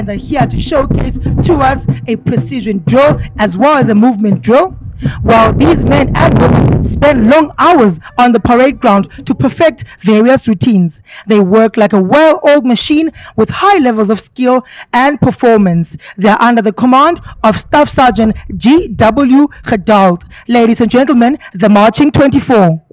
and they're here to showcase to us a precision drill as well as a movement drill. Well, these men and women spend long hours on the parade ground to perfect various routines. They work like a well-oiled machine with high levels of skill and performance. They are under the command of Staff Sergeant G.W. Gedald. Ladies and gentlemen, the Marching 24.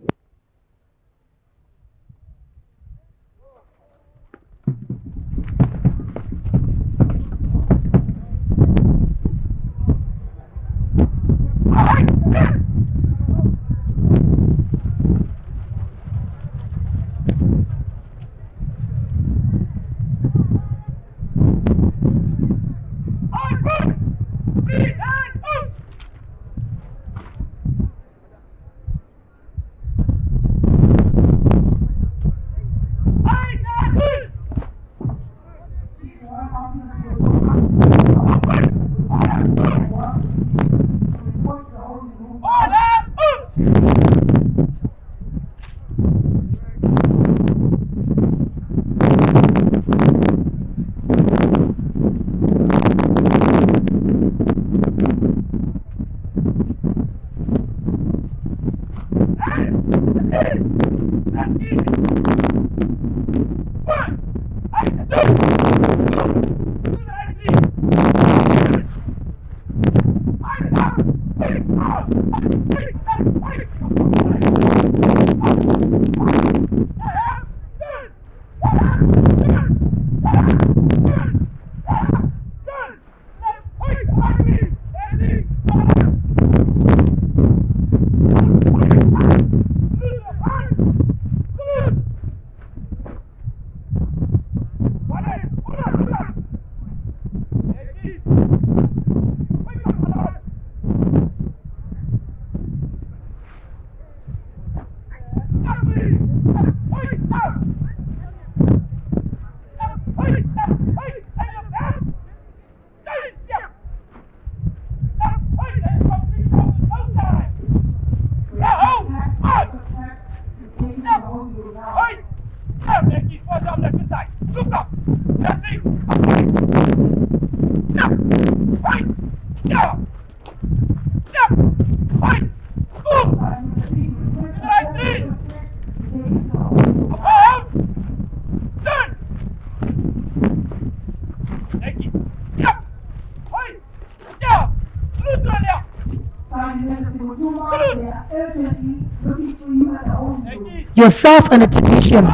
Yourself and the technician.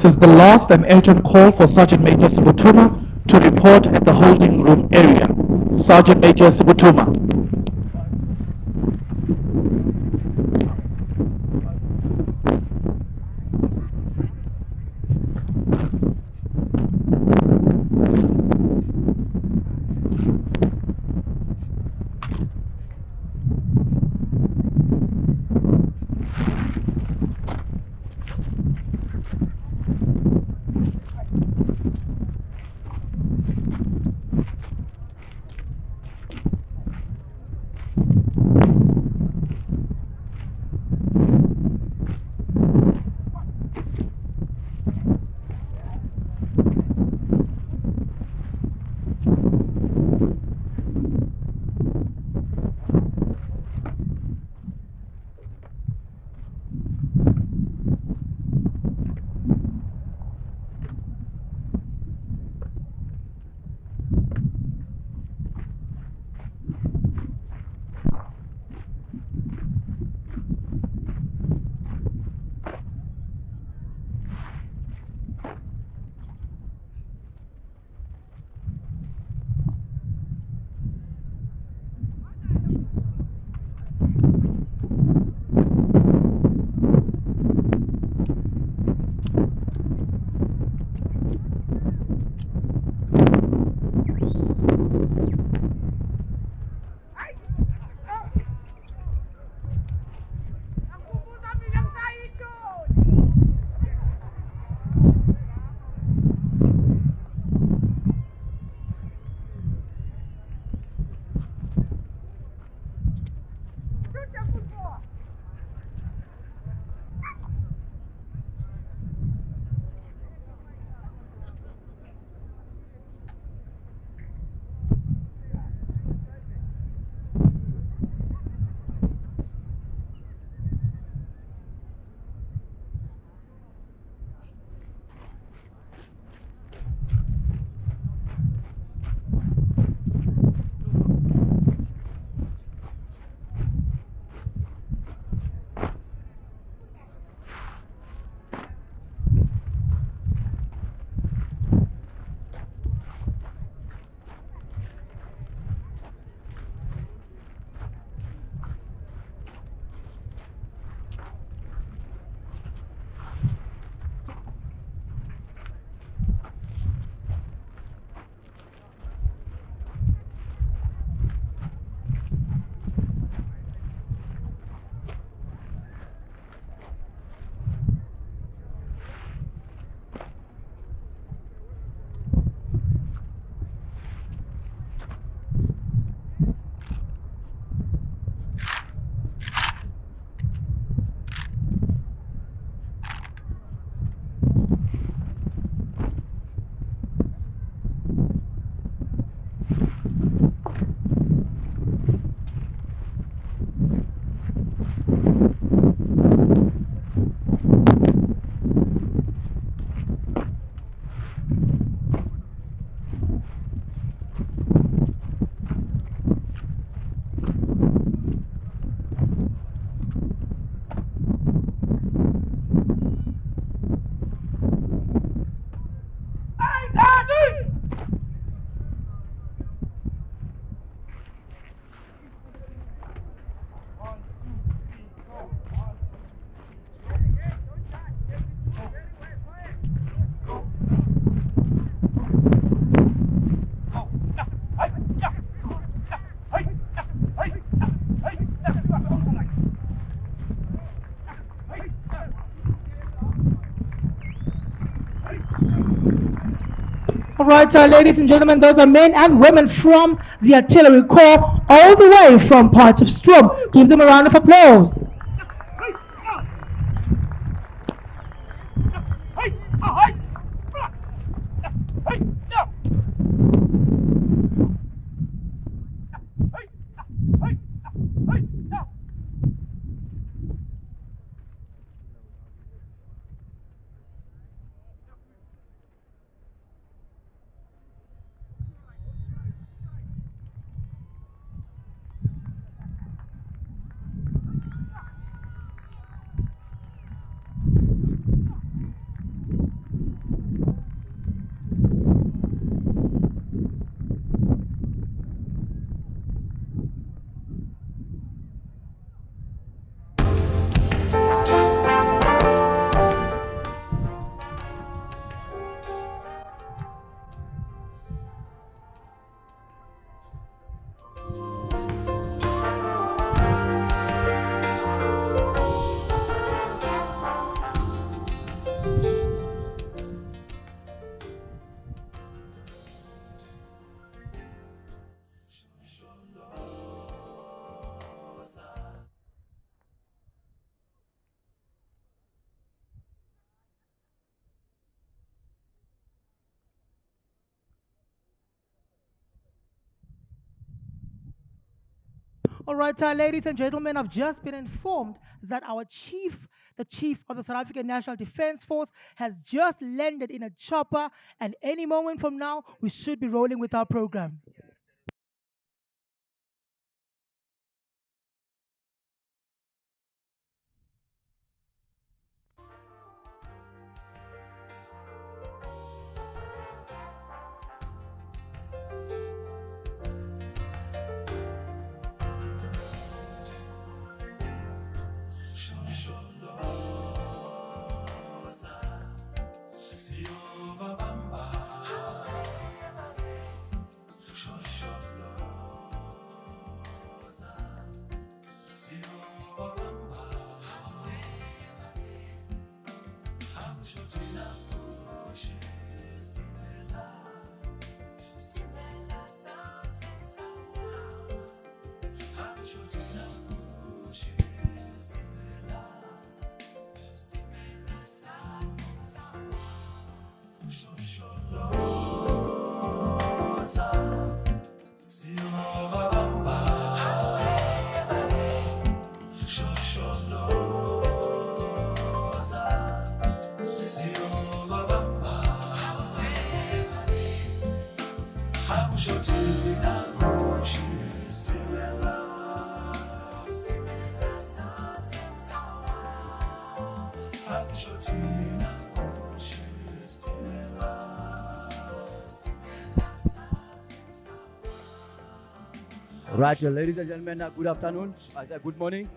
is the last and urgent call for Sergeant Major Vukuhlome to report at the holding room area. Sergeant Major Vukuhlome. All right, ladies and gentlemen, those are men and women from the Artillery Corps, all the way from Potchefstroom. Give them a round of applause. All right, ladies and gentlemen, I've just been informed that our chief, the chief of the South African National Defence Force, has just landed in a chopper, and any moment from now, we should be rolling with our program. Right, ladies and gentlemen, good afternoon, good morning.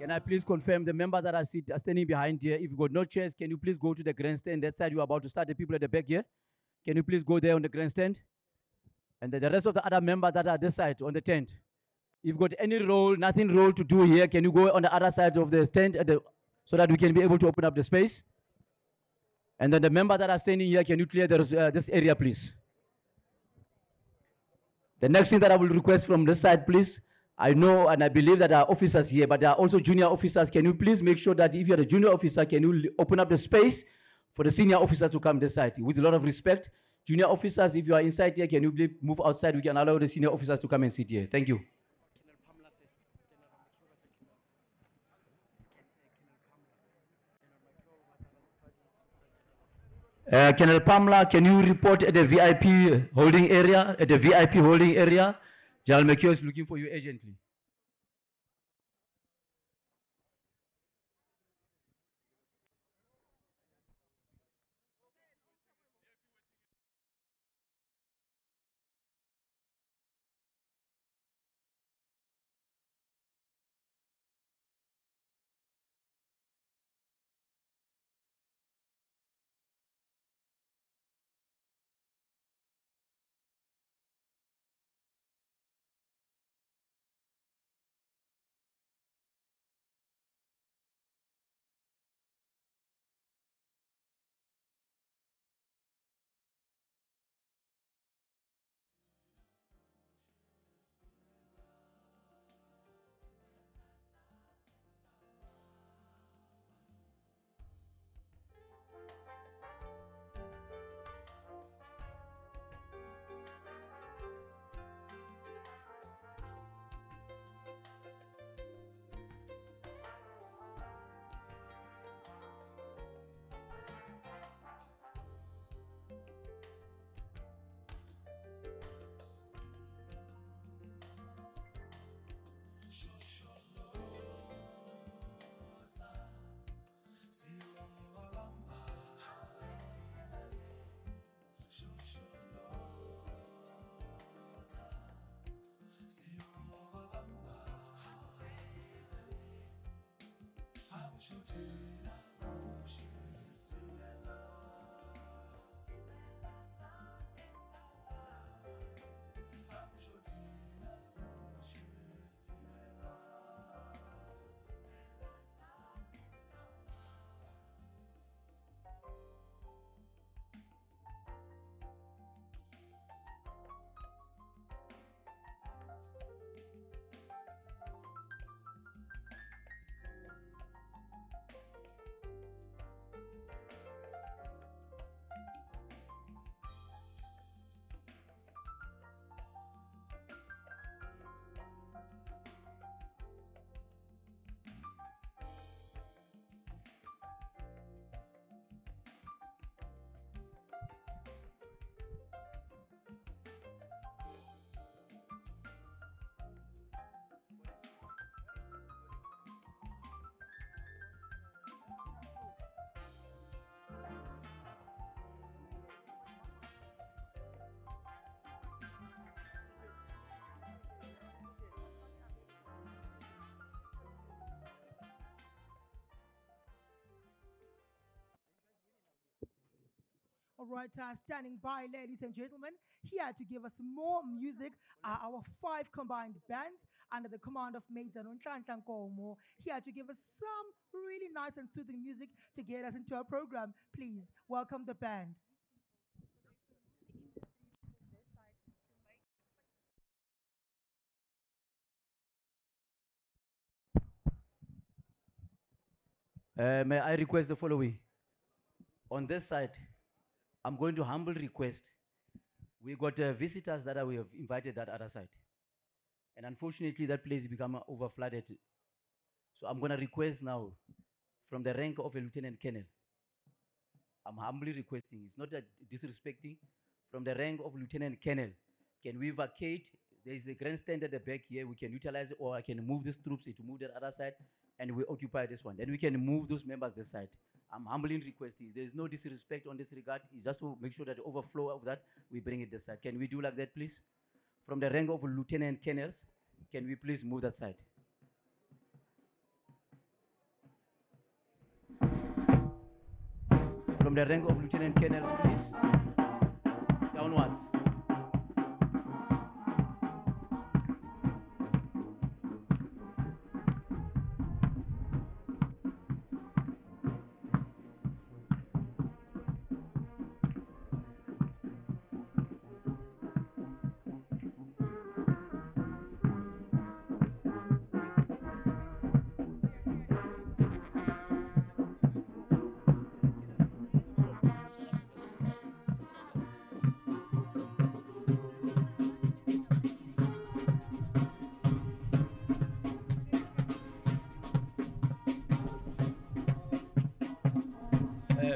Can I please confirm the members that are standing behind here? If you've got no chairs, can you please go to the grandstand? That side you are about to start. The people at the back here, can you please go there on the grandstand? And the rest of the other members that are this side on the tent. If you've got any role, nothing role to do here, can you go on the other side of the tent so that we can be able to open up the space? And then the members that are standing here, can you clear this area, please? The next thing that I will request from this side, please, I know and I believe that there are officers here, but there are also junior officers. Can you please make sure that if you're a junior officer, can you open up the space for the senior officer to come this side? With a lot of respect, junior officers, if you are inside here, can you please move outside? We can allow the senior officers to come and sit here. Thank you. Colonel Pamela, can you report at the VIP holding area? At the VIP holding area, General McHugh is looking for you urgently. All right, standing by, ladies and gentlemen, here to give us more music are our 5 combined bands under the command of Major Nonhlanhla Nkomo, here to give us some really nice and soothing music to get us into our program. Please welcome the band. May I request the following? On this side, I'm going to humble request. We got visitors that we have invited that other side. And unfortunately, that place become over flooded. So I'm going to request now from the rank of a lieutenant colonel. I'm humbly requesting, it's not a disrespecting, from the rank of lieutenant colonel, can we vacate? There is a grandstand at the back here, we can utilize it, or I can move these troops to move that other side, and we occupy this one. Then we can move those members this side. I'm humbly requesting, there is no disrespect on this regard, it's just to make sure that the overflow of that, we bring it this side. Can we do like that, please? From the rank of lieutenant colonels, can we please move that side? From the rank of lieutenant colonels, please. Downwards.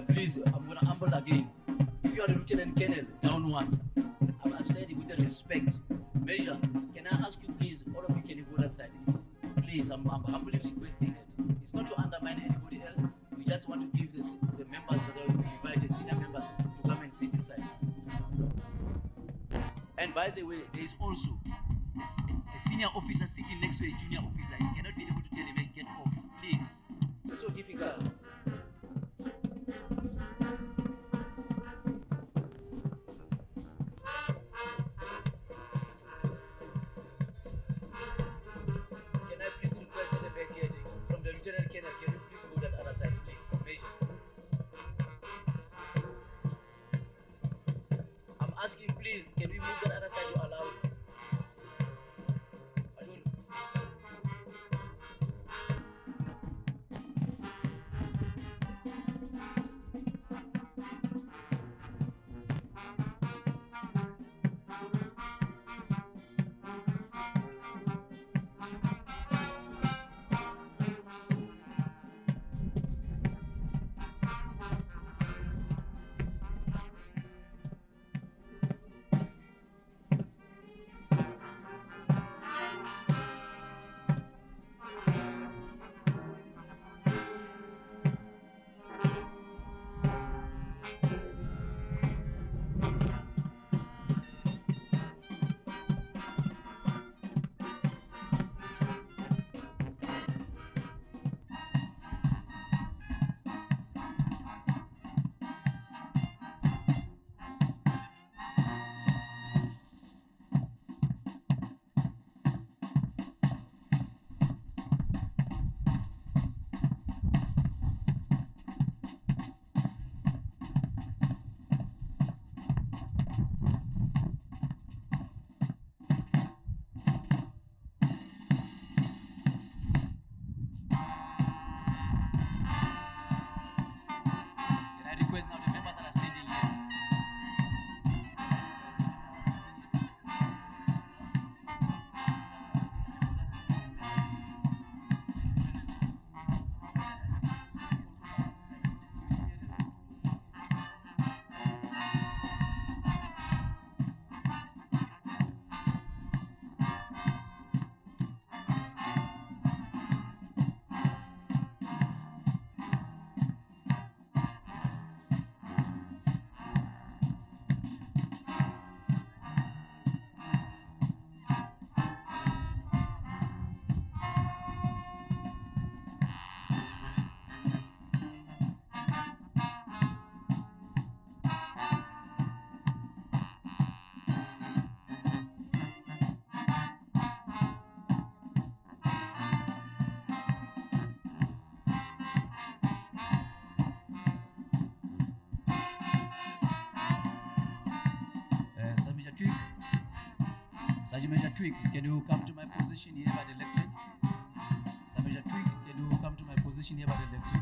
Please, I'm going to humble again. If you are a lieutenant colonel, downwards. I've said it with the respect. Major, can I ask you please, all of you, can you go that side? Please, I'm humbly requesting it. It's not to undermine anybody else. We just want to give the members that we invited, senior members, to come and sit inside. And by the way, there is also a senior officer sitting next to a junior officer. You cannot be able to tell him, hey, get off, please. It's so difficult. Lieutenant Colonel, can you please go that other side, please? Major. I'm asking, please, can we move that other side to allow? Sergeant Major Twig, can you come to my position here by the lectern? Sergeant Major Twig, can you come to my position here by the lectern?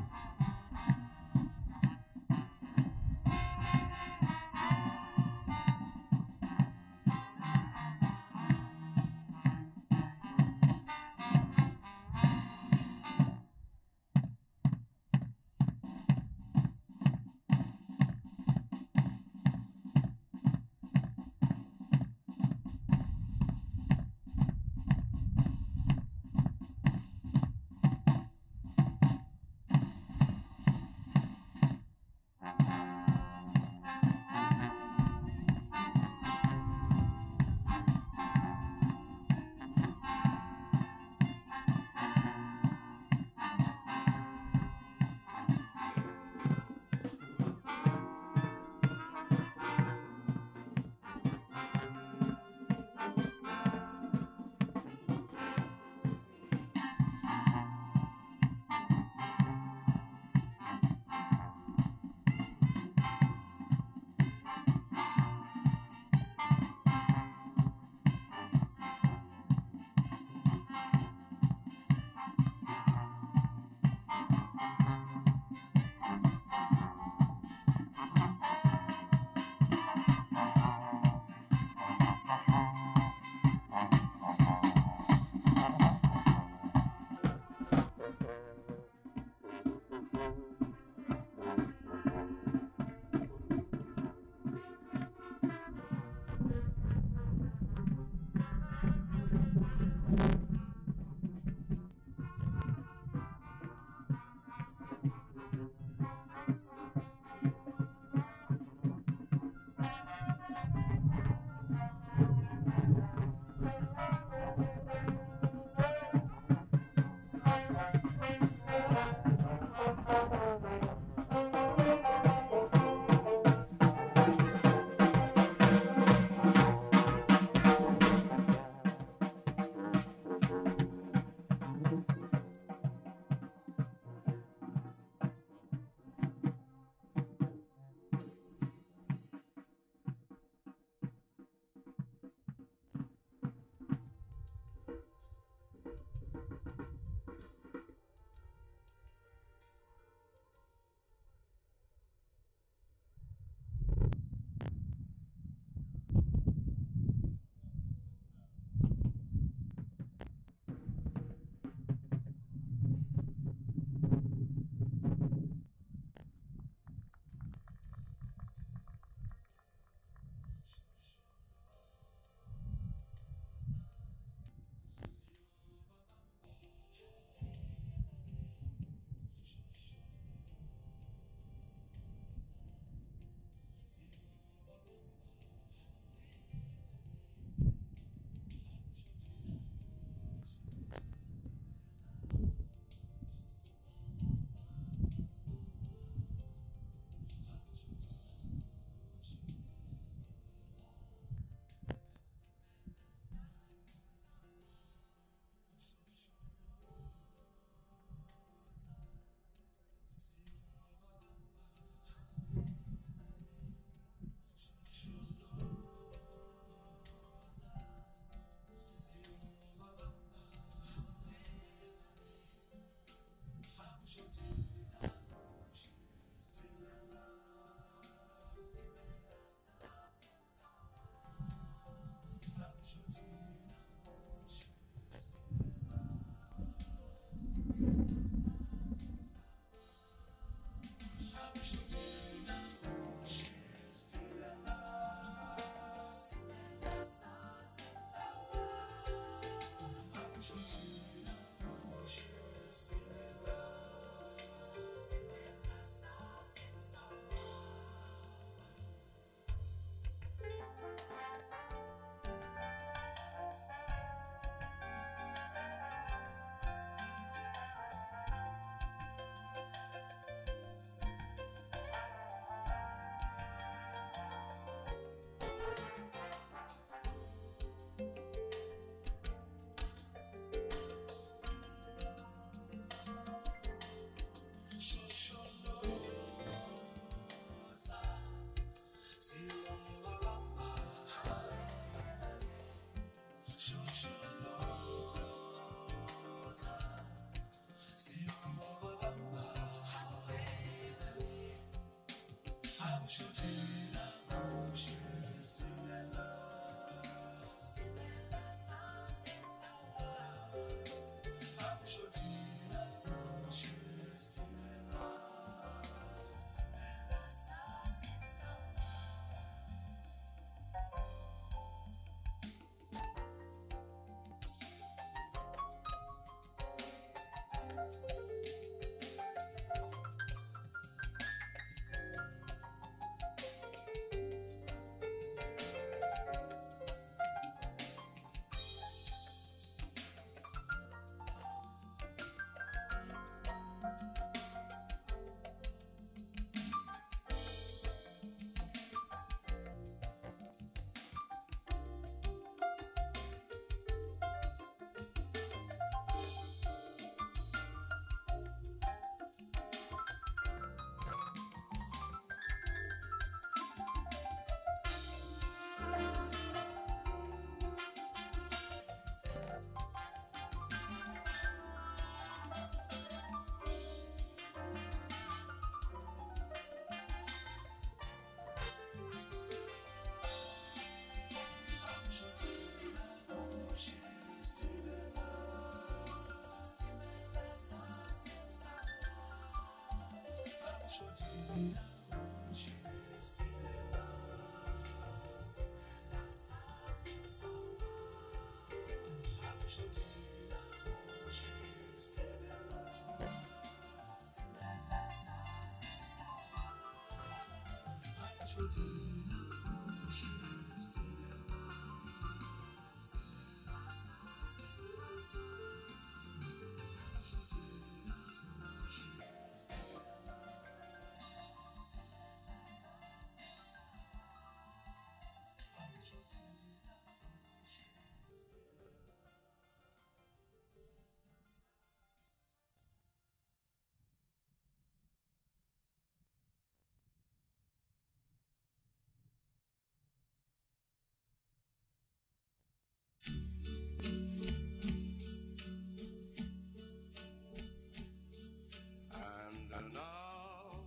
And now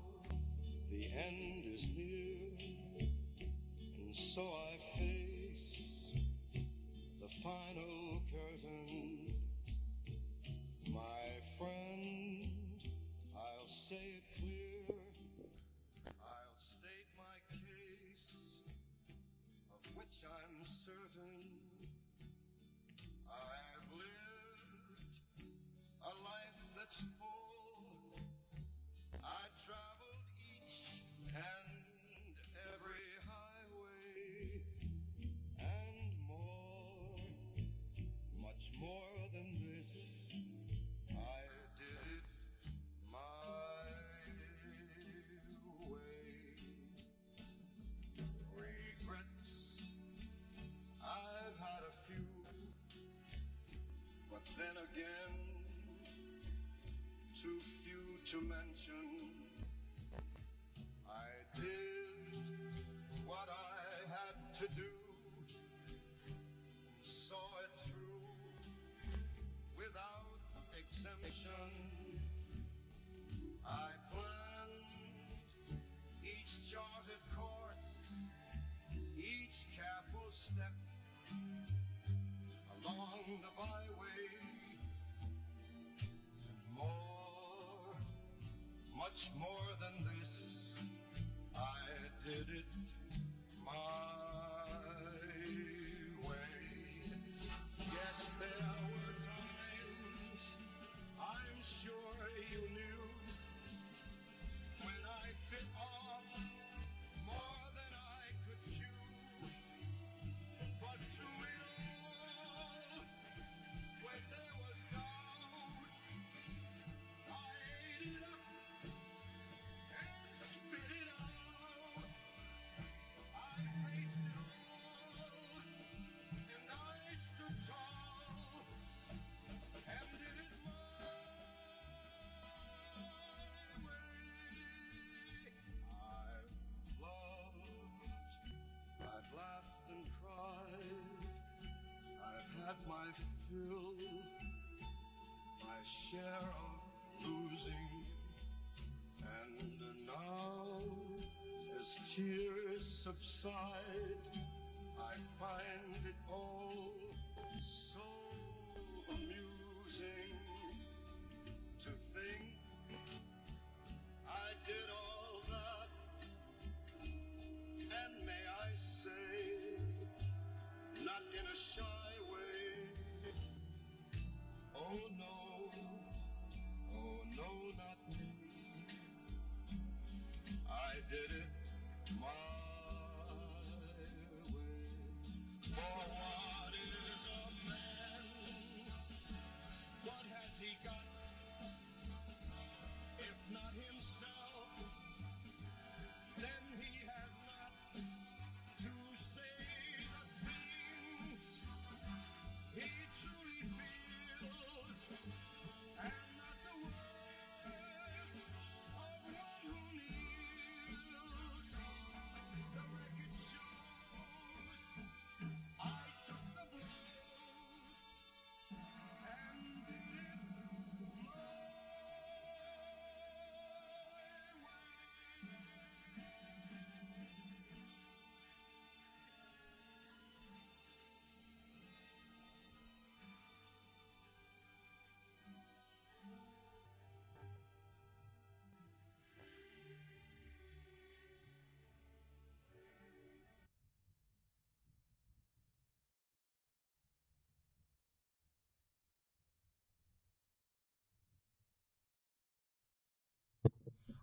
the end is near, and so I face the final curtain. My friend, I'll say it clear, I'll state my case, of which I'm certain. I've lived a life that's full. I traveled each and every highway, and more, much more than this. I did it my way. Regrets, I've had a few, but then again, too few to mention. I did what I had to do, saw it through without exemption. I planned each charted course, each careful step along the byway, and more, much more than this, I did it my way. Yes, there were times, I'm sure you knew, when I bit off more than I could chew. But through it all, when there was doubt, I ate it up and spit it out. I faced it all, and I stood tall, and did it my way. I've loved, I've laughed and cried, I've had my fill, my share of losing, and now, as tears subside, I find it all so amusing to think I did all that, and may I say, not in a shy way. Oh no, not me. I did it my way. For what is a man? What has he got? If not himself, then he has not to say the things he truly feels, and not the words of one who kneels. The record shows I took the blows and did it my way.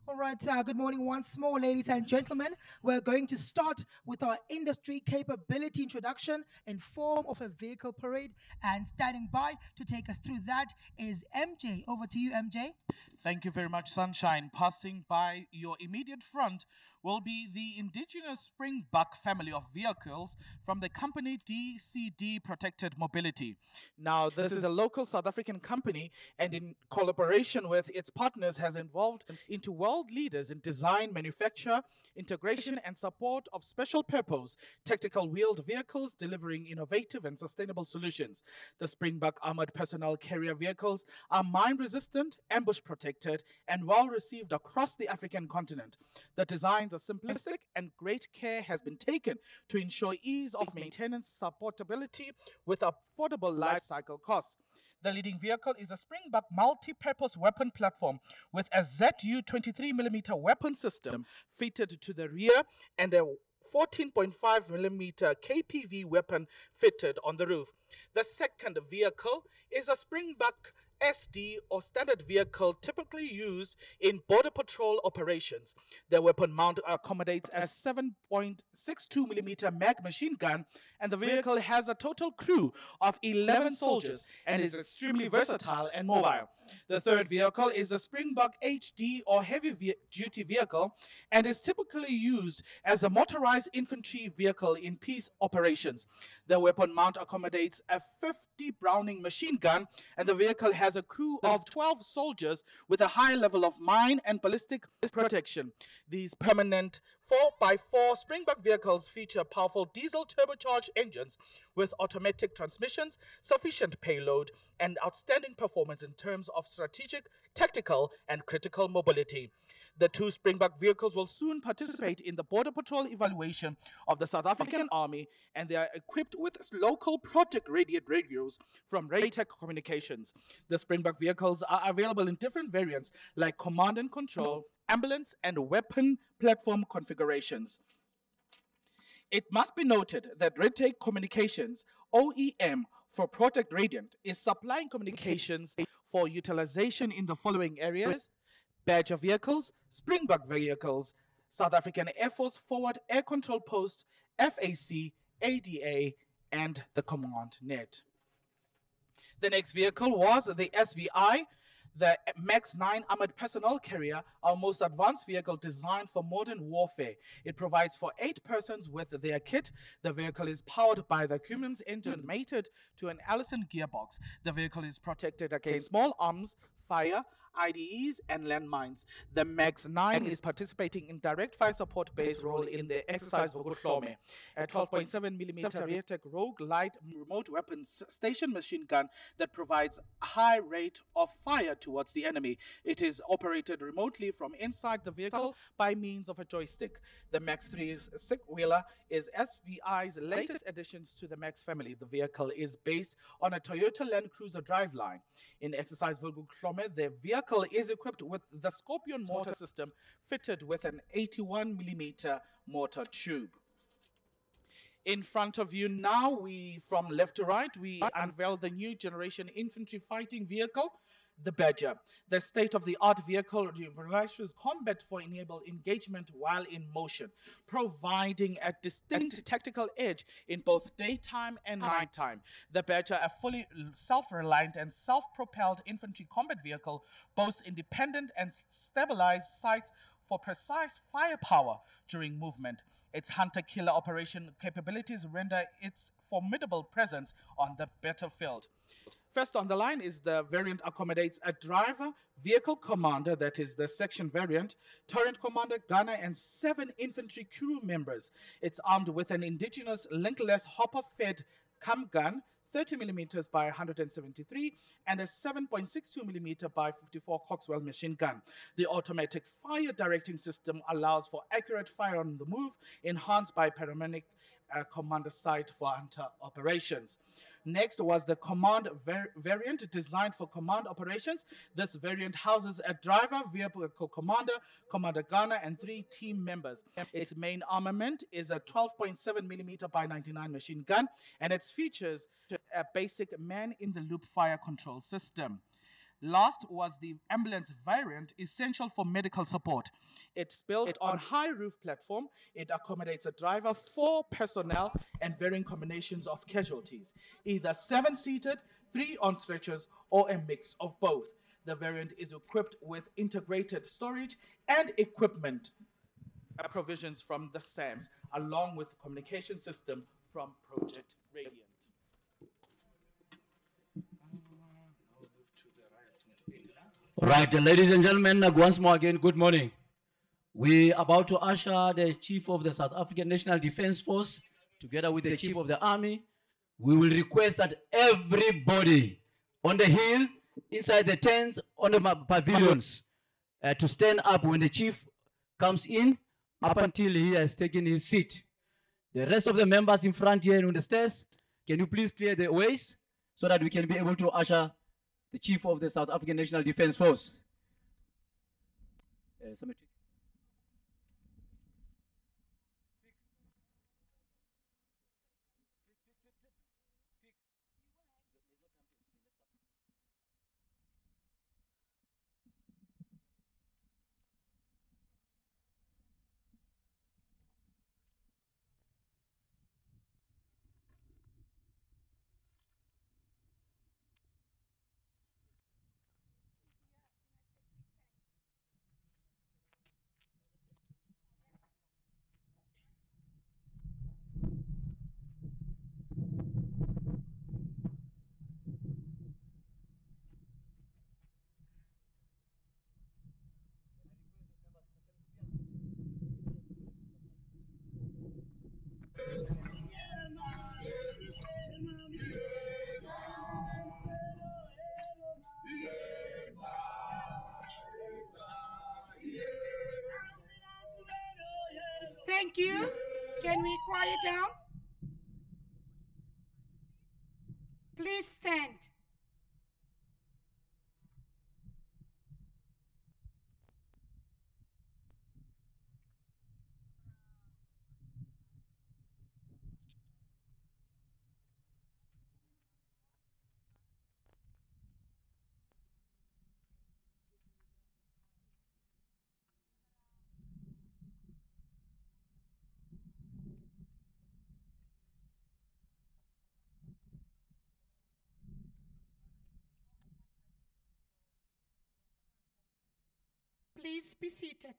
All right, good morning once more, ladies and gentlemen. We're going to start with our industry capability introduction in form of a vehicle parade. And standing by to take us through that is MJ. Over to you, MJ. Thank you very much, Sunshine. Passing by your immediate front will be the indigenous Springbok family of vehicles from the company DCD Protected Mobility. Now, this is a local South African company, and in collaboration with its partners has evolved into world leaders in design, manufacture, integration, and support of special purpose tactical wheeled vehicles, delivering innovative and sustainable solutions. The Springbok armored personnel carrier vehicles are mine resistant, ambush protected, and well received across the African continent. The designs are simplistic, and great care has been taken to ensure ease of maintenance, supportability with affordable life cycle costs. The leading vehicle is a Springbok multi-purpose weapon platform with a ZU 23mm weapon system fitted to the rear and a 14.5mm KPV weapon fitted on the roof. The second vehicle is a Springbok SD or standard vehicle typically used in border patrol operations. The weapon mount accommodates a 7.62mm mag machine gun, and the vehicle has a total crew of 11 soldiers and is extremely versatile and mobile. The third vehicle is the Springbok HD or heavy duty vehicle and is typically used as a motorized infantry vehicle in peace operations. The weapon mount accommodates a 50 Browning machine gun, and the vehicle has a crew of 12 soldiers with a high level of mine and ballistic protection. These permanent 4x4 Springbok vehicles feature powerful diesel turbocharged engines with automatic transmissions, sufficient payload, and outstanding performance in terms of strategic, tactical, and critical mobility. The two Springbok vehicles will soon participate in the border patrol evaluation of the South African Army, and they are equipped with local project radios from Raytech Communications. The Springbok vehicles are available in different variants like command and control, ambulance, and weapon platform configurations. It must be noted that Raytech Communications, OEM for Project Radiant, is supplying communications for utilization in the following areas: Badger vehicles, Springbok vehicles, South African Air Force Forward Air Control Post, FAC, ADA, and the Command Net. The next vehicle was the SVI, the MAX 9 Armored Personnel Carrier, our most advanced vehicle designed for modern warfare. It provides for 8 persons with their kit. The vehicle is powered by the Cummins engine mated to an Allison gearbox. The vehicle is protected against small arms fire, IDEs, and landmines. The MAX 9 is participating in direct fire support base role in the exercise Vukuhlome. A 12.7mm Reatec Rogue Light remote weapons station machine gun that provides a high rate of fire towards the enemy. It is operated remotely from inside the vehicle by means of a joystick. The MAX 3 six-wheeler is SVI's latest additions to the MAX family. The vehicle is based on a Toyota Land Cruiser driveline. In exercise Vukuhlome, the vehicle is equipped with the Scorpion mortar system fitted with an 81mm mortar tube. In front of you now, from left to right, we unveil the new generation infantry fighting vehicle, the Badger. The state-of-the-art vehicle revolutionizes combat for enable engagement while in motion, providing a distinct tactical edge in both daytime and nighttime. The Badger, a fully self-reliant and self-propelled infantry combat vehicle, boasts independent and stabilized sights for precise firepower during movement. Its hunter-killer operation capabilities render its formidable presence on the battlefield. First on the line is the variant accommodates a driver, vehicle commander, that is the section variant, turret commander, gunner, and 7 infantry crew members. It's armed with an indigenous linkless hopper-fed cam gun, 30mm by 173, and a 7.62mm by 54 Coxwell machine gun. The automatic fire directing system allows for accurate fire on the move, enhanced by paramedic commander sight for hunter operations. Next was the command variant designed for command operations. This variant houses a driver, vehicle commander, commander gunner, and 3 team members. Its main armament is a 12.7mm by 99 machine gun, and its features a basic man-in-the-loop fire control system. Last was the ambulance variant, essential for medical support. It's built on high roof platform. It accommodates a driver, 4 personnel, and varying combinations of casualties, either 7-seated, 3 on stretchers, or a mix of both. The variant is equipped with integrated storage and equipment provisions from the SAMs, along with communication system from Project Radiant. All right, ladies and gentlemen, once more again, good morning. We're about to usher the Chief of the South African National Defence Force, together with the Chief of the Army. We will request that everybody on the hill, inside the tents, on the pavilions, to stand up when the Chief comes in, up until he has taken his seat. The rest of the members in front here on the stairs, can you please clear the ways so that we can be able to usher the Chief of the South African National Defence Force. Thank you. Can we quiet down? Please stand. Please be seated.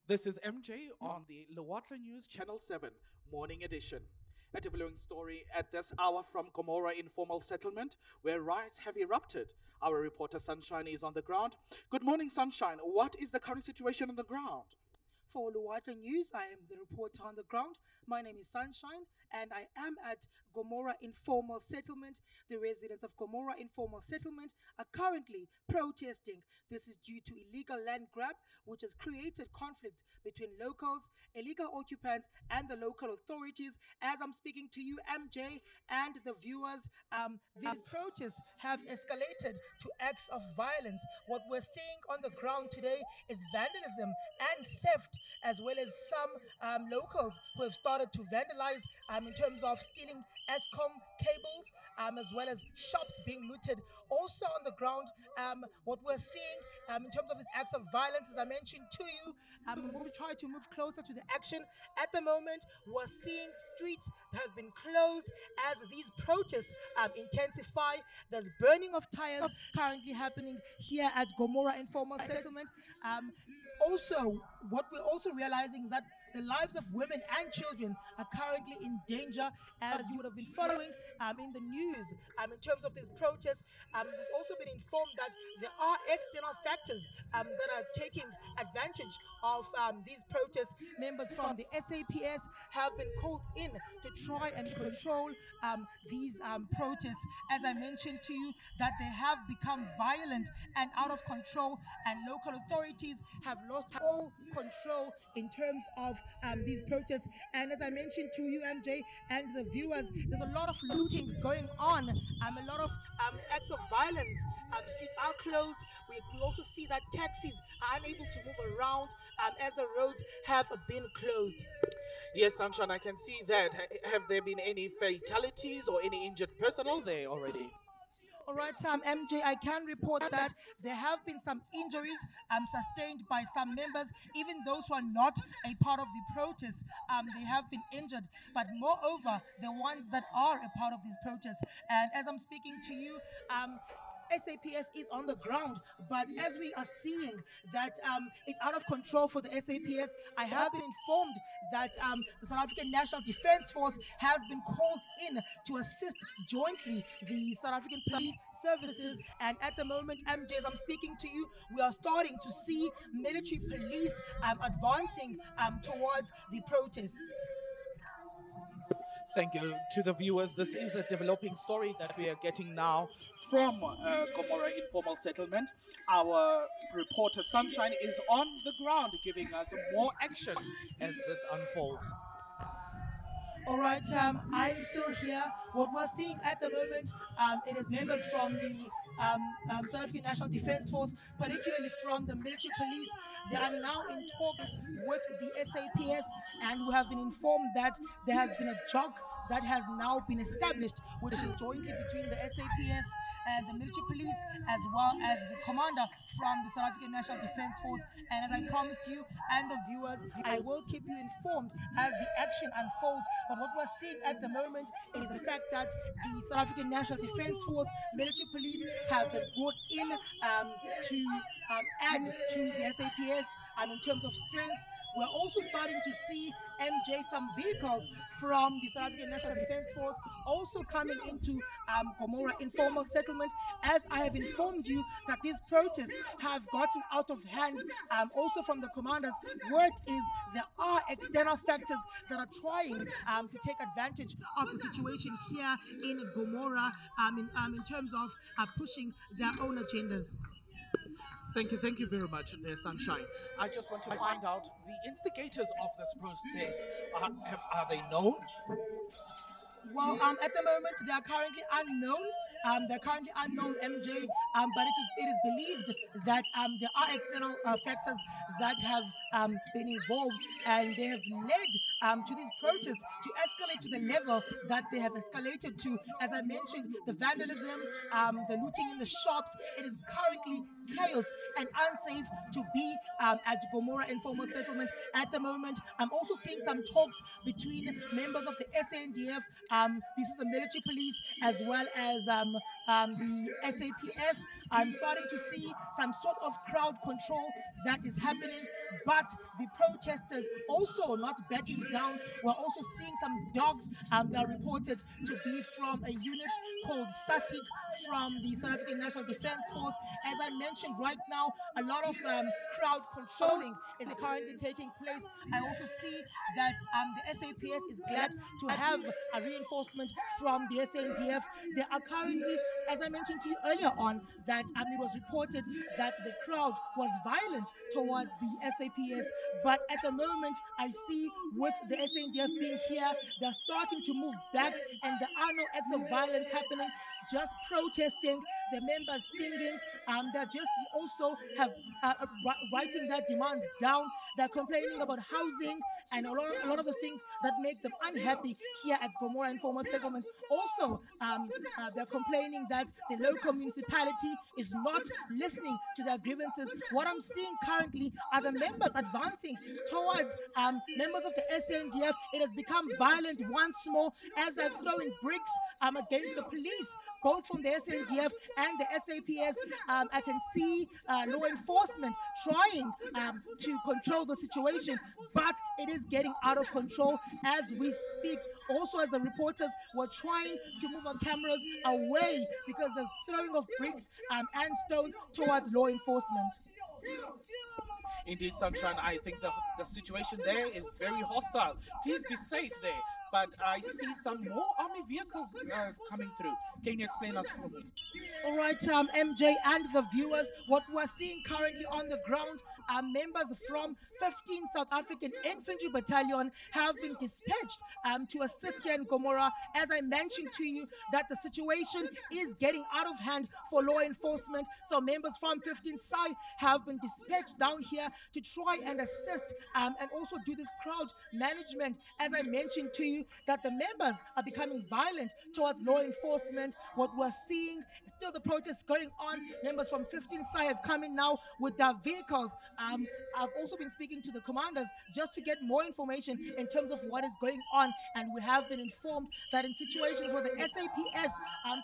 This is MJ on the Lewatra News Channel 7 Morning Edition. A developing story at this hour from Gomora Informal Settlement, where riots have erupted. Our reporter Sunshine is on the ground. Good morning, Sunshine. What is the current situation on the ground? For Lewatra News, I am the reporter on the ground. My name is Sunshine, and I am at Gomora Informal Settlement. The residents of Gomora Informal Settlement are currently protesting. This is due to illegal land grab, which has created conflict between locals, illegal occupants, and the local authorities. As I'm speaking to you, MJ, and the viewers, these protests have escalated to acts of violence. What we're seeing on the ground today is vandalism and theft, as well as some locals who have started to vandalize in terms of stealing ESCOM cables, as well as shops being looted. Also on the ground, what we're seeing in terms of these acts of violence, as I mentioned to you, I'm going to try to move closer to the action. At the moment, we're seeing streets that have been closed as these protests intensify. There's burning of tires currently happening here at Gomora Informal Settlement. Also, what we're also realizing is that the lives of women and children are currently in danger, as you would have been following in the news in terms of these protests. We've also been informed that there are external factors that are taking advantage of these protests. Members from the SAPS have been called in to try and control these protests. As I mentioned to you, that they have become violent and out of control, and local authorities have lost all control in terms of these protests. And as I mentioned to you, MJ, and the viewers, there's a lot of looting going on, a lot of acts of violence. Streets are closed. We also see that taxis are unable to move around as the roads have been closed. Yes, Sunshine, I can see that. Have there been any fatalities or any injured personnel there already? All right, MJ, I can report that there have been some injuries sustained by some members, even those who are not a part of the protests. They have been injured, but moreover, the ones that are a part of these protests. And as I'm speaking to you, SAPS is on the ground, but as we are seeing that it's out of control for the SAPS, I have been informed that the South African National Defence Force has been called in to assist jointly the South African Police Services. And at the moment, MJ, as I'm speaking to you, we are starting to see military police advancing towards the protests. Thank you to the viewers. This is a developing story that we are getting now from Gomora Informal Settlement. Our reporter Sunshine is on the ground giving us more action as this unfolds. All right, I'm still here. What we're seeing at the moment, it is members from the South African National Defence Force, particularly from the military police. They are now in talks with the SAPS, and we have been informed that there has been a jog that has now been established, which is jointly between the SAPS and the military police, as well as the commander from the South African National Defence Force. And as I promised you and the viewers, I will keep you informed as the action unfolds. But what we're seeing at the moment is the fact that the South African National Defence Force, military police have been brought in to add to the SAPS in terms of strength. We're also starting to see, MJ, some vehicles from the South African National Defence Force also coming into Gomora Informal Settlement. As I have informed you that these protests have gotten out of hand, also from the commanders, word is there are external factors that are trying to take advantage of the situation here in Gomora in terms of pushing their own agendas. Thank you very much, Sunshine. I just want to find out the instigators of this protest. Are they known? Well, at the moment, they are currently unknown. They're currently unknown, MJ. But it is believed that there are external factors that have been involved, and they have led to these protests to escalate to the level that they have escalated to. As I mentioned, the vandalism, the looting in the shops. It is currently chaos and unsafe to be at Gomora Informal Settlement at the moment. I'm also seeing some talks between members of the SANDF. This is the military police, as well as the SAPS. I'm starting to see some sort of crowd control that is happening, but the protesters also not backing down. We're also seeing some dogs that are reported to be from a unit called SASIC from the South African National Defence Force. As I mentioned, right now, a lot of crowd controlling is currently taking place. I also see that the SAPS is glad to have a reinforcement from the SANDF. They are currently, as I mentioned to you earlier on, that it was reported that the crowd was violent towards the SAPS, but at the moment, I see with the SANDF being here, they're starting to move back, and there are no acts of violence happening, just protesting, the members singing. They're just also have writing their demands down. They're complaining about housing and a lot of the things that make them unhappy here at Gomora Informal Settlement. Also, they're complaining that the local municipality is not listening to their grievances. What I'm seeing currently are the members advancing towards members of the SANDF. It has become violent once more as they're throwing bricks against the police, both from the SANDF and the SAPS. I can see law enforcement trying to control the situation, but it is getting out of control as we speak. Also, as the reporters were trying to move our cameras away because there's throwing of bricks and stones towards law enforcement. Indeed, Sunshine, I think the situation there is very hostile. Please be safe there. But I see some more army vehicles coming through. Can you explain us for me? All right, MJ and the viewers, what we're seeing currently on the ground are members from 15 South African Infantry Battalion have been dispatched to assist here in Gomora. As I mentioned to you, that the situation is getting out of hand for law enforcement. So members from 15 Sai have been dispatched down here to try and assist and also do this crowd management. As I mentioned to you, that the members are becoming violent towards law enforcement. What we're seeing is still the protests going on. Members from 15 Sai have come in now with their vehicles. I've also been speaking to the commanders just to get more information in terms of what is going on, and we have been informed that in situations where the SAPS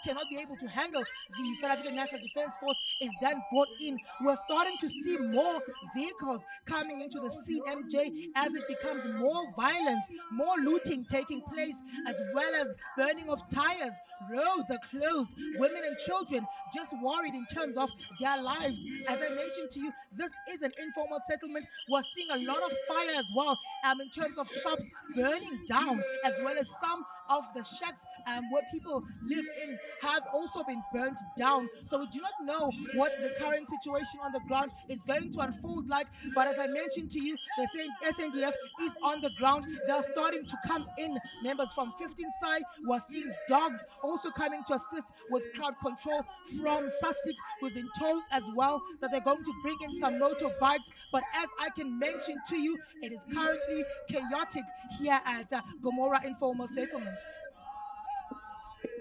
cannot be able to handle the South African National Defence Force is then brought in. We're starting to see more vehicles coming into the scene, MJ, as it becomes more violent, more looting taking place, as well as burning of tires. Roads are closed. Women and children just worried in terms of their lives. As I mentioned to you, this is an informal settlement. We're seeing a lot of fire as well in terms of shops burning down, as well as some of the shacks where people live in have also been burnt down. So we do not know what the current situation on the ground is going to unfold like, but as I mentioned to you, the SNDF is on the ground. They're starting to come in. Members from 15 Sai, we're seeing dogs also coming to assist with crowd control from SASIC. We've been told as well that they're going to bring in some motorbikes, but as I can mention to you, it is currently chaotic here at Gomora Informal Settlement.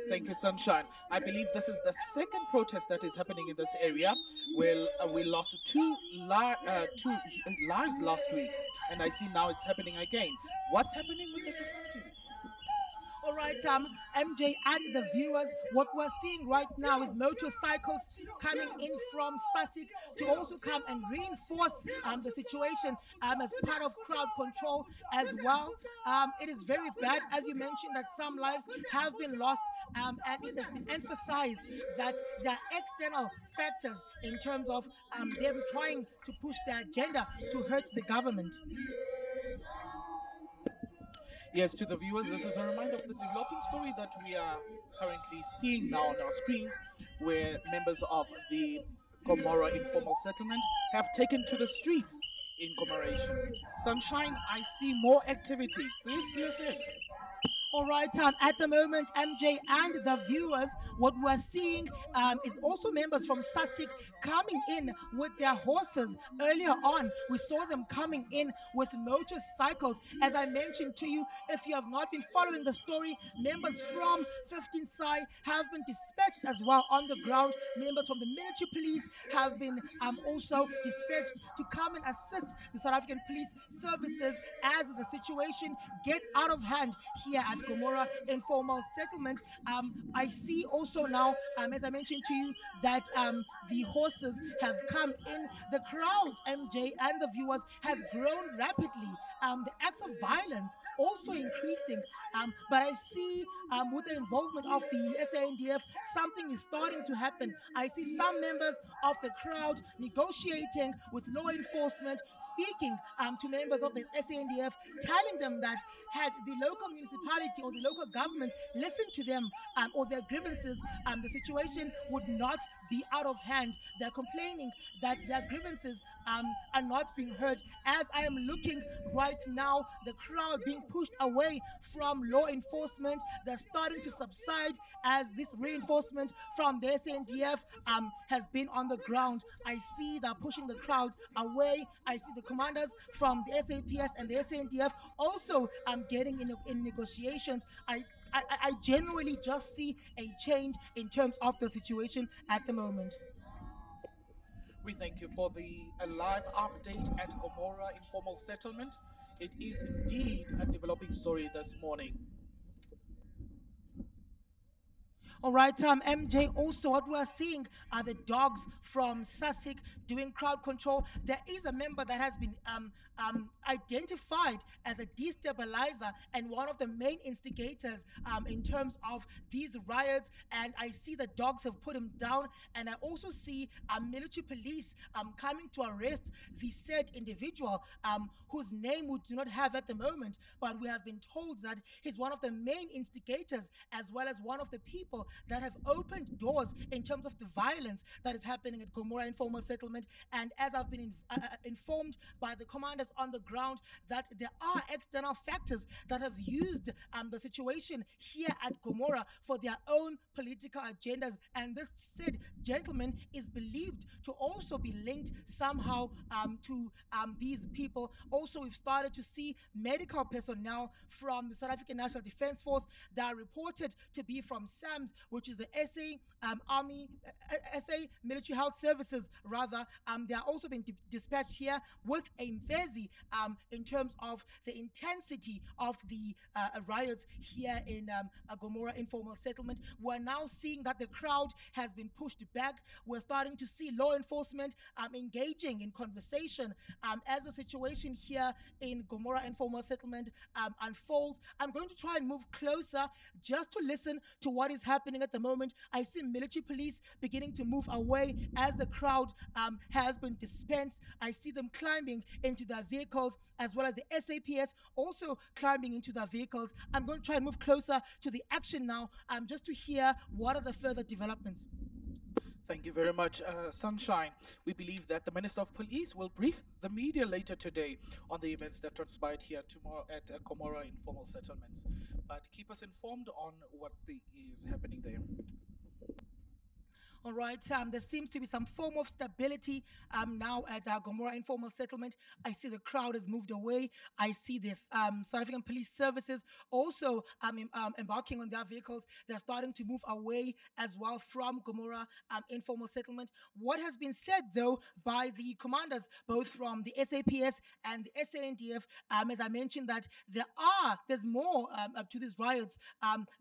Thank you, Sunshine. I believe this is the second protest that is happening in this area. Well, we lost two lives last week, and I see now it's happening again. What's happening with the society? All right, MJ and the viewers, what we're seeing right now is motorcycles coming in from SASIC to also come and reinforce the situation as part of crowd control as well. It is very bad, as you mentioned, that some lives have been lost, and it has been emphasized that there are external factors in terms of them trying to push their agenda to hurt the government. Yes, to the viewers, this is a reminder of the developing story that we are currently seeing now on our screens, where members of the Gomora Informal Settlement have taken to the streets in commemoration. Sunshine, I see more activity. Please fill us in. All right, at the moment, MJ and the viewers, what we're seeing is also members from SASIC coming in with their horses. Earlier on, we saw them coming in with motorcycles. As I mentioned to you, if you have not been following the story, members from 15 Sai have been dispatched as well on the ground. Members from the military police have been also dispatched to come and assist the South African police services as the situation gets out of hand here at Gomorrah informal settlement. I see also now, as I mentioned to you, that the horses have come in. The crowd, MJ, and the viewers has grown rapidly. The acts of violence also increasing. But I see with the involvement of the SANDF, something is starting to happen. I see some members of the crowd negotiating with law enforcement, speaking to members of the SANDF, telling them that had the local municipality or the local government listened to them or their grievances, the situation would not be out of hand. They're complaining that their grievances are not being heard. As I am looking right now, the crowd being pushed away from law enforcement, they're starting to subside as this reinforcement from the SNDF has been on the ground. I see they're pushing the crowd away. I see the commanders from the SAPS and the SNDF also getting in negotiations. I genuinely just see a change in terms of the situation at the moment. We thank you for the live update at Gomorrah Informal Settlement. It is indeed a developing story this morning. All right, MJ, also what we're seeing are the dogs from Sussex doing crowd control. There is a member that has been identified as a destabilizer and one of the main instigators in terms of these riots. And I see the dogs have put him down. And I also see military police coming to arrest the said individual whose name we do not have at the moment. But we have been told that he's one of the main instigators as well as one of the people that have opened doors in terms of the violence that is happening at Gomorrah Informal Settlement. And as I've been informed by the commanders on the ground, that there are external factors that have used the situation here at Gomorrah for their own political agendas. And this said gentleman is believed to also be linked somehow to these people. Also, we've started to see medical personnel from the South African National Defence Force that are reported to be from SAMS, which is the SA SA Military Health Services, rather. They are also being dispatched here with a Mfezi in terms of the intensity of the riots here in Gomorrah Informal Settlement. We're now seeing that the crowd has been pushed back. We're starting to see law enforcement engaging in conversation as the situation here in Gomorrah Informal Settlement unfolds. I'm going to try and move closer just to listen to what is happening at the moment. I see military police beginning to move away as the crowd has been dispensed. I see them climbing into their vehicles as well as the SAPS also climbing into their vehicles. I'm going to try and move closer to the action now just to hear what are the further developments. Thank you very much, Sunshine. We believe that the Minister of Police will brief the media later today on the events that transpired here tomorrow at Gomorrah Informal Settlements. But keep us informed on what is happening there. All right, there seems to be some form of stability now at Gomorrah Informal Settlement. I see the crowd has moved away. I see this South African Police Services also embarking on their vehicles. They're starting to move away as well from Gomorrah Informal Settlement. What has been said, though, by the commanders, both from the SAPS and the SANDF, as I mentioned, that there's more to these riots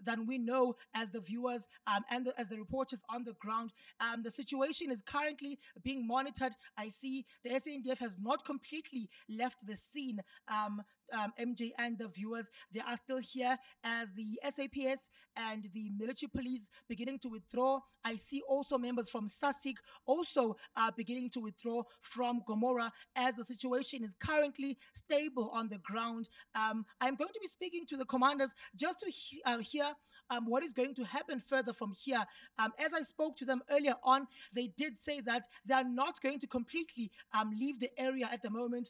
than we know as the viewers and as the reporters on the ground. The situation is currently being monitored. I see the SANDF has not completely left the scene. MJ and the viewers, they are still here as the SAPS and the military police beginning to withdraw. I see also members from Sussex also beginning to withdraw from Gomorrah as the situation is currently stable on the ground. I'm going to be speaking to the commanders just to hear what is going to happen further from here. As I spoke to them earlier on, they did say that they are not going to completely leave the area at the moment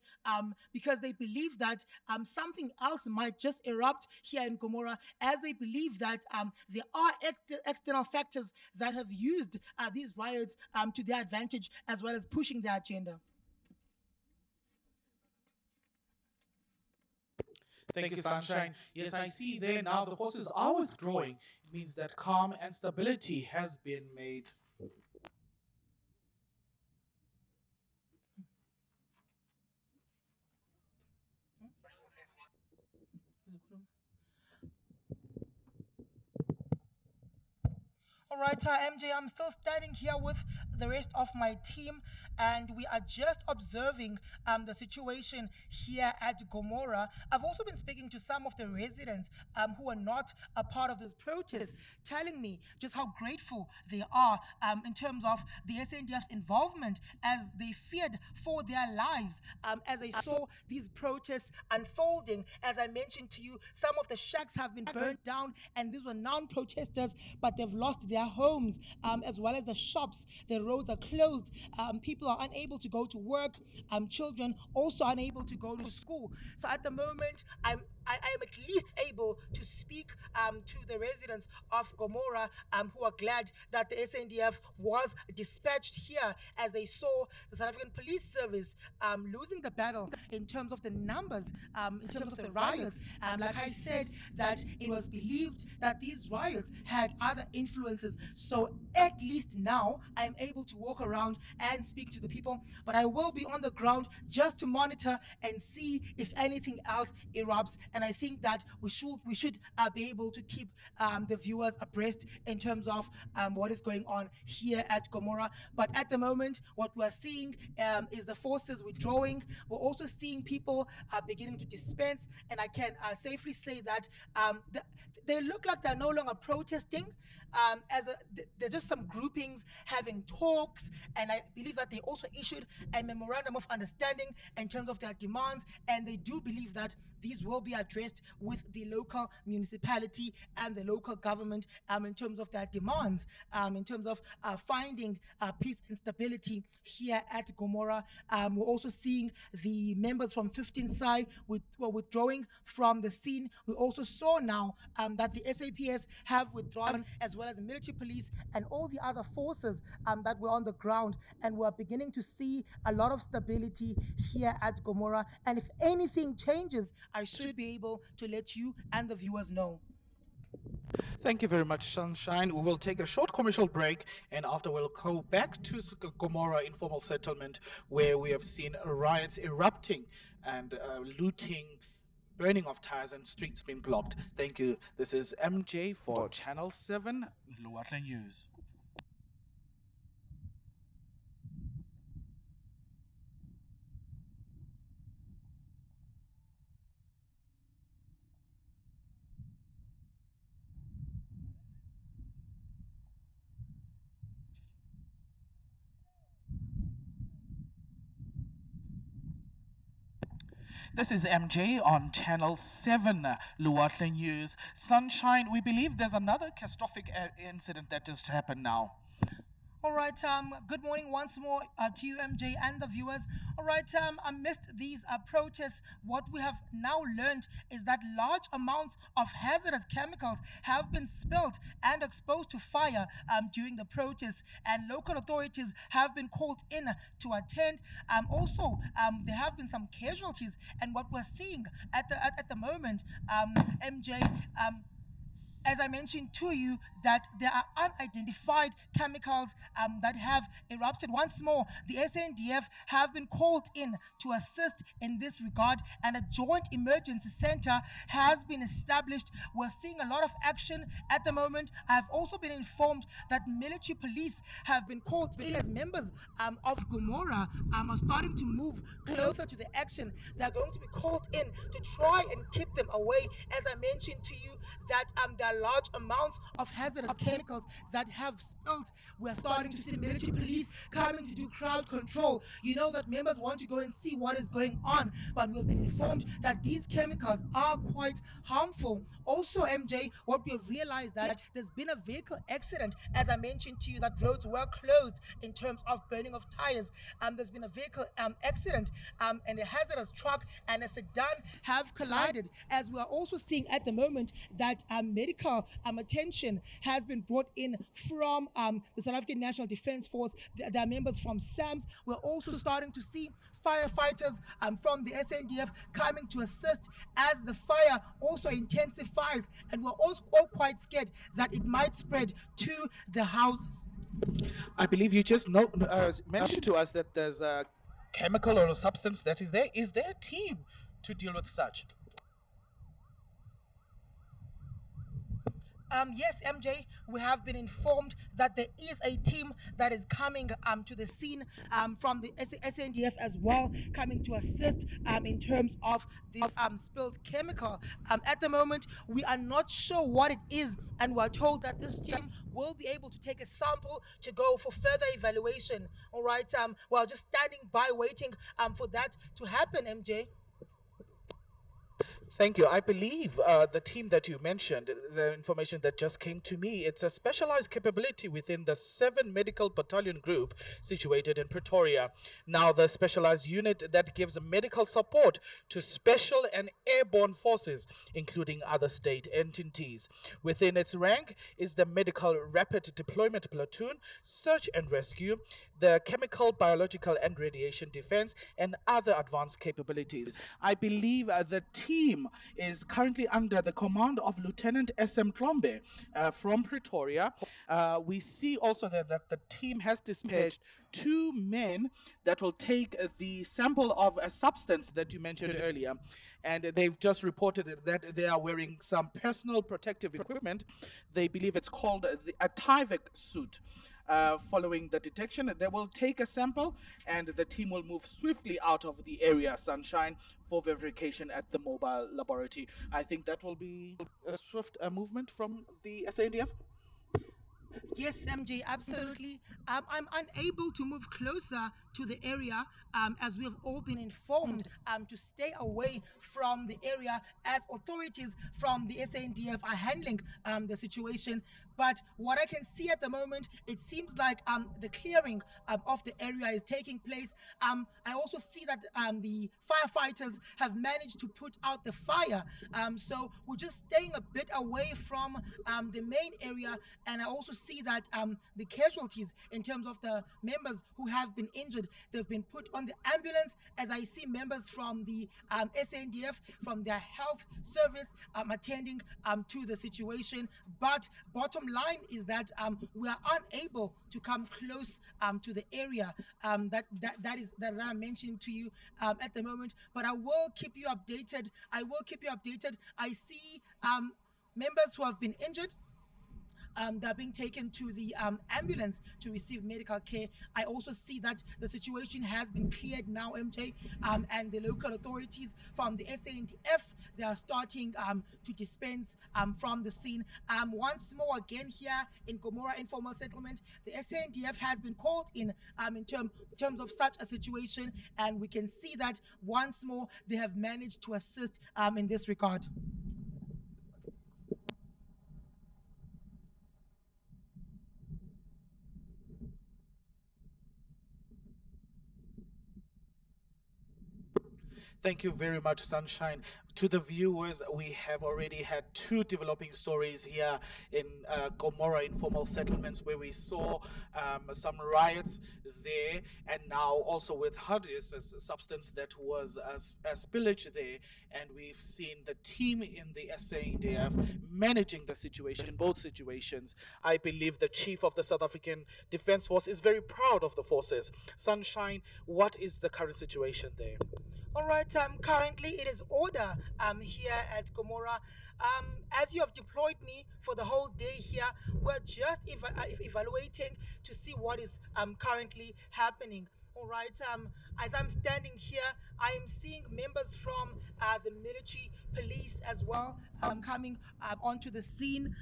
because they believe that something else might just erupt here in Gomorrah, as they believe that there are external factors that have used these riots to their advantage as well as pushing their agenda. Thank you, Sunshine. Yes, I see there now the horses are withdrawing. It means that calm and stability has been made. All right, MJ, I'm still standing here with the rest of my team, and we are just observing the situation here at Gomora. I've also been speaking to some of the residents who are not a part of this protest, telling me just how grateful they are in terms of the SNDF's involvement, as they feared for their lives as they saw these protests unfolding. As I mentioned to you, some of the shacks have been burnt down, and these were non-protesters, but they've lost their homes, as well as the shops. The roads are closed. People are unable to go to work. Children also unable to go to school. So at the moment, I am at least able to speak to the residents of Gomora, who are glad that the SNDF was dispatched here, as they saw the South African Police Service losing the battle in terms of the numbers, in terms of the riots. Like I said, that it was believed that these riots had other influences. So at least now I'm able to walk around and speak to the people, but I will be on the ground just to monitor and see if anything else erupts. And I think that we should be able to keep the viewers abreast in terms of what is going on here at Gomora. But at the moment, what we're seeing is the forces withdrawing. We're also seeing people beginning to dispense, and I can safely say that they look like they're no longer protesting. They're just some groupings having talks, and I believe that they also issued a memorandum of understanding in terms of their demands, and they do believe that these will be addressed with the local municipality and the local government in terms of their demands, in terms of finding peace and stability here at Gomora. We're also seeing the members from 15 Sai withdrawing from the scene. We also saw now that the SAPS have withdrawn, as well as military police and all the other forces that were on the ground, and we're beginning to see a lot of stability here at Gomora. And if anything changes, I should be able to let you and the viewers know. Thank you very much, Sunshine. We will take a short commercial break, and after we'll go back to Gomora informal settlement, where we have seen riots erupting and looting, burning of tires, and streets being blocked. Thank you. This is MJ for Channel 7 Luatla News. This is MJ on Channel 7 Luatla News. Sunshine, we believe there's another catastrophic incident that just happened now. All right, good morning once more to you, MJ, and the viewers. All right, amidst these protests, what we have now learned is that large amounts of hazardous chemicals have been spilled and exposed to fire during the protests, and local authorities have been called in to attend. Also, there have been some casualties, and what we're seeing at the moment, MJ, as I mentioned to you, that there are unidentified chemicals that have erupted. Once more, the SNDF have been called in to assist in this regard, and a joint emergency center has been established. We're seeing a lot of action at the moment. I've also been informed that military police have been called in, as members of Gomora are starting to move closer to the action. They're going to be called in to try and keep them away. As I mentioned to you, that there are large amounts of hazardous chemicals that have spilled. We're starting to see military police coming to do crowd control. You know that members want to go and see what is going on, but we've been informed that these chemicals are quite harmful. Also, MJ, what we've realized that there's been a vehicle accident. As I mentioned to you, that roads were closed in terms of burning of tires. There's been a vehicle accident, and a hazardous truck and a sedan have collided. As we are also seeing at the moment that medical attention has been brought in from the South African National Defence Force. There are members from SAMS. We're also starting to see firefighters from the SNDF coming to assist as the fire also intensifies, and we're also all quite scared that it might spread to the houses. I believe you just mentioned to us that there's a chemical or a substance that is there. Is there a team to deal with such? Yes, MJ, we have been informed that there is a team that is coming to the scene from the SNDF as well, coming to assist in terms of this spilled chemical. At the moment, we are not sure what it is, and we're told that this team will be able to take a sample to go for further evaluation. All right, we're just standing by waiting for that to happen, MJ. Thank you. I believe the team that you mentioned, the information that just came to me, it's a specialized capability within the 7 Medical Battalion Group situated in Pretoria. Now, the specialized unit that gives medical support to special and airborne forces, including other state entities. Within its rank is the Medical Rapid Deployment Platoon, Search and Rescue, the Chemical, Biological, and Radiation Defense, and other advanced capabilities. I believe the team is currently under the command of Lieutenant S.M. Klombe from Pretoria. We see also that the team has dispatched 2 men that will take the sample of a substance that you mentioned earlier. And they've just reported that they are wearing some personal protective equipment. They believe it's called a Tyvek suit. Following the detection, they will take a sample and the team will move swiftly out of the area, Sunshine, for verification at the mobile laboratory. I think that will be a swift movement from the SANDF. Yes, MJ, absolutely. I'm unable to move closer to the area as we have all been informed to stay away from the area as authorities from the SANDF are handling the situation. But what I can see at the moment, it seems like the clearing of the area is taking place. I also see that the firefighters have managed to put out the fire. So we're just staying a bit away from the main area, and I also see that the casualties in terms of the members who have been injured, they've been put on the ambulance, as I see members from the SNDF, from their health service attending to the situation. But bottom line is that we are unable to come close to the area that I'm mentioning to you at the moment. But I will keep you updated. I see members who have been injured. They're being taken to the ambulance to receive medical care. I also see that the situation has been cleared now, MJ, and the local authorities from the SANDF, they are starting to dispense from the scene. Once more again here in Gomora Informal Settlement, the SANDF has been called in terms of such a situation, and we can see that once more they have managed to assist in this regard. Thank you very much, Sunshine. To the viewers, we have already had 2 developing stories here in Gomora informal settlements where we saw some riots there, and now also with Hardis, a substance that was a spillage there, and we've seen the team in the SANDF managing the situation, both situations. I believe the chief of the South African Defence Force is very proud of the forces. Sunshine, what is the current situation there? All right, currently it is order here at Gomora. As you have deployed me for the whole day here, we're just evaluating to see what is currently happening. All right, as I'm standing here, I am seeing members from the military police as well coming onto the scene.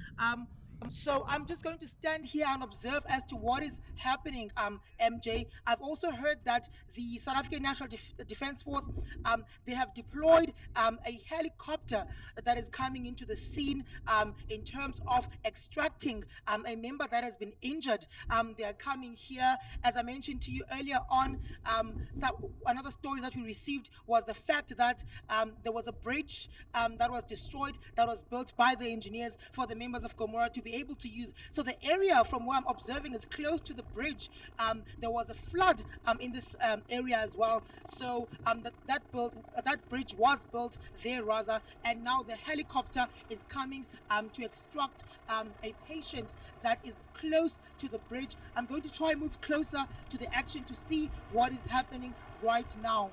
So I'm just going to stand here and observe as to what is happening, MJ. I've also heard that the South African National Defence Force, they have deployed a helicopter that is coming into the scene in terms of extracting a member that has been injured. They are coming here, as I mentioned to you earlier on. So another story that we received was the fact that there was a bridge that was destroyed, that was built by the engineers for the members of Gomora to be able to use. So the area from where I'm observing is close to the bridge. There was a flood in this area as well. So that bridge was built there rather, and now the helicopter is coming to extract a patient that is close to the bridge. I'm going to try and move closer to the action to see what is happening right now.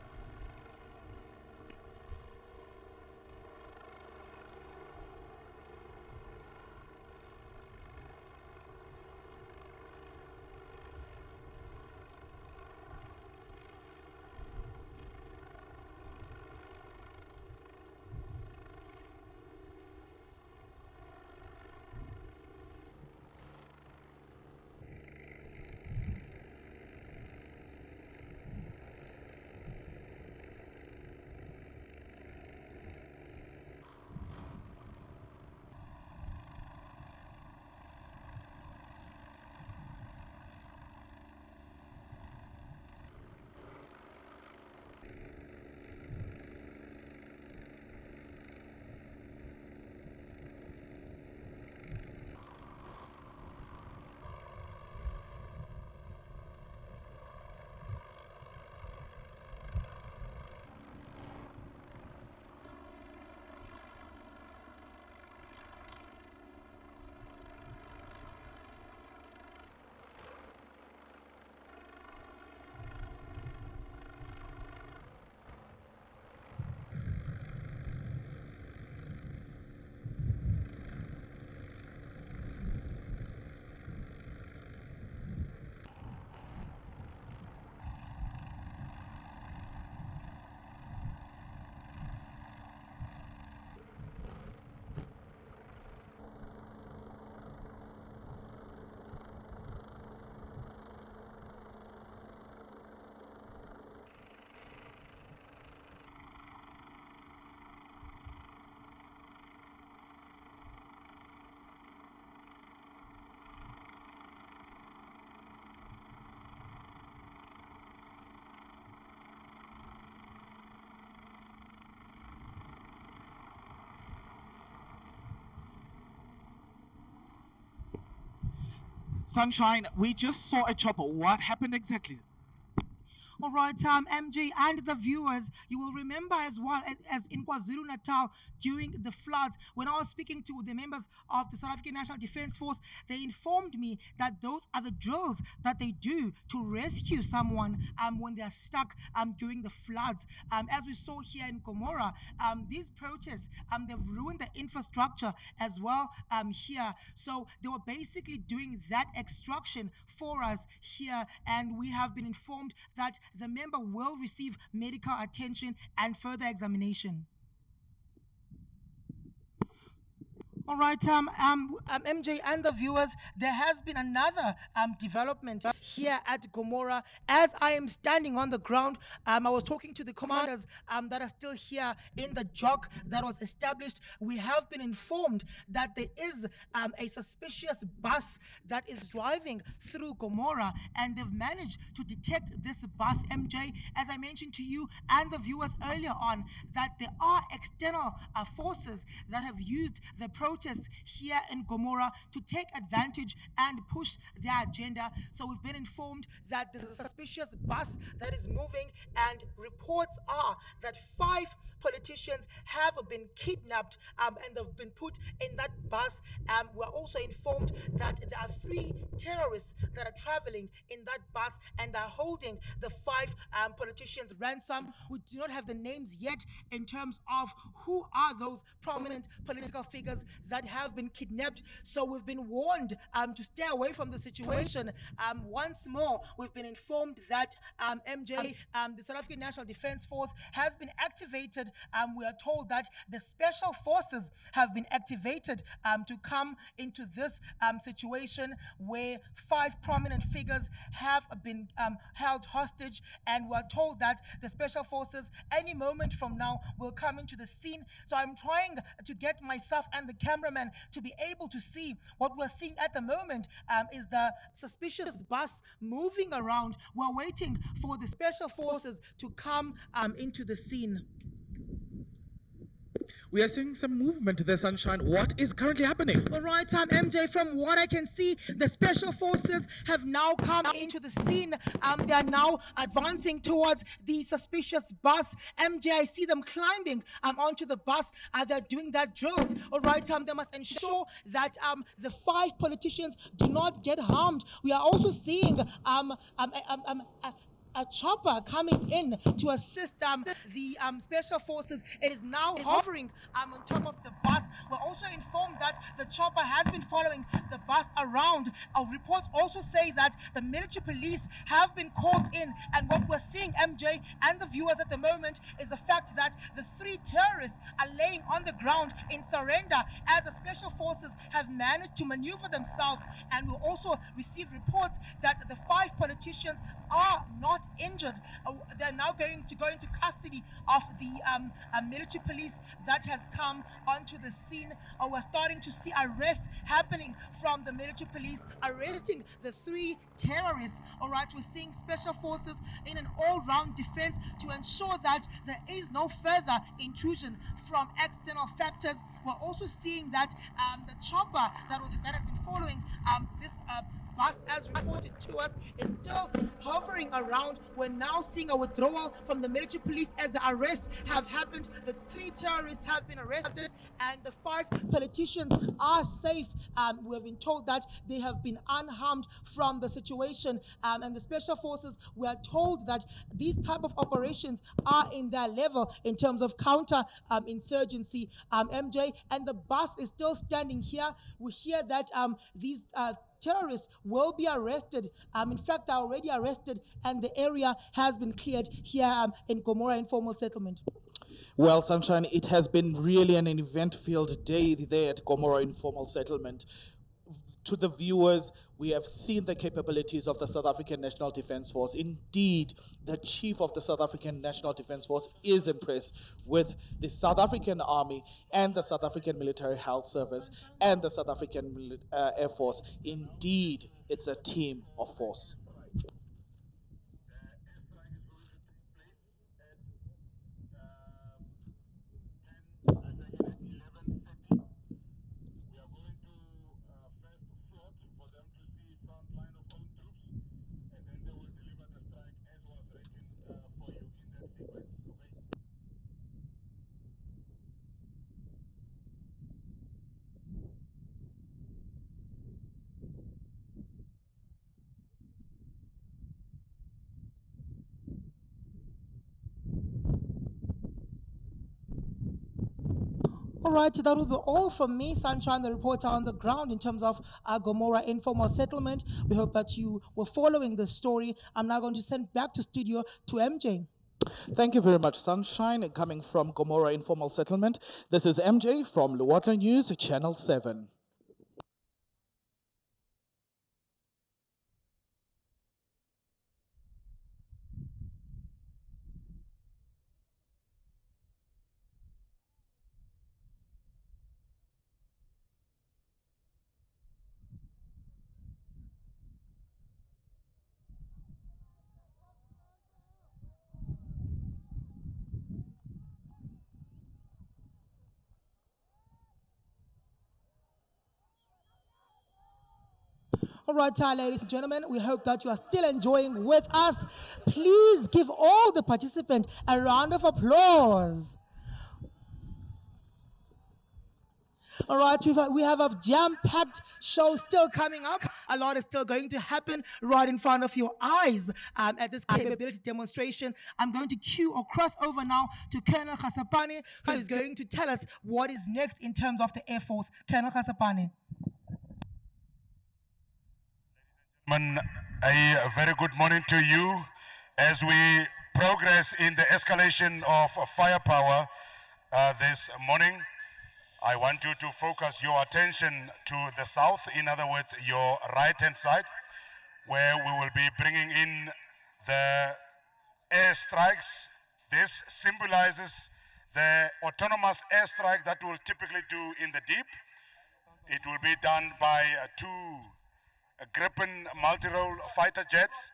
Sunshine, we just saw a chopper. What happened exactly? All right, MJ and the viewers, you will remember as well as in KwaZulu-Natal during the floods, when I was speaking to the members of the South African National Defence Force, they informed me that those are the drills that they do to rescue someone when they are stuck during the floods. As we saw here in Gomora, these protests, they've ruined the infrastructure as well here. So they were basically doing that extraction for us here, and we have been informed that the member will receive medical attention and further examination. All right, MJ and the viewers, there has been another development here at Gomora. As I am standing on the ground, I was talking to the commanders that are still here in the jog that was established. We have been informed that there is a suspicious bus that is driving through Gomora, and they've managed to detect this bus, MJ, as I mentioned to you and the viewers earlier on, that there are external forces that have used the protests here in Gomora to take advantage and push their agenda. So we've been informed that there's a suspicious bus that is moving, and reports are that 5 politicians have been kidnapped and they've been put in that bus. We're also informed that there are 3 terrorists that are traveling in that bus and are holding the 5 politicians ransom. We do not have the names yet in terms of who are those prominent political figures that have been kidnapped. So we've been warned to stay away from the situation. Once more, we've been informed that MJ, the South African National Defence Force, has been activated. We are told that the special forces have been activated to come into this situation where 5 prominent figures have been held hostage, and we are told that the special forces any moment from now will come into the scene. So I'm trying to get myself and the cameraman to be able to see. What we're seeing at the moment is the suspicious bus moving around. We're waiting for the special forces to come into the scene. We are seeing some movement there, Sunshine. What is currently happening? All right, MJ, from what I can see, the special forces have now come into the scene. They are now advancing towards the suspicious bus. MJ, I see them climbing onto the bus. They're doing that drills. All right, they must ensure that the 5 politicians do not get harmed. We are also seeing a chopper coming in to assist the special forces. It is now hovering on top of the bus. We're also informed that the chopper has been following the bus around. Our reports also say that the military police have been called in, and what we're seeing, MJ and the viewers at the moment, is the fact that the 3 terrorists are laying on the ground in surrender as the special forces have managed to maneuver themselves. And we also receive reports that the 5 politicians are not injured. They're now going to go into custody of the military police that has come onto the scene. We're starting to see arrests happening from the military police, arresting the 3 terrorists. All right, we're seeing special forces in an all-round defense to ensure that there is no further intrusion from external factors. We're also seeing that the chopper that has been following this bus, as reported to us, is still hovering around. We're now seeing a withdrawal from the military police as the arrests have happened. The 3 terrorists have been arrested and the 5 politicians are safe. We have been told that they have been unharmed from the situation, and the special forces, we are told that these type of operations are in their level in terms of counter insurgency, MJ, and the bus is still standing here. We hear that these terrorists will be arrested. In fact, they're already arrested, and the area has been cleared here in Gomora Informal Settlement. Well, Sunshine, it has been really an event-filled day there at Gomora Informal Settlement. To the viewers, we have seen the capabilities of the South African National Defence Force. Indeed, the Chief of the South African National Defence Force is impressed with the South African Army and the South African Military Health Service and the South African Air Force. Indeed, it's a team of force. All right, that will be all from me, Sunshine, the reporter on the ground in terms of Gomorrah informal settlement. We hope that you were following the story. I'm now going to send back to studio to MJ. Thank you very much, Sunshine. Coming from Gomorrah Informal Settlement, this is MJ from Luwatra News, Channel 7. All right, ladies and gentlemen, we hope that you are still enjoying with us. Please give all the participants a round of applause. All right, we have a jam-packed show still coming up. A lot is still going to happen right in front of your eyes at this capability demonstration. I'm going to cue or cross over now to Colonel Khasapane, who is going to tell us what is next in terms of the Air Force. Colonel Khasapane. A very good morning to you. As we progress in the escalation of firepower this morning, I want you to focus your attention to the south, in other words, your right-hand side, where we will be bringing in the airstrikes. This symbolizes the autonomous airstrike that we'll typically do in the deep. It will be done by two Gripen multi-role fighter jets.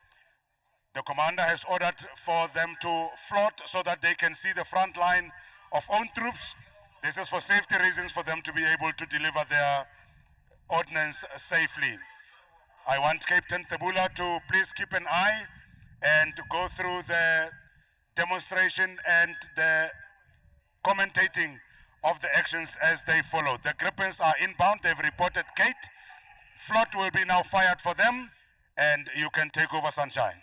The commander has ordered for them to float so that they can see the front line of own troops. This is for safety reasons, for them to be able to deliver their ordnance safely. I want Captain Tsebula to please keep an eye and to go through the demonstration and the commentating of the actions as they follow. The Gripens are inbound. They've reported Kate. Float will be now fired for them, and you can take over, Sunshine.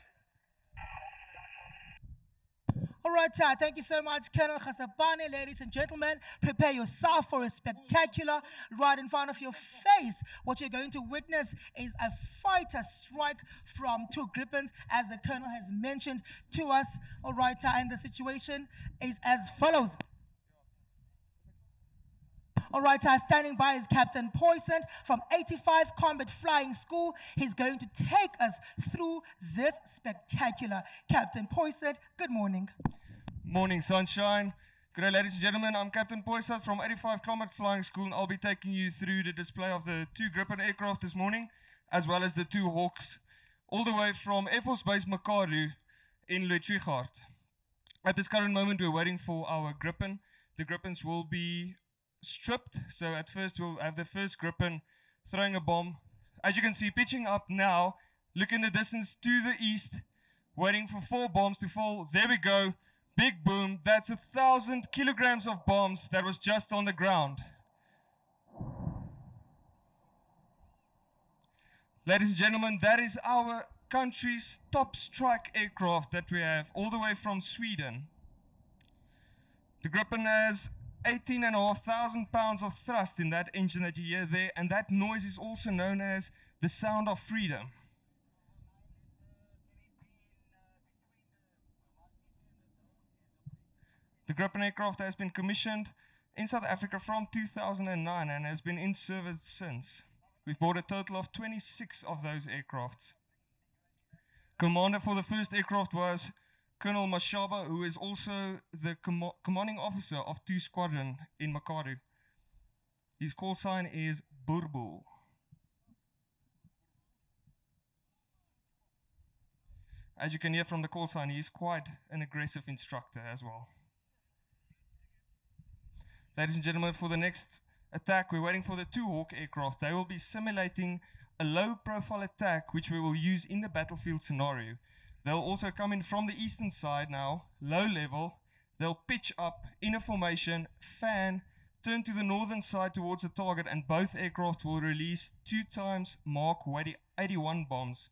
All right, thank you so much, Colonel Khasapane. Ladies and gentlemen, prepare yourself for a spectacular right in front of your face. What you're going to witness is a fighter strike from two Gripens, as the Colonel has mentioned to us. All right, and the situation is as follows. All right, standing by is Captain Poisson from 85 Combat Flying School. He's going to take us through this spectacular. Captain Poisson, good morning. Morning, Sunshine. Good day, ladies and gentlemen. I'm Captain Poisson from 85 Combat Flying School, and I'll be taking you through the display of the two Gripen aircraft this morning, as well as the two Hawks, all the way from Air Force Base Makaru in Luitjigard. At this current moment, we're waiting for our Gripen. The Gripens will be stripped, so at first we'll have the first Gripen throwing a bomb. As you can see, pitching up now, look in the distance to the east, waiting for 4 bombs to fall. There we go, big boom. That's 1,000 kilograms of bombs that was just on the ground. Ladies and gentlemen, that is our country's top strike aircraft that we have, all the way from Sweden. The Gripen has 18,500 pounds of thrust in that engine that you hear there, and that noise is also known as the sound of freedom. The Gripen aircraft has been commissioned in South Africa from 2009 and has been in service since. We've bought a total of 26 of those aircrafts. Commander for the first aircraft was Colonel Mashaba, who is also the commanding officer of 2 Squadron in Makaru. His call sign is Burbu. As you can hear from the call sign, he is quite an aggressive instructor as well. Ladies and gentlemen, for the next attack, we're waiting for the 2 Hawk aircraft. They will be simulating a low-profile attack, which we will use in the battlefield scenario. They'll also come in from the eastern side now, low level. They'll pitch up in a formation, fan, turn to the northern side towards the target, and both aircraft will release 2 times Mark 81 bombs.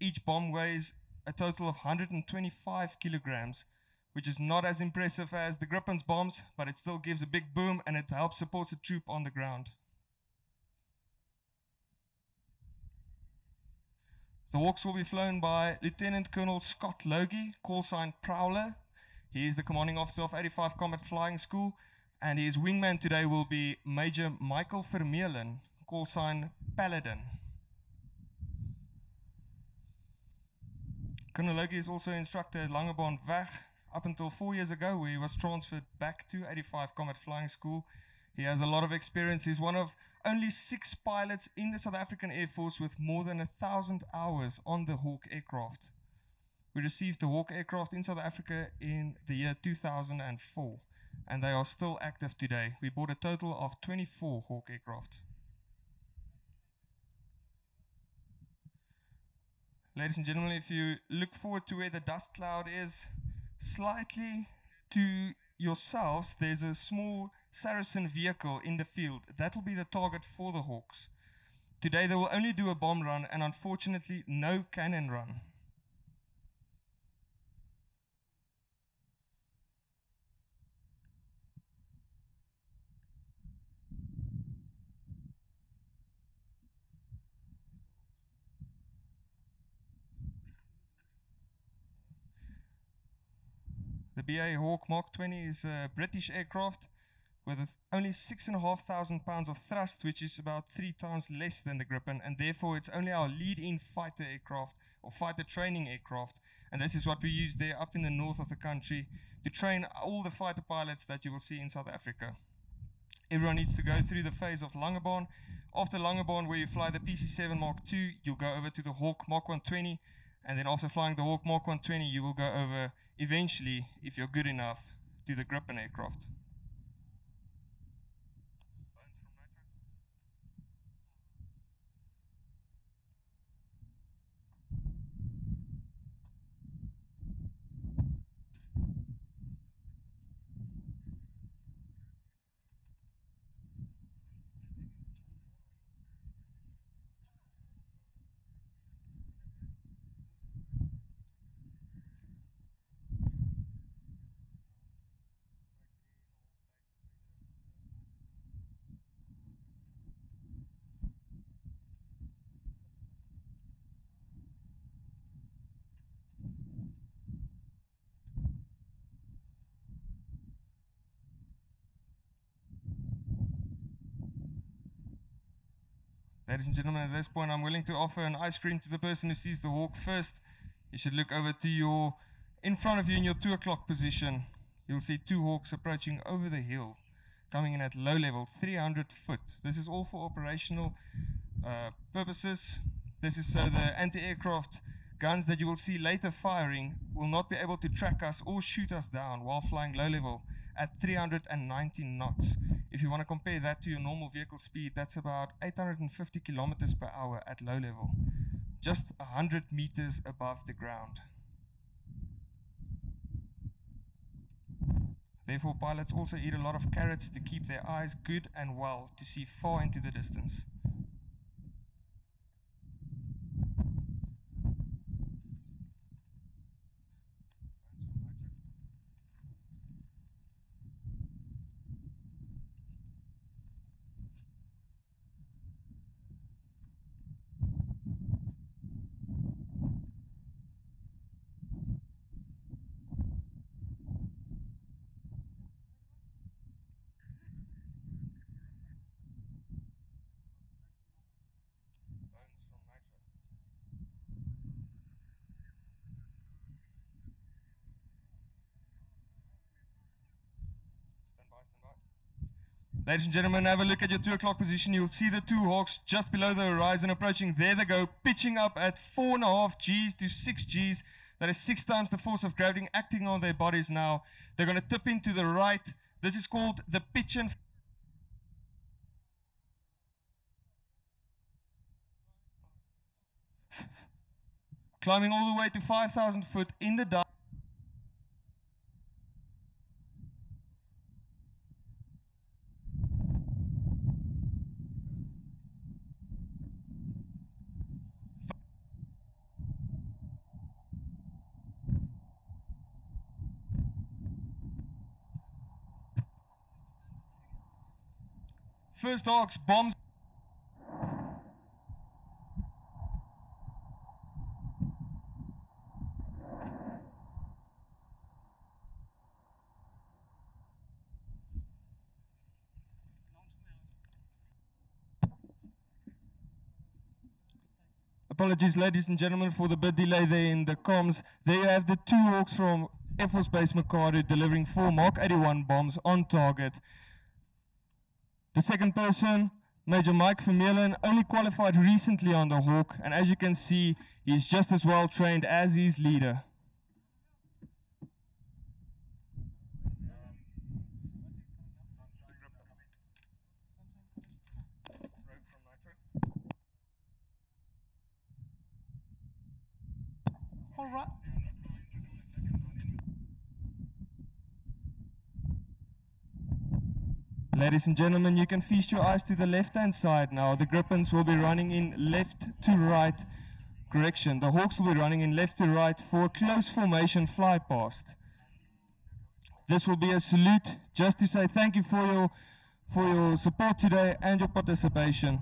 Each bomb weighs a total of 125 kilograms. which is not as impressive as the Grippen's bombs, but it still gives a big boom and it helps support the troop on the ground. The Hawks will be flown by Lieutenant Colonel Scott Logie, call sign Prowler. He is the commanding officer of 85 Combat Flying School, and his wingman today will be Major Michael Vermeulen, call sign Paladin. Colonel Logie is also instructor at Langebaan Weg up until 4 years ago, where he was transferred back to 85 Combat Flying School. He has a lot of experience. He's one of only 6 pilots in the South African Air Force with more than 1,000 hours on the Hawk aircraft. We received the Hawk aircraft in South Africa in the year 2004, and they are still active today. We bought a total of 24 Hawk aircraft. Ladies and gentlemen, if you look forward to where the dust cloud is, slightly to yourselves, there's a small Saracen vehicle in the field. That will be the target for the Hawks. Today they will only do a bomb run and unfortunately no cannon run. The BA Hawk Mark 20 is a British aircraft with only 6,500 pounds of thrust, which is about 3 times less than the Gripen, and therefore it's only our lead-in fighter aircraft or fighter training aircraft, and this is what we use there up in the north of the country to train all the fighter pilots that you will see in South Africa. Everyone needs to go through the phase of Langebaan. After Langebaan, where you fly the PC-7 Mark II, you'll go over to the Hawk Mark 120, and then after flying the Hawk Mark 120, you will go over, eventually, if you're good enough, to the Gripen aircraft. Ladies and gentlemen, at this point I'm willing to offer an ice cream to the person who sees the Hawk first. You should look over to in front of you in your 2 o'clock position. You'll see 2 Hawks approaching over the hill, coming in at low level, 300 foot. This is all for operational purposes. This is so the anti-aircraft guns that you will see later firing will not be able to track us or shoot us down while flying low level at 390 knots. If you want to compare that to your normal vehicle speed, that's about 850 kilometers per hour at low level, just 100 meters above the ground. Therefore, pilots also eat a lot of carrots to keep their eyes good and well to see far into the distance. Ladies and gentlemen, have a look at your 2 o'clock position. You'll see the 2 Hawks just below the horizon approaching. There they go, pitching up at 4.5 Gs to 6 Gs. That is 6 times the force of gravity acting on their bodies now. They're going to tip into the right. This is called the pitch and climbing all the way to 5,000 foot in the dark. First Hawks bombs. Apologies, ladies and gentlemen, for the bit delay there in the comms. There you have the two Hawks from Air Force Base Makado delivering 4 Mark 81 bombs on target. The second person, Major Mike Vermeulen, only qualified recently on the Hawk, and as you can see, he's just as well trained as his leader. All right. Ladies and gentlemen, you can feast your eyes to the left-hand side now. The Grippins will be running in left to right. Correction, the Hawks will be running in left to right for a close formation fly past. This will be a salute just to say thank you for your support today and your participation.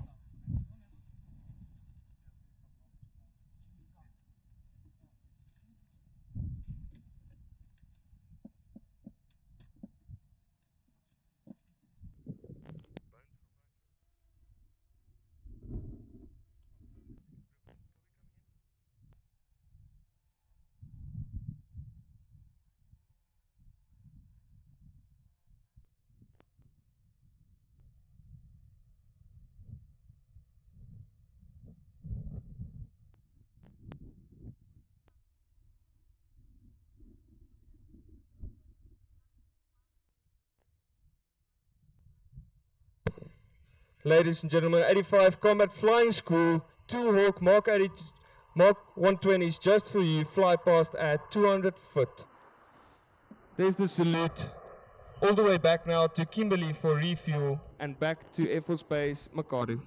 Ladies and gentlemen, 85 Combat Flying School, 2 Hawk Mark 120s just for you, fly past at 200 foot. There's the salute. All the way back now to Kimberley for refuel and back to Air Force Base Makado.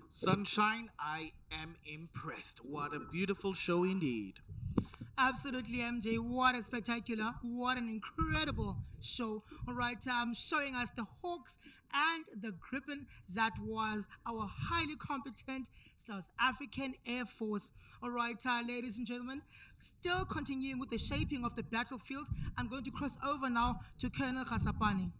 Sunshine, I am impressed. What a beautiful show indeed. Absolutely, MJ. What a spectacular, what an incredible show. All right, showing us the Hawks and the Gripen. That was our highly competent South African Air Force. All right, ladies and gentlemen, still continuing with the shaping of the battlefield, I'm going to cross over now to Colonel Khasapani.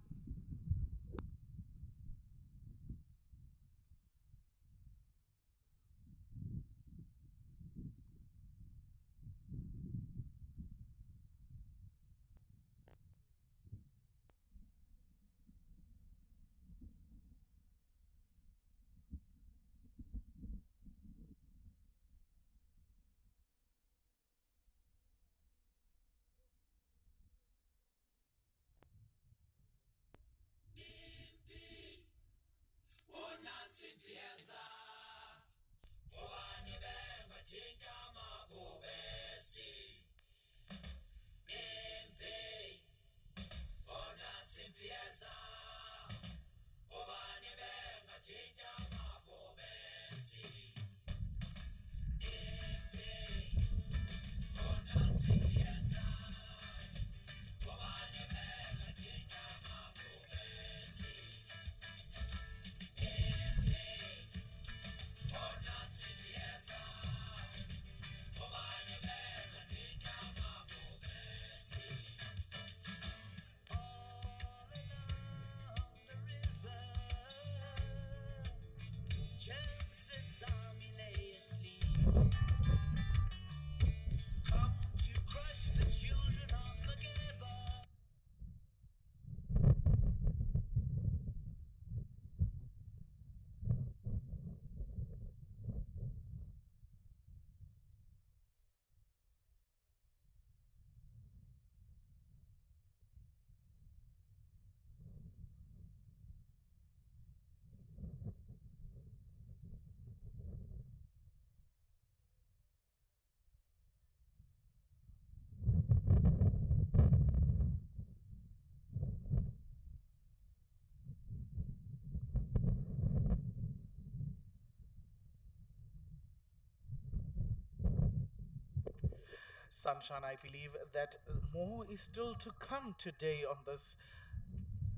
Sunshine, I believe that more is still to come today on this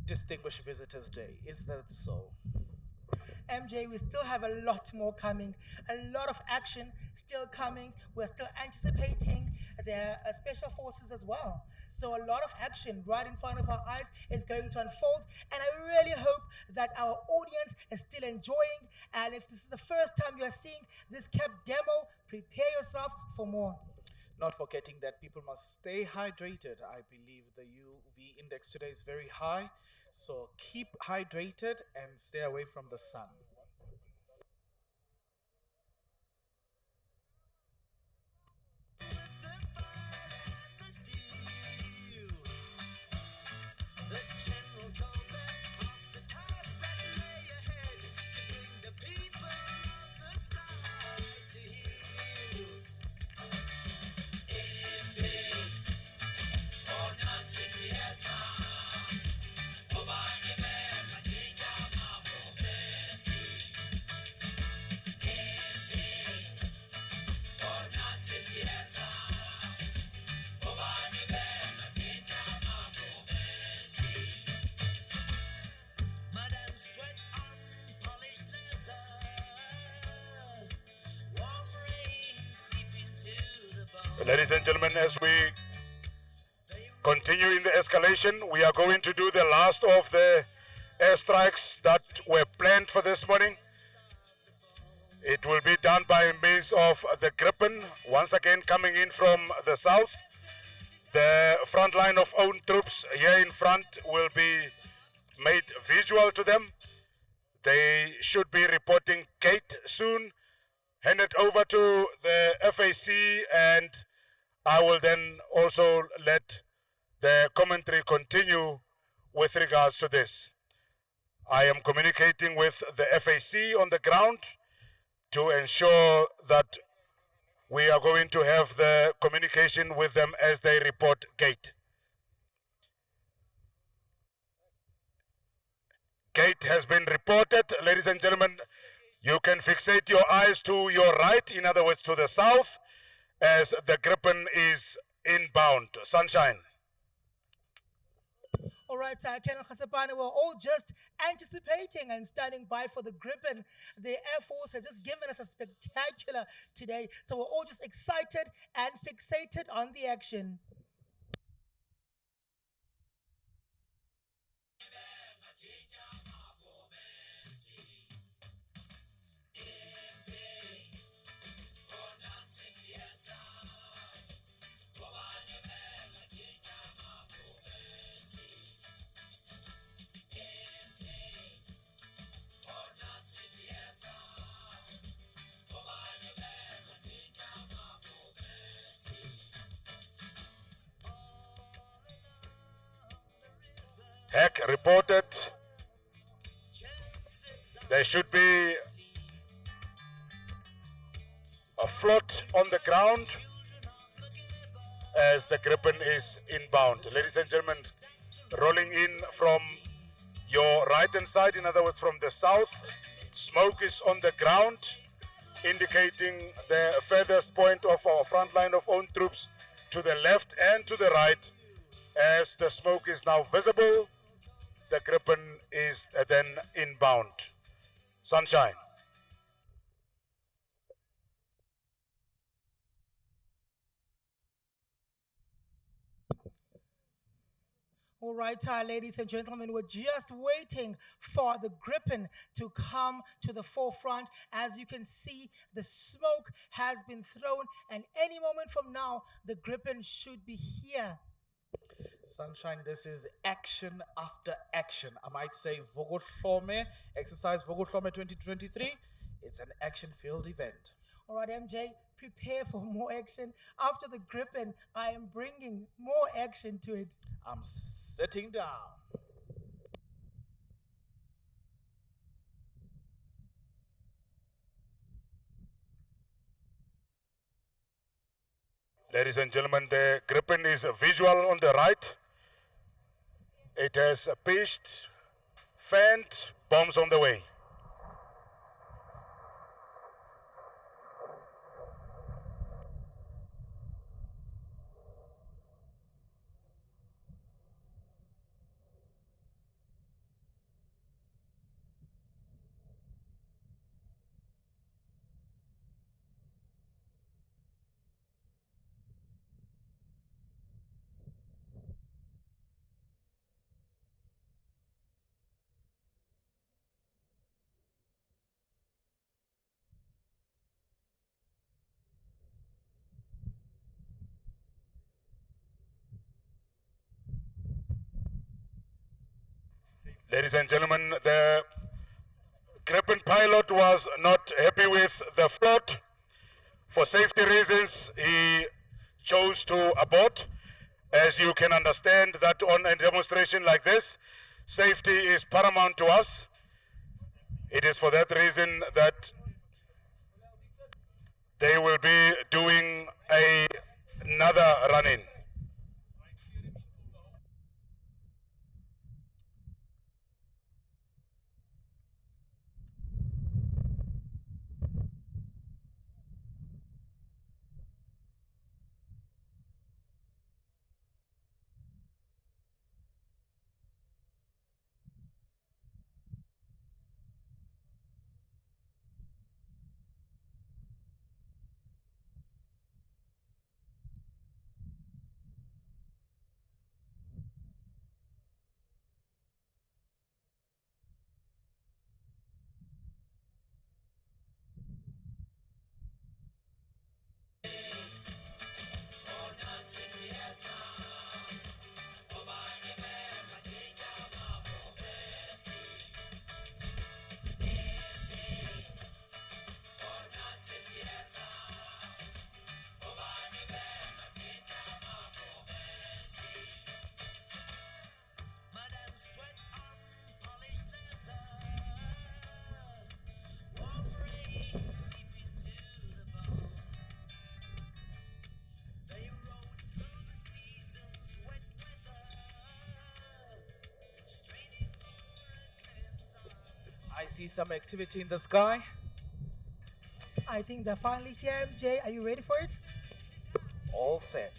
Distinguished Visitors Day. Is that so? MJ, we still have a lot more coming, a lot of action still coming. We're still anticipating the special forces as well. So, a lot of action right in front of our eyes is going to unfold. And I really hope that our audience is still enjoying. And if this is the first time you are seeing this CAP demo, prepare yourself for more. Not forgetting that people must stay hydrated. I believe the UV index today is very high. So keep hydrated and stay away from the sun. Ladies and gentlemen, as we continue in the escalation, we are going to do the last of the airstrikes that were planned for this morning. It will be done by means of the Gripen, once again coming in from the south. The front line of own troops here in front will be made visual to them. They should be reporting gate soon, handed over to the FAC, and I will then also let the commentary continue with regards to this. I am communicating with the FAC on the ground to ensure that we are going to have the communication with them as they report gate. Gate has been reported. Ladies and gentlemen, you can fixate your eyes to your right, in other words to the south, as the Gripen is inbound. Sunshine. All right, Ken and Khasapane, we're all just anticipating and standing by for the Gripen. The Air Force has just given us a spectacular today, so we're all just excited and fixated on the action. Hack reported there should be a float on the ground as the Gripen is inbound. Ladies and gentlemen, rolling in from your right hand side, in other words from the south, smoke is on the ground, indicating the furthest point of our front line of own troops to the left and to the right. As the smoke is now visible, the Gripen is then inbound. Sunshine. All right, ladies and gentlemen, we're just waiting for the Gripen to come to the forefront. As you can see, the smoke has been thrown, and any moment from now, the Gripen should be here. Sunshine, this is action after action. I might say Vukuhlome, exercise Vukuhlome 2023. It's an action-filled event. All right, MJ, prepare for more action. After the Gripen, I am bringing more action to it. I'm sitting down. Ladies and gentlemen, the Gripen is visual on the right. It has pitched, fanned, bombs on the way. Ladies and gentlemen, the Gripen pilot was not happy with the float. For safety reasons, he chose to abort. As you can understand that on a demonstration like this, safety is paramount to us. It is for that reason that they will be doing another run-in. I see some activity in the sky. I think they're finally here, MJ. Are you ready for it? All set.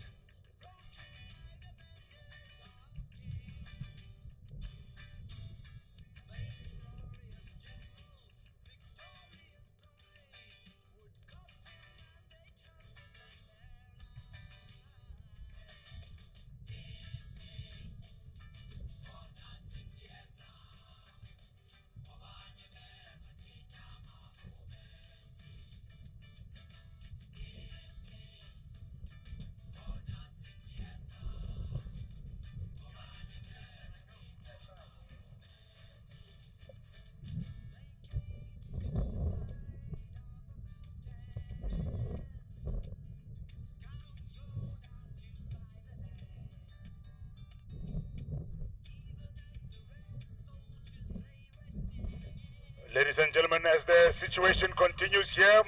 Ladies and gentlemen, as the situation continues here,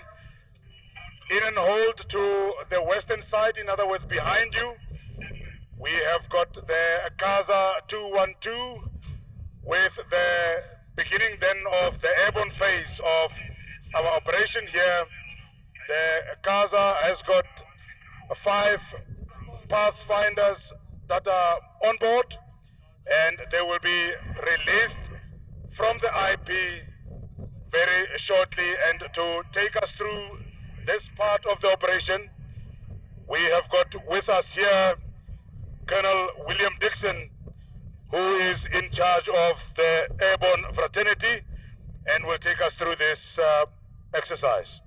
in and hold to the western side, in other words, behind you, we have got the Kaza 212 with the beginning then of the airborne phase of our operation here. The Kaza has got 5 pathfinders that are on board, and they will be released from the IP very shortly. And to take us through this part of the operation, we have got with us here Colonel William Dixon, who is in charge of the airborne fraternity and will take us through this exercise.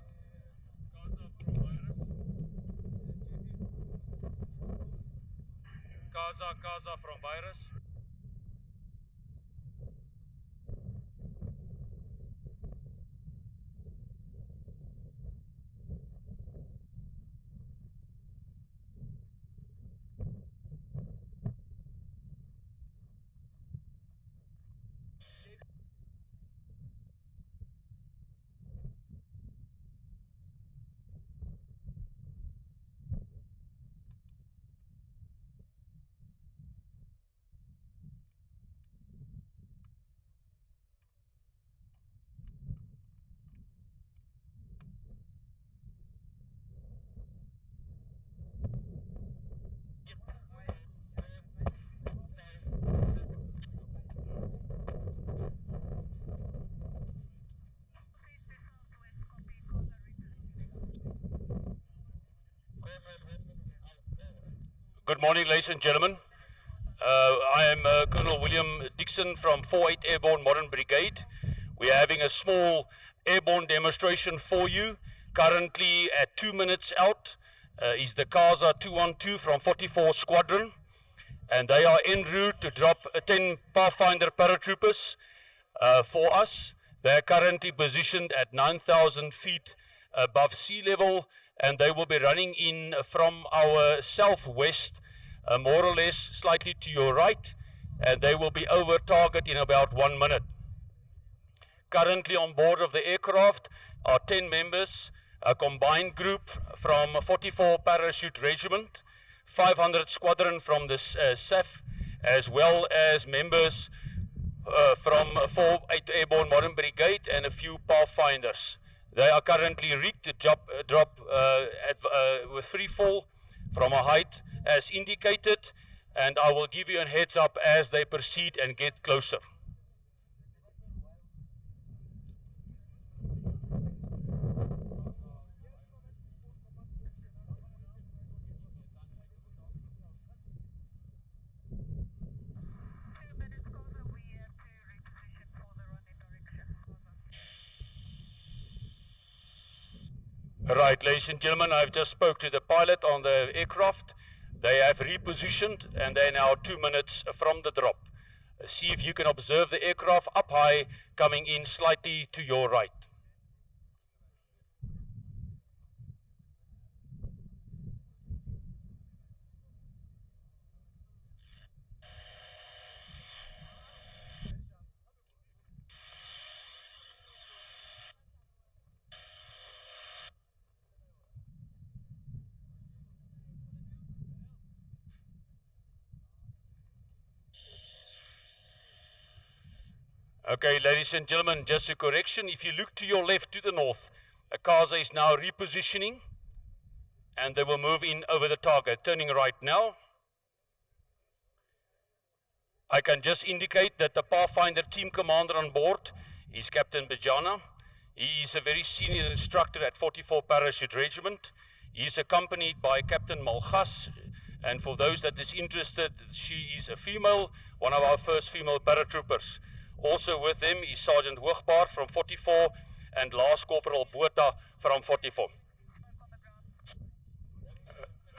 Kaza from virus. Good morning, ladies and gentlemen. I am Colonel William Dixon from 48 Airborne Modern Brigade. We are having a small airborne demonstration for you. Currently at 2 minutes out is the Kaza 212 from 44 Squadron. and they are en route to drop 10 Pathfinder paratroopers for us. They are currently positioned at 9,000 feet above sea level, and they will be running in from our southwest, more or less slightly to your right, and they will be over target in about 1 minute. Currently on board of the aircraft are 10 members, a combined group from 44 Parachute Regiment, 500 Squadron from the SAF, as well as members from 4-8 Airborne Modern Brigade and a few Pathfinders. They are currently rigged to drop with free fall from a height as indicated, and I will give you a heads up as they proceed and get closer. Right, ladies and gentlemen, I've just spoke to the pilot on the aircraft. They have repositioned and they're now 2 minutes from the drop. See if you can observe the aircraft up high coming in slightly to your right. Okay, ladies and gentlemen, just a correction. If you look to your left, to the north, Akaza is now repositioning and they will move in over the target. Turning right now. I can just indicate that the Pathfinder team commander on board is Captain Bajana. He is a very senior instructor at 44 Parachute Regiment. He is accompanied by Captain Malgas, and for those that is interested, she is a female, one of our first female paratroopers. Also with them is Sergeant Hoogbaard from 44 and Last Corporal Botha from 44.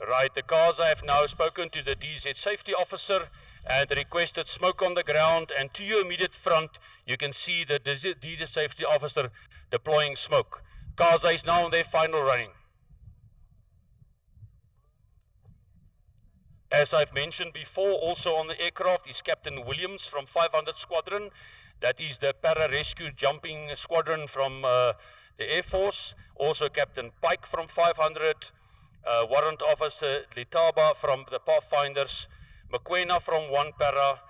Right, the cars I have now spoken to the DZ safety officer and requested smoke on the ground, and to your immediate front you can see the DZ safety officer deploying smoke. Cars is now on their final running. As I've mentioned before, also on the aircraft is Captain Williams from 500 Squadron. That is the para-rescue jumping squadron from the Air Force. Also Captain Pike from 500, Warrant Officer Litaba from the Pathfinders, Mokoena from 1 para,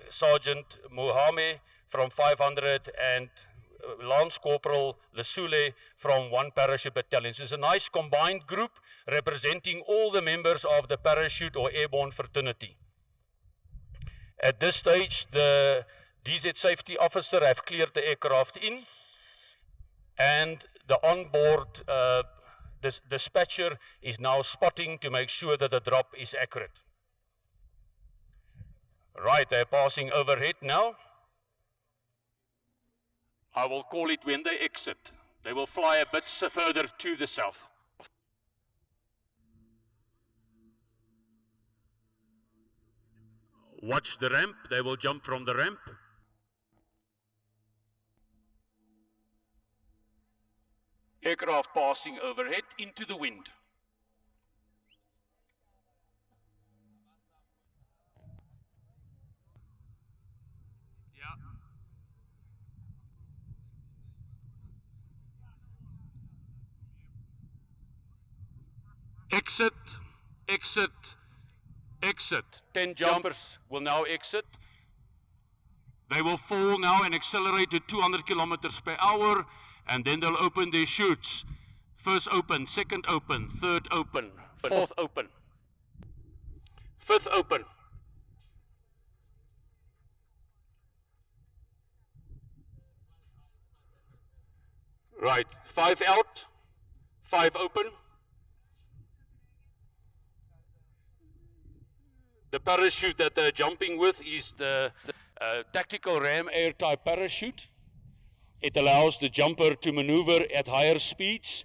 Sergeant Muhame from 500, and Lance Corporal Lesule from 1 Parachute Battalion. So it's a nice combined group representing all the members of the parachute or airborne fraternity. At this stage, the DZ safety officer have cleared the aircraft in, and the onboard dispatcher is now spotting to make sure that the drop is accurate. Right, they're passing overhead now. I will call it when they exit. They will fly a bit further to the south. Watch the ramp. They will jump from the ramp. Aircraft passing overhead into the wind. Exit, exit, exit. 10 jumpers will now exit. They will fall now and accelerate to 200 kilometers per hour, and then they'll open their chutes. First open, second open, third open, fourth open, fifth open. Right, 5 out, 5 open. The parachute that they're jumping with is the tactical ram air type parachute. It allows the jumper to maneuver at higher speeds,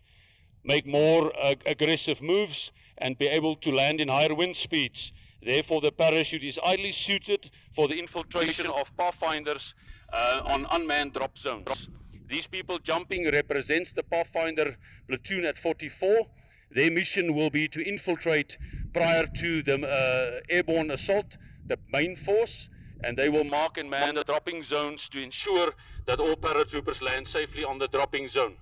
make more aggressive moves, and be able to land in higher wind speeds. Therefore, the parachute is ideally suited for the infiltration of pathfinders on unmanned drop zones. These people jumping represents the Pathfinder platoon at 44. Their mission will be to infiltrate prior to the airborne assault, the main force, and they will mark and man the dropping zones to ensure that all paratroopers land safely on the dropping zone.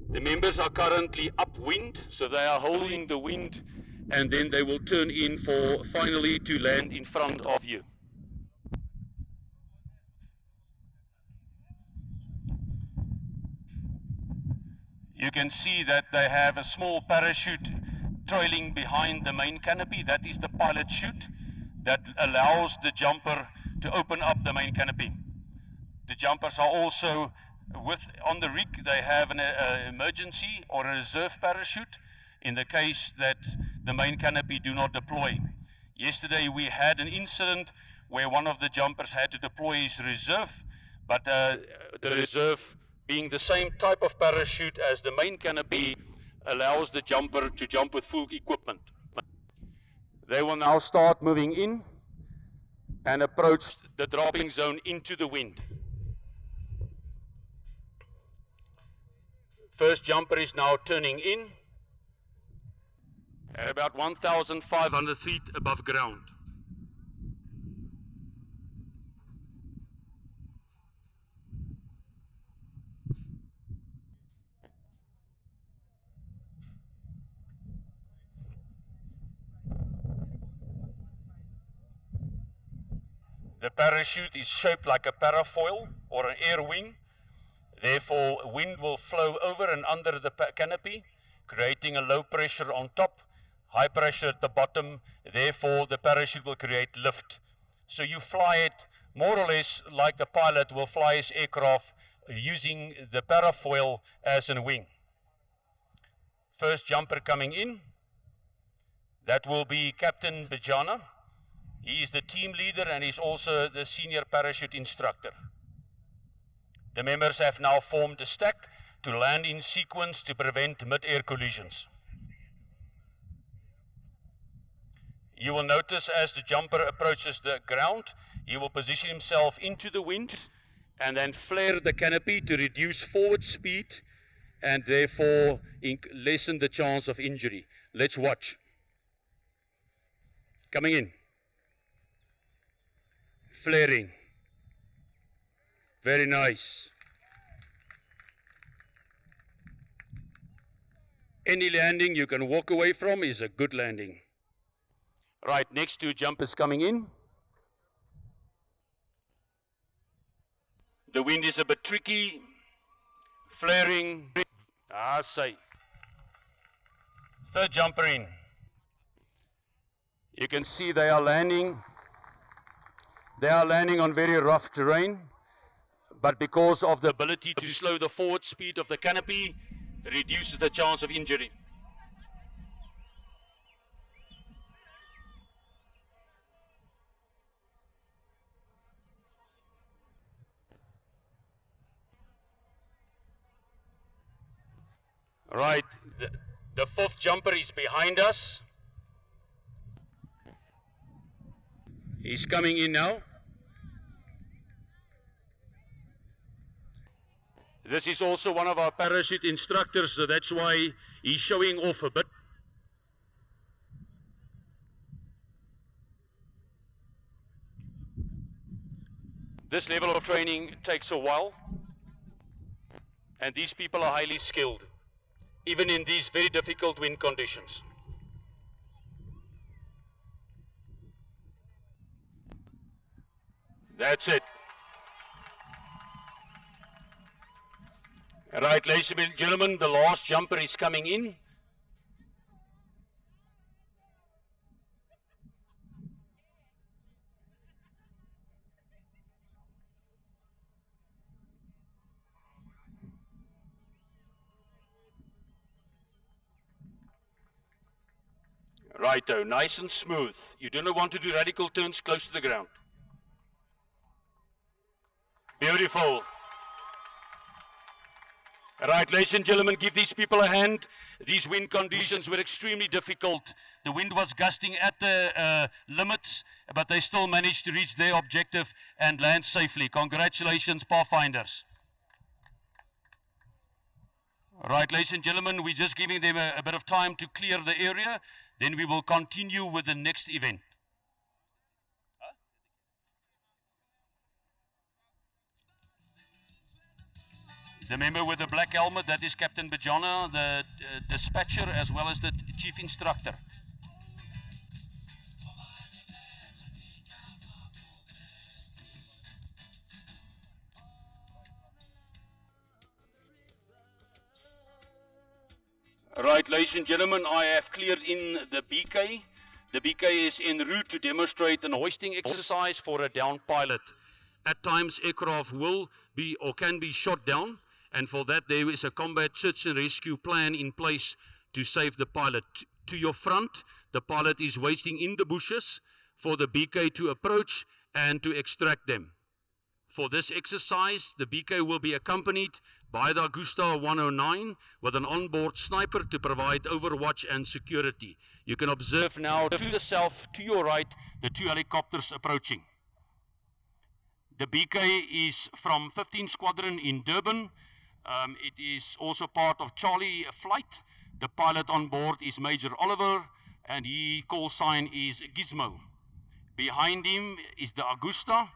The members are currently upwind, so they are holding the wind, and then they will turn in for finally to land in front of you. You can see that they have a small parachute trailing behind the main canopy. That is the pilot chute that allows the jumper to open up the main canopy. The jumpers are also on the rig. They have an emergency or a reserve parachute in the case that the main canopy do not deploy. Yesterday we had an incident where one of the jumpers had to deploy his reserve, but the reserve, being the same type of parachute as the main canopy, allows the jumper to jump with full equipment. They will now start moving in and approach the dropping zone into the wind. First jumper is now turning in at about 1,500 feet above ground. The parachute is shaped like a parafoil or an air wing. Therefore, wind will flow over and under the canopy, creating a low pressure on top, high pressure at the bottom. Therefore, the parachute will create lift. So you fly it more or less like the pilot will fly his aircraft using the parafoil as a wing. First jumper coming in. That will be Captain Bejana. He is the team leader and is also the senior parachute instructor. The members have now formed a stack to land in sequence to prevent mid-air collisions. You will notice as the jumper approaches the ground, he will position himself into the wind and then flare the canopy to reduce forward speed and therefore lessen the chance of injury. Let's watch. Coming in. Flaring. Very nice. Any landing you can walk away from is a good landing. Right, next two jumpers coming in. The wind is a bit tricky. Flaring. Say. Third jumper in. You can see they are landing. They are landing on very rough terrain, but because of the ability to slow the forward speed of the canopy, reduces the chance of injury. Right, the fourth jumper is behind us. He's coming in now. This is also one of our parachute instructors, so that's why he's showing off a bit. This level of training takes a while, and these people are highly skilled, even in these very difficult wind conditions. That's it. Right, ladies and gentlemen, the last jumper is coming in. Righto, nice and smooth. You do not want to do radical turns close to the ground. Beautiful. Right, ladies and gentlemen, give these people a hand. These wind conditions were extremely difficult. The wind was gusting at the limits, but they still managed to reach their objective and land safely. Congratulations, pathfinders. Right, ladies and gentlemen, we're just giving them a bit of time to clear the area. Then we will continue with the next event. The member with the black helmet, that is Captain Bajana, the dispatcher, as well as the chief instructor. Right, ladies and gentlemen, I have cleared in the BK. The BK is en route to demonstrate an hoisting exercise for a down pilot. At times, aircraft will be or can be shot down, and for that there is a combat search and rescue plan in place to save the pilot. To your front, the pilot is waiting in the bushes for the BK to approach and to extract them. For this exercise, the BK will be accompanied by the Augusta 109 with an onboard sniper to provide overwatch and security. You can observe now to the south, to your right, the two helicopters approaching. The BK is from 15 Squadron in Durban. It is also part of Charlie flight. The pilot on board is Major Oliver, and his call sign is Gizmo. Behind him is the Augusta,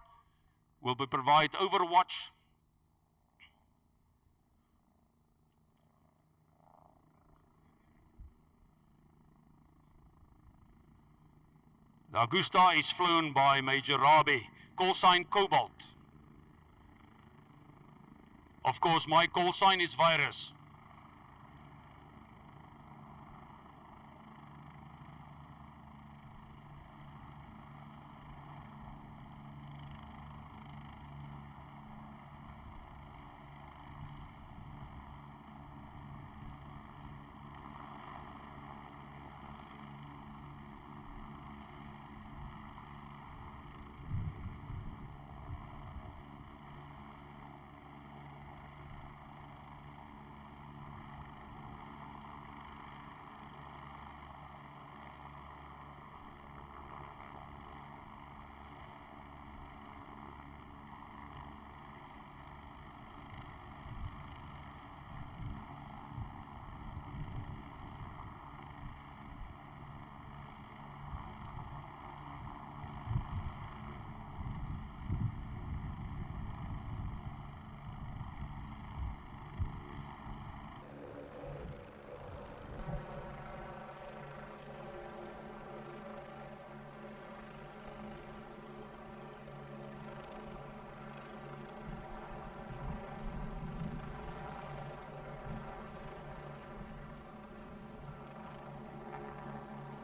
will provide overwatch. The Augusta is flown by Major Rabe, call sign Cobalt. Of course, my call sign is Virus.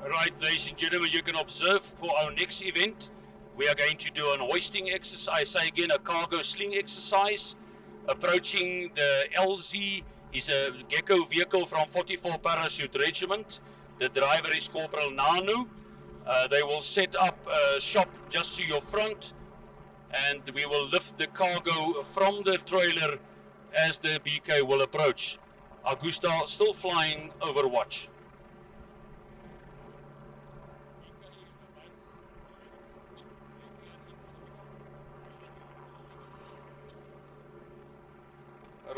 Right, ladies and gentlemen, you can observe for our next event, we are going to do an hoisting exercise. I say again, a cargo sling exercise. Approaching the LZ is a Gecko vehicle from 44 Parachute Regiment. The driver is Corporal Nanu. They will set up a shop just to your front, and we will lift the cargo from the trailer as the BK will approach. Augusta still flying overwatch.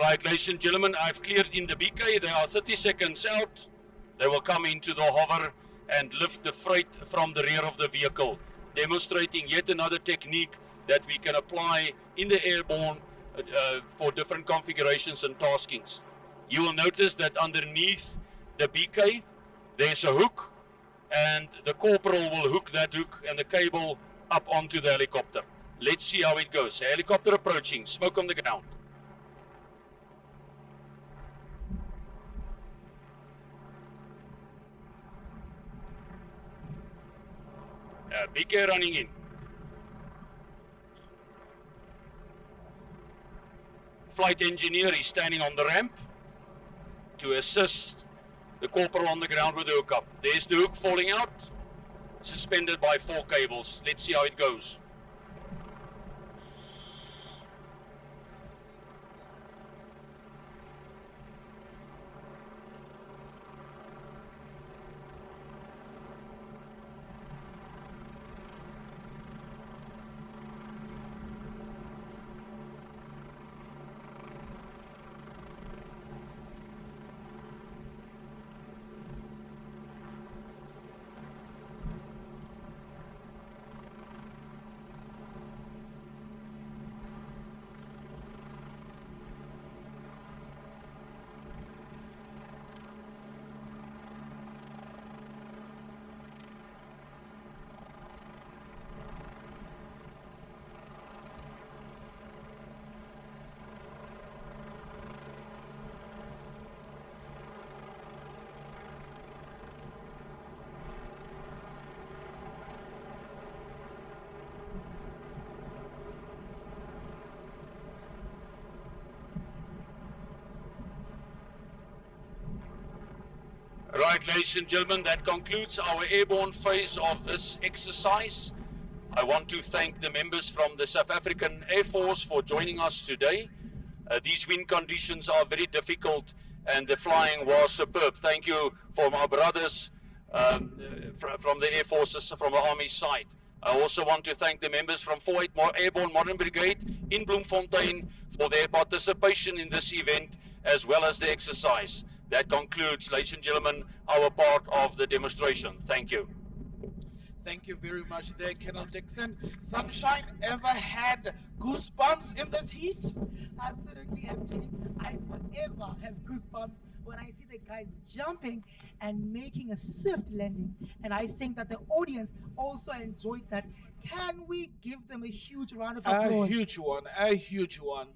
Right, ladies and gentlemen, I've cleared in the BK. They are 30 seconds out. They will come into the hover and lift the freight from the rear of the vehicle, demonstrating yet another technique that we can apply in the airborne for different configurations and taskings. You will notice that underneath the BK, there's a hook, and the corporal will hook that hook and the cable up onto the helicopter. Let's see how it goes. A helicopter approaching, smoke on the ground. BK running in. Flight engineer is standing on the ramp to assist the corporal on the ground with the hook up. There's the hook falling out, suspended by 4 cables. Let's see how it goes. Right, ladies and gentlemen, that concludes our airborne phase of this exercise. I want to thank the members from the South African Air Force for joining us today. These wind conditions are very difficult and the flying was superb. Thank you from our brothers from the Air Forces, from the Army side. I also want to thank the members from 48 Airborne Modern Brigade in Bloemfontein for their participation in this event as well as the exercise. That concludes, ladies and gentlemen, our part of the demonstration. Thank you. Thank you very much there, Colonel Dixon. Sunshine, ever had goosebumps in this heat? Absolutely, MJ. I forever have goosebumps when I see the guys jumping and making a swift landing. And I think that the audience also enjoyed that. Can we give them a huge round of applause? A huge one, a huge one.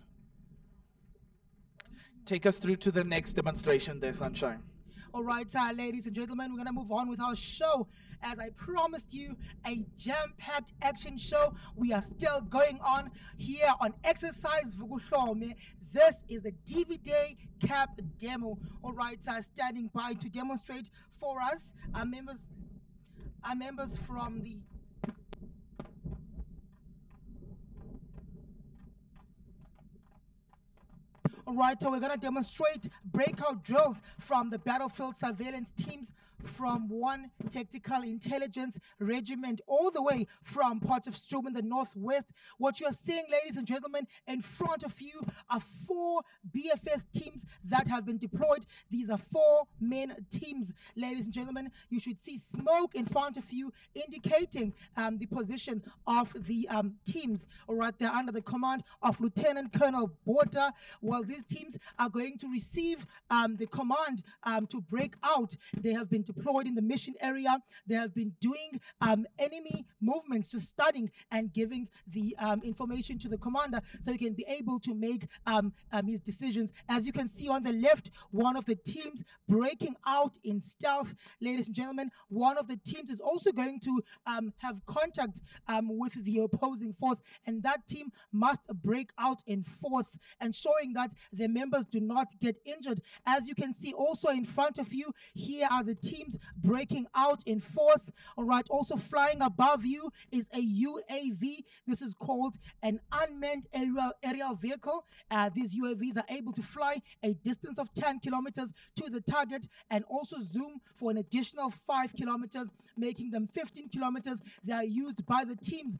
Take us through to the next demonstration there, Sunshine. All right, ladies and gentlemen, we're going to move on with our show. As I promised you, a jam-packed action show. We are still going on here on Exercise Vukuhlome. This is the DVD Cap demo. All right, standing by to demonstrate for us our members from the All right, so we're going to demonstrate breakout drills from the battlefield surveillance teams from 1 Tactical Intelligence Regiment all the way from Potchefstroom in the northwest. What you're seeing, ladies and gentlemen, in front of you are 4 BFS teams that have been deployed. These are 4 main teams, ladies and gentlemen. You should see smoke in front of you indicating the position of the teams. All right, they're under the command of Lieutenant Colonel Botha. Well, these teams are going to receive the command to break out. They have been deployed in the mission area. They have been doing enemy movements, just studying and giving the information to the commander so he can be able to make his decisions. As you can see on the left, one of the teams breaking out in stealth. Ladies and gentlemen, one of the teams is also going to have contact with the opposing force, and that team must break out in force, ensuring that the members do not get injured. As you can see also in front of you, here are the teams breaking out in force. All right, also flying above you is a UAV. This is called an unmanned aerial vehicle. These UAVs are able to fly a distance of 10 kilometers to the target and also zoom for an additional 5 kilometers, making them 15 kilometers. They are used by the teams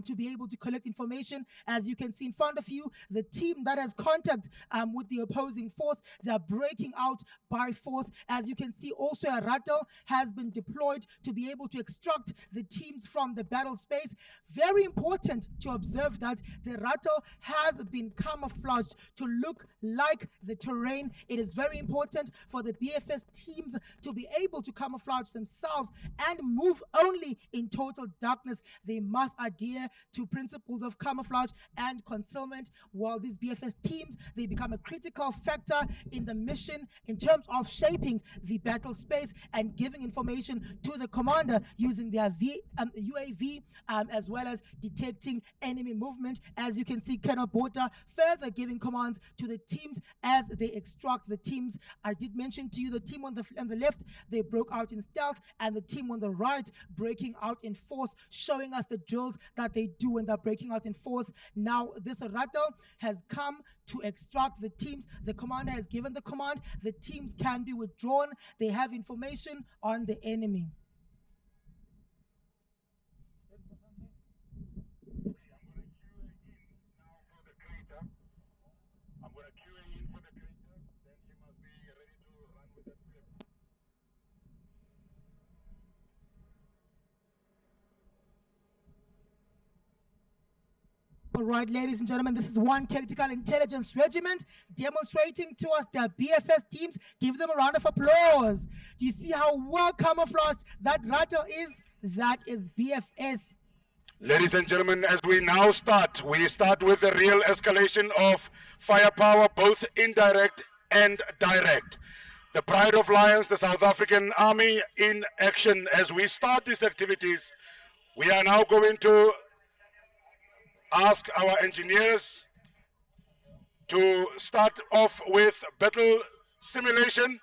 to be able to collect information. As you can see in front of you, the team that has contact with the opposing force, they're breaking out by force. As you can see, also a rattle has been deployed to be able to extract the teams from the battle space. Very important to observe that the rattle has been camouflaged to look like the terrain. It is very important for the BFS teams to be able to camouflage themselves and move only in total darkness. They must adhere to principles of camouflage and concealment. While these BFS teams, they become a critical factor in the mission in terms of shaping the battle space and giving information to the commander using their UAV as well as detecting enemy movement. As you can see, Colonel Botha further giving commands to the teams as they extract the teams. I did mention to you the team on the left, they broke out in stealth, and the team on the right breaking out in force, showing us the drills that they do when they're breaking out in force. Now, this rattle has come to extract the teams. The commander has given the command. The teams can be withdrawn. They have information on the enemy. All right, ladies and gentlemen, this is 1 Tactical Intelligence Regiment demonstrating to us their BFS teams. Give them a round of applause. Do you see how well camouflaged that rattle is? That is BFS. Ladies and gentlemen, as we now start, we start with the real escalation of firepower, both indirect and direct. The Pride of Lions, the South African Army in action. As we start these activities, we are now going to ask our engineers to start off with battle simulation.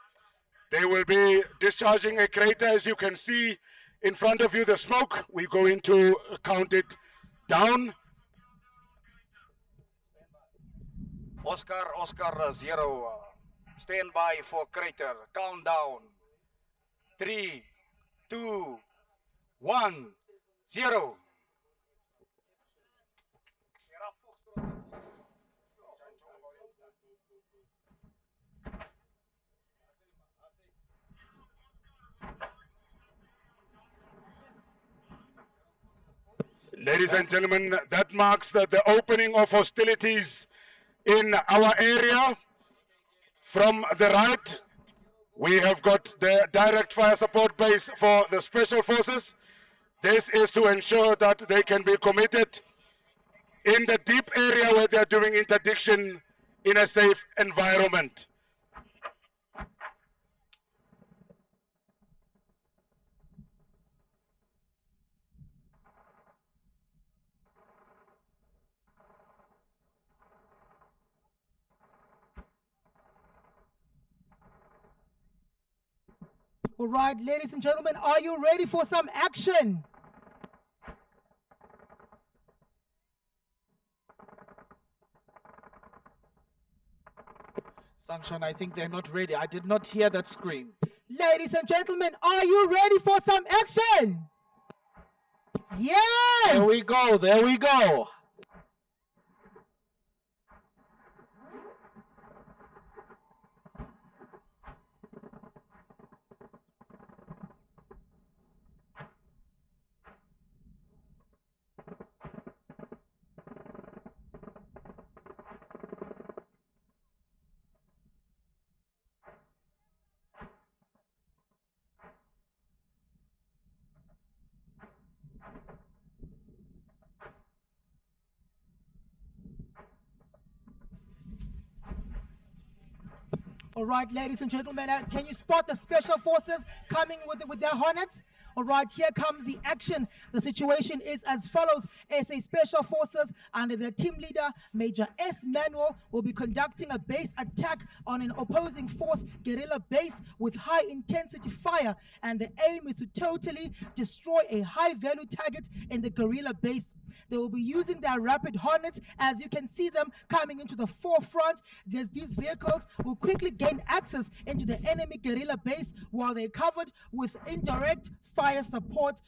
They will be discharging a crater. As you can see in front of you, the smoke. We're going to count it down. Oscar 0. Stand by for crater. Countdown. 3, 2, 1, 0. Ladies and gentlemen, that marks the opening of hostilities in our area. From the right, we have got the direct fire support base for the special forces. This is to ensure that they can be committed in the deep area where they're doing interdiction in a safe environment. All right, ladies and gentlemen, are you ready for some action? Sunshine, I think they're not ready. I did not hear that scream. Ladies and gentlemen, are you ready for some action? Yes! There we go, there we go. All right, ladies and gentlemen, can you spot the special forces coming with their hornets? All right, here comes the action. The situation is as follows. SA Special Forces under their team leader, Major S. Manuel, will be conducting a base attack on an opposing force guerrilla base with high intensity fire. And the aim is to totally destroy a high value target in the guerrilla base. They will be using their rapid hornets. As you can see them coming into the forefront, these vehicles will quickly gain access into the enemy guerrilla base while they're covered with indirect fire support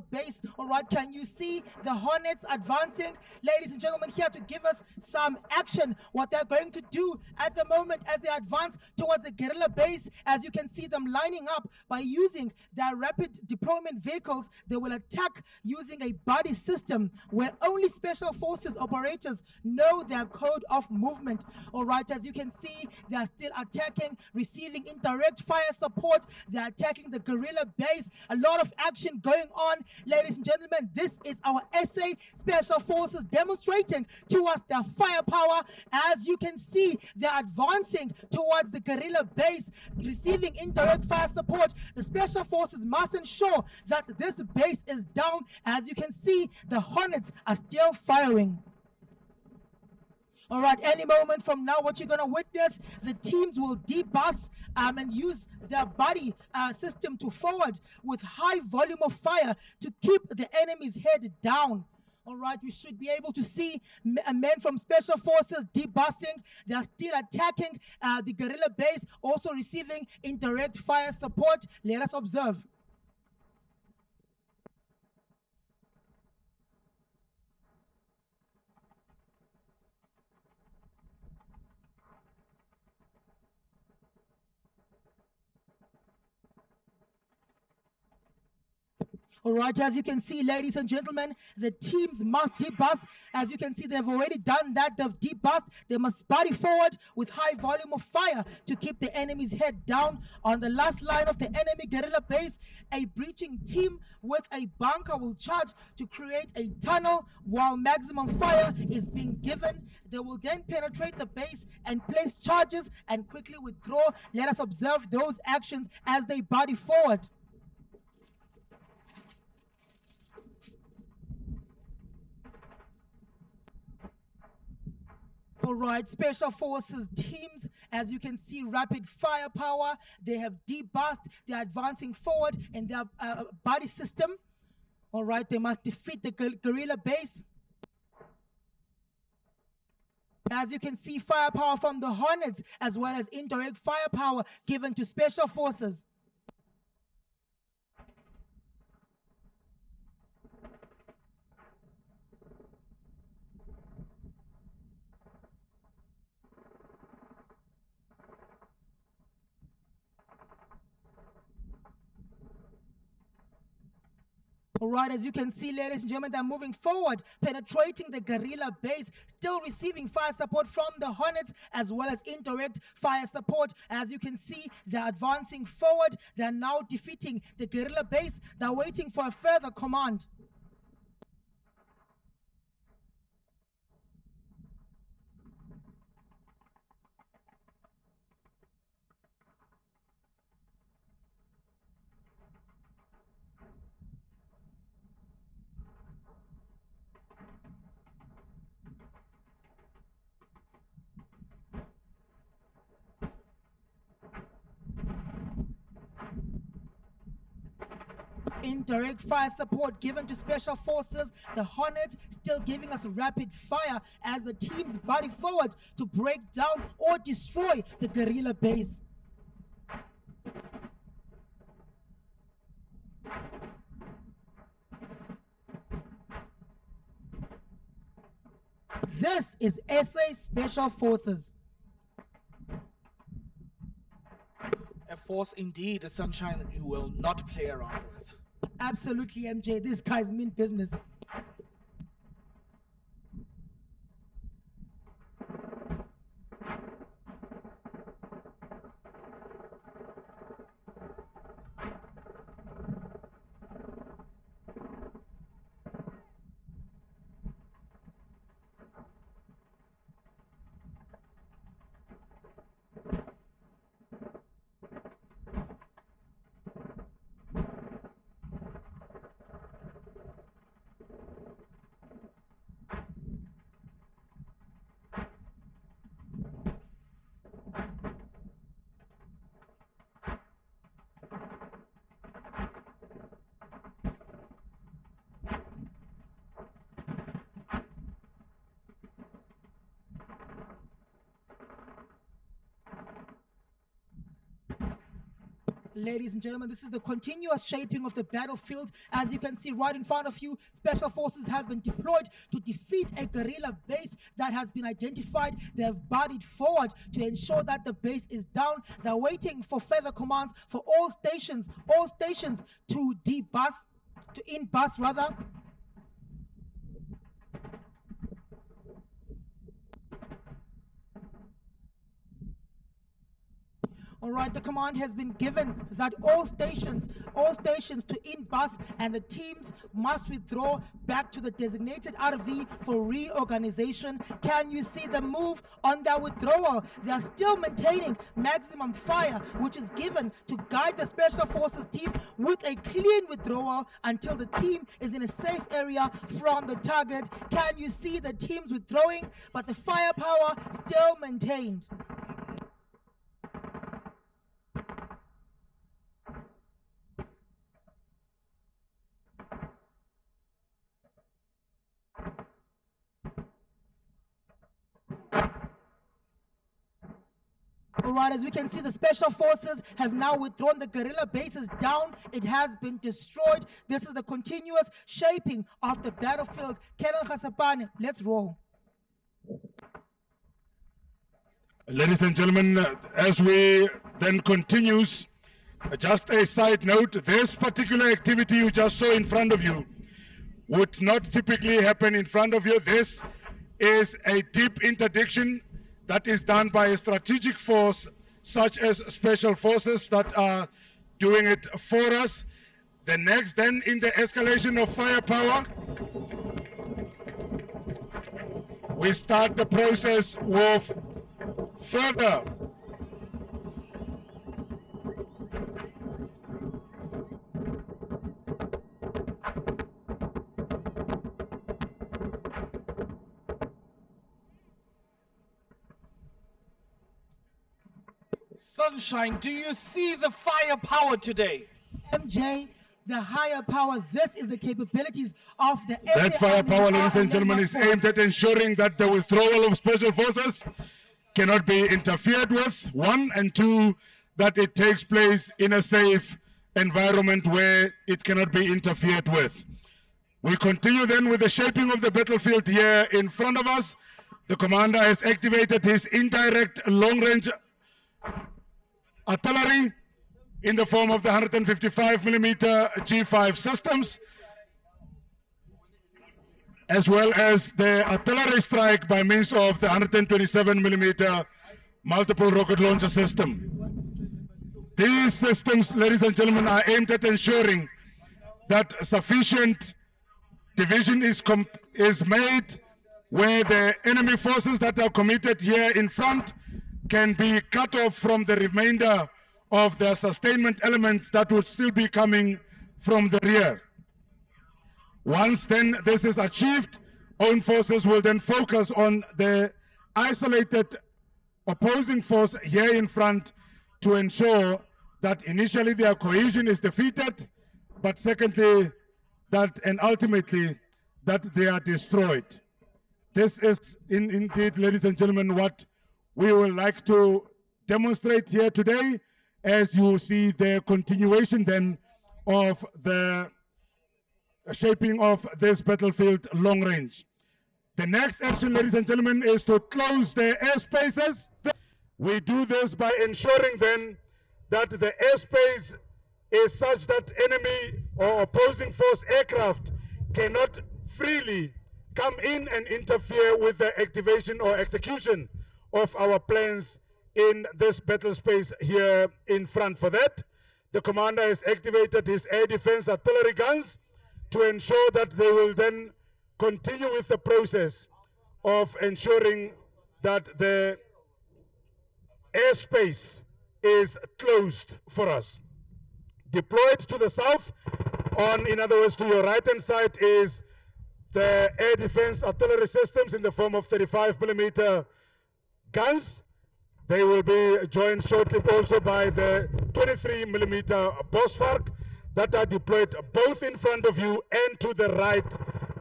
base. All right, can you see the hornets advancing? Ladies and gentlemen, here to give us some action, what they're going to do at the moment as they advance towards the guerrilla base. As you can see them lining up by using their rapid deployment vehicles, they will attack using a buddy system where only special forces operators know their code of movement. All right, as you can see, they are still attacking, receiving indirect fire support. They're attacking the guerrilla base. A lot of action going on. Ladies and gentlemen, this is our SA Special Forces demonstrating to us their firepower. As you can see, they're advancing towards the guerrilla base, receiving indirect fire support. The Special Forces must ensure that this base is down. As you can see, the Hornets are still firing. All right, any moment from now, what you're going to witness, the teams will debus and use their buddy system to forward with high volume of fire to keep the enemy's head down. All right, we should be able to see men from Special Forces debusing. They are still attacking the guerrilla base, also receiving indirect fire support. Let us observe. All right, as you can see, ladies and gentlemen, the teams must debus. As you can see, they've already done that. They've debussed. They must body forward with high volume of fire to keep the enemy's head down. On the last line of the enemy guerrilla base, a breaching team with a bunker will charge to create a tunnel while maximum fire is being given. They will then penetrate the base and place charges and quickly withdraw. Let us observe those actions as they body forward. All right, Special Forces teams, as you can see, rapid firepower. They have debussed, they're advancing forward in their body system. All right, they must defeat the guerrilla base. As you can see, firepower from the Hornets, as well as indirect firepower given to Special Forces. All right, as you can see, ladies and gentlemen, they're moving forward, penetrating the guerrilla base, still receiving fire support from the Hornets, as well as indirect fire support. As you can see, they're advancing forward. They're now defeating the guerrilla base. They're waiting for a further command. Indirect fire support given to Special Forces. The Hornets still giving us rapid fire as the teams body forward to break down or destroy the guerrilla base. This is SA Special Forces. A force indeed, a sunshine that you will not play around with. Absolutely, MJ. These guys mean business. Ladies and gentlemen, this is the continuous shaping of the battlefield. As you can see right in front of you, Special Forces have been deployed to defeat a guerrilla base that has been identified. They have bodied forward to ensure that the base is down. They're waiting for further commands for all stations to debus, to in-bus rather. All right, the command has been given that all stations to in-bus, and the teams must withdraw back to the designated RV for reorganization. Can you see the move on their withdrawal? They are still maintaining maximum fire, which is given to guide the Special Forces team with a clean withdrawal until the team is in a safe area from the target. Can you see the teams withdrawing, but the firepower still maintained? All right, as we can see, the Special Forces have now withdrawn. The guerrilla base is down. It has been destroyed. This is the continuous shaping of the battlefield. Colonel Khasapane, let's roll. Ladies and gentlemen, as we then continues, just a side note, this particular activity you just saw in front of you would not typically happen in front of you. This is a deep interdiction that is done by a strategic force such as Special Forces that are doing it for us. The next then in the escalation of firepower, we start the process with further Sunshine, do you see the firepower today? MJ, the higher power, this is the capabilities of the That firepower, ladies and gentlemen, is aimed at ensuring that the withdrawal of special forces cannot be interfered with, one, and two, that it takes place in a safe environment where it cannot be interfered with. We continue then with the shaping of the battlefield here in front of us. The commander has activated his indirect long-range artillery in the form of the 155mm G5 systems, as well as the artillery strike by means of the 127mm multiple rocket launcher system. These systems, ladies and gentlemen, are aimed at ensuring that sufficient division is made where the enemy forces that are committed here in front can be cut off from the remainder of the sustainment elements that would still be coming from the rear. Once then this is achieved, own forces will then focus on the isolated opposing force here in front to ensure that initially their cohesion is defeated, but secondly, that and ultimately that they are destroyed. This is indeed, ladies and gentlemen, what we would like to demonstrate here today, as you see the continuation then of the shaping of this battlefield long range. The next action, ladies and gentlemen, is to close the airspaces. We do this by ensuring then that the airspace is such that enemy or opposing force aircraft cannot freely come in and interfere with the activation or execution of our plans in this battle space here in front. For that, the commander has activated his air defense artillery guns to ensure that they will then continue with the process of ensuring that the airspace is closed for us. Deployed to the south, in other words, to your right-hand side, is the air defense artillery systems in the form of 35mm guns. They will be joined shortly also by the 23mm Bosvark that are deployed both in front of you and to the right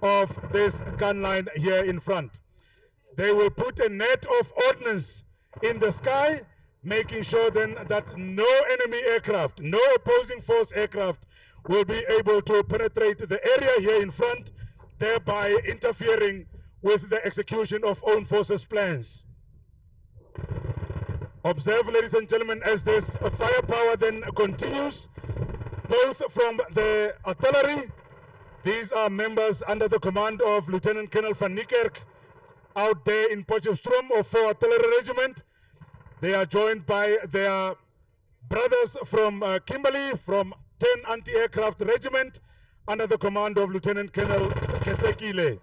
of this gun line here in front. They will put a net of ordnance in the sky, making sure then that no enemy aircraft, no opposing force aircraft will be able to penetrate the area here in front, thereby interfering with the execution of own forces plans. Observe, ladies and gentlemen, as this firepower then continues, both from the artillery. These are members under the command of Lieutenant Colonel van Niekerk out there in Potchefstroom of 4 Artillery Regiment. They are joined by their brothers from Kimberley from 10 Anti-Aircraft Regiment under the command of Lieutenant Colonel Ketsekile.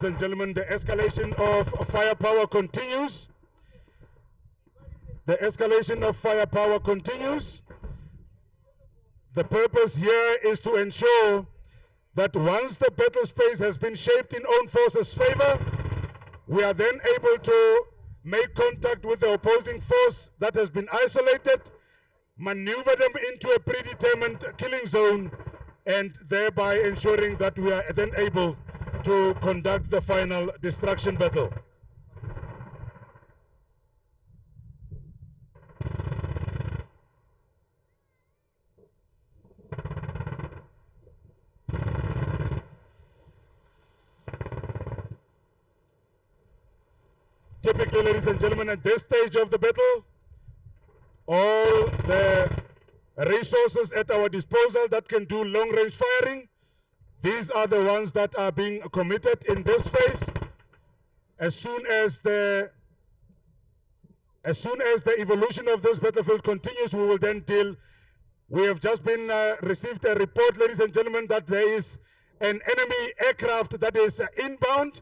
Ladies and gentlemen, the escalation of firepower continues. The escalation of firepower continues. The purpose here is to ensure that once the battle space has been shaped in own forces' favor, we are then able to make contact with the opposing force that has been isolated, maneuver them into a predetermined killing zone, and thereby ensuring that we are then able to conduct the final destruction battle. Typically, ladies and gentlemen, at this stage of the battle, all the resources at our disposal that can do long-range firing, these are the ones that are being committed in this phase. As soon as the evolution of this battlefield continues, we will then deal. We have just been received a report, ladies and gentlemen, that there is an enemy aircraft that is inbound,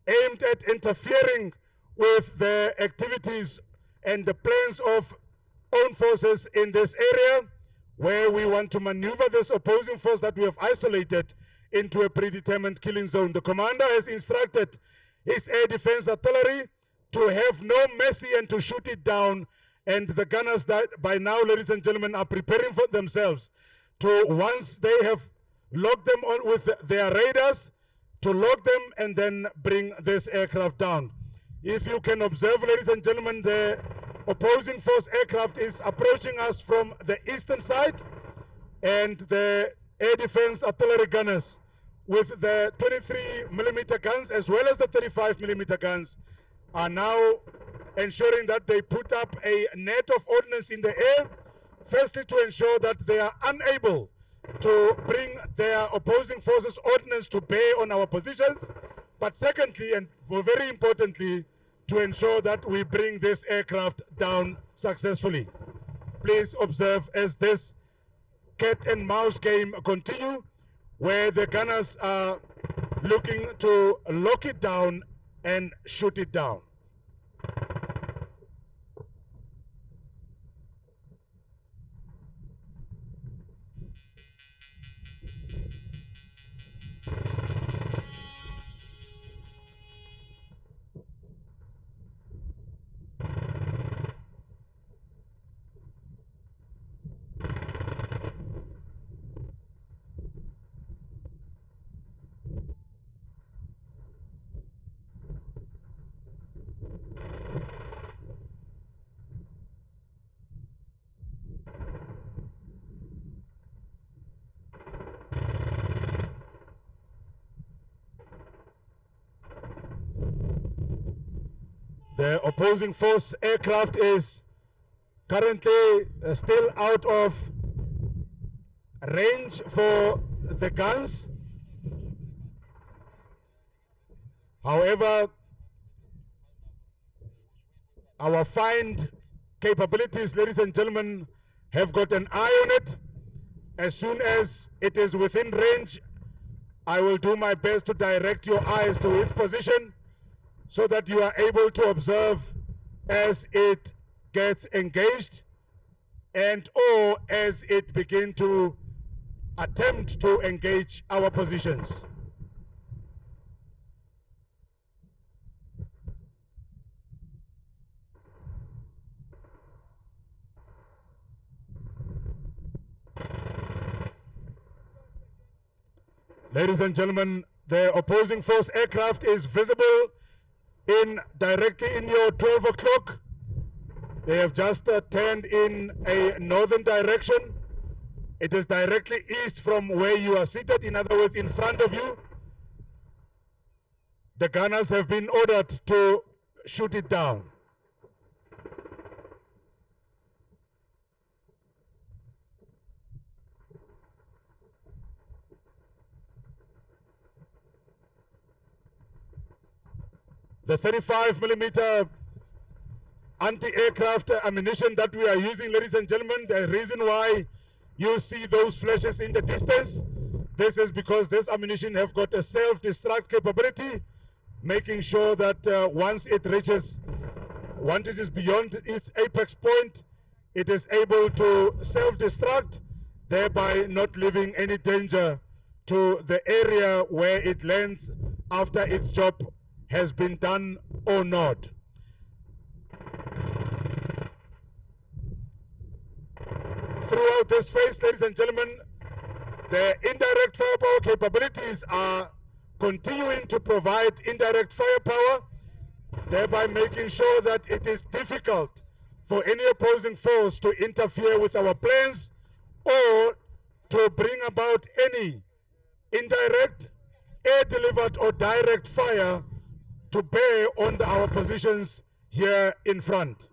aimed at interfering with the activities and the plans of own forces in this area, where we want to maneuver this opposing force that we have isolated into a predetermined killing zone. The commander has instructed his air defense artillery to have no mercy and to shoot it down, and the gunners that by now, ladies and gentlemen, are preparing for themselves to, once they have locked them on with their radars, to lock them and then bring this aircraft down. If you can observe, ladies and gentlemen, the opposing force aircraft is approaching us from the eastern side, and the air defense artillery gunners with the 23mm guns as well as the 35mm guns are now ensuring that they put up a net of ordnance in the air, firstly to ensure that they are unable to bring their opposing forces ordnance to bear on our positions, but secondly, and very importantly, to ensure that we bring this aircraft down successfully. Please observe as this cat and mouse game continue, where the gunners are looking to lock it down and shoot it down. The opposing force aircraft is currently still out of range for the guns. However, our find capabilities, ladies and gentlemen, have got an eye on it. As soon as it is within range, I will do my best to direct your eyes to its position, so that you are able to observe as it gets engaged and or as it begins to attempt to engage our positions. Ladies and gentlemen, the opposing force aircraft is visible directly in your 12 o'clock. They have just turned in a northern direction. It is directly east from where you are seated, in other words, in front of you. The gunners have been ordered to shoot it down. The 35mm anti-aircraft ammunition that we are using, ladies and gentlemen, the reason why you see those flashes in the distance, this is because this ammunition have got a self-destruct capability, making sure that once it is beyond its apex point, it is able to self-destruct, thereby not leaving any danger to the area where it lands after its job has been done or not. Throughout this phase, ladies and gentlemen, the indirect firepower capabilities are continuing to provide indirect firepower, thereby making sure that it is difficult for any opposing force to interfere with our plans or to bring about any indirect, air-delivered or direct fire to bear on our positions here in front.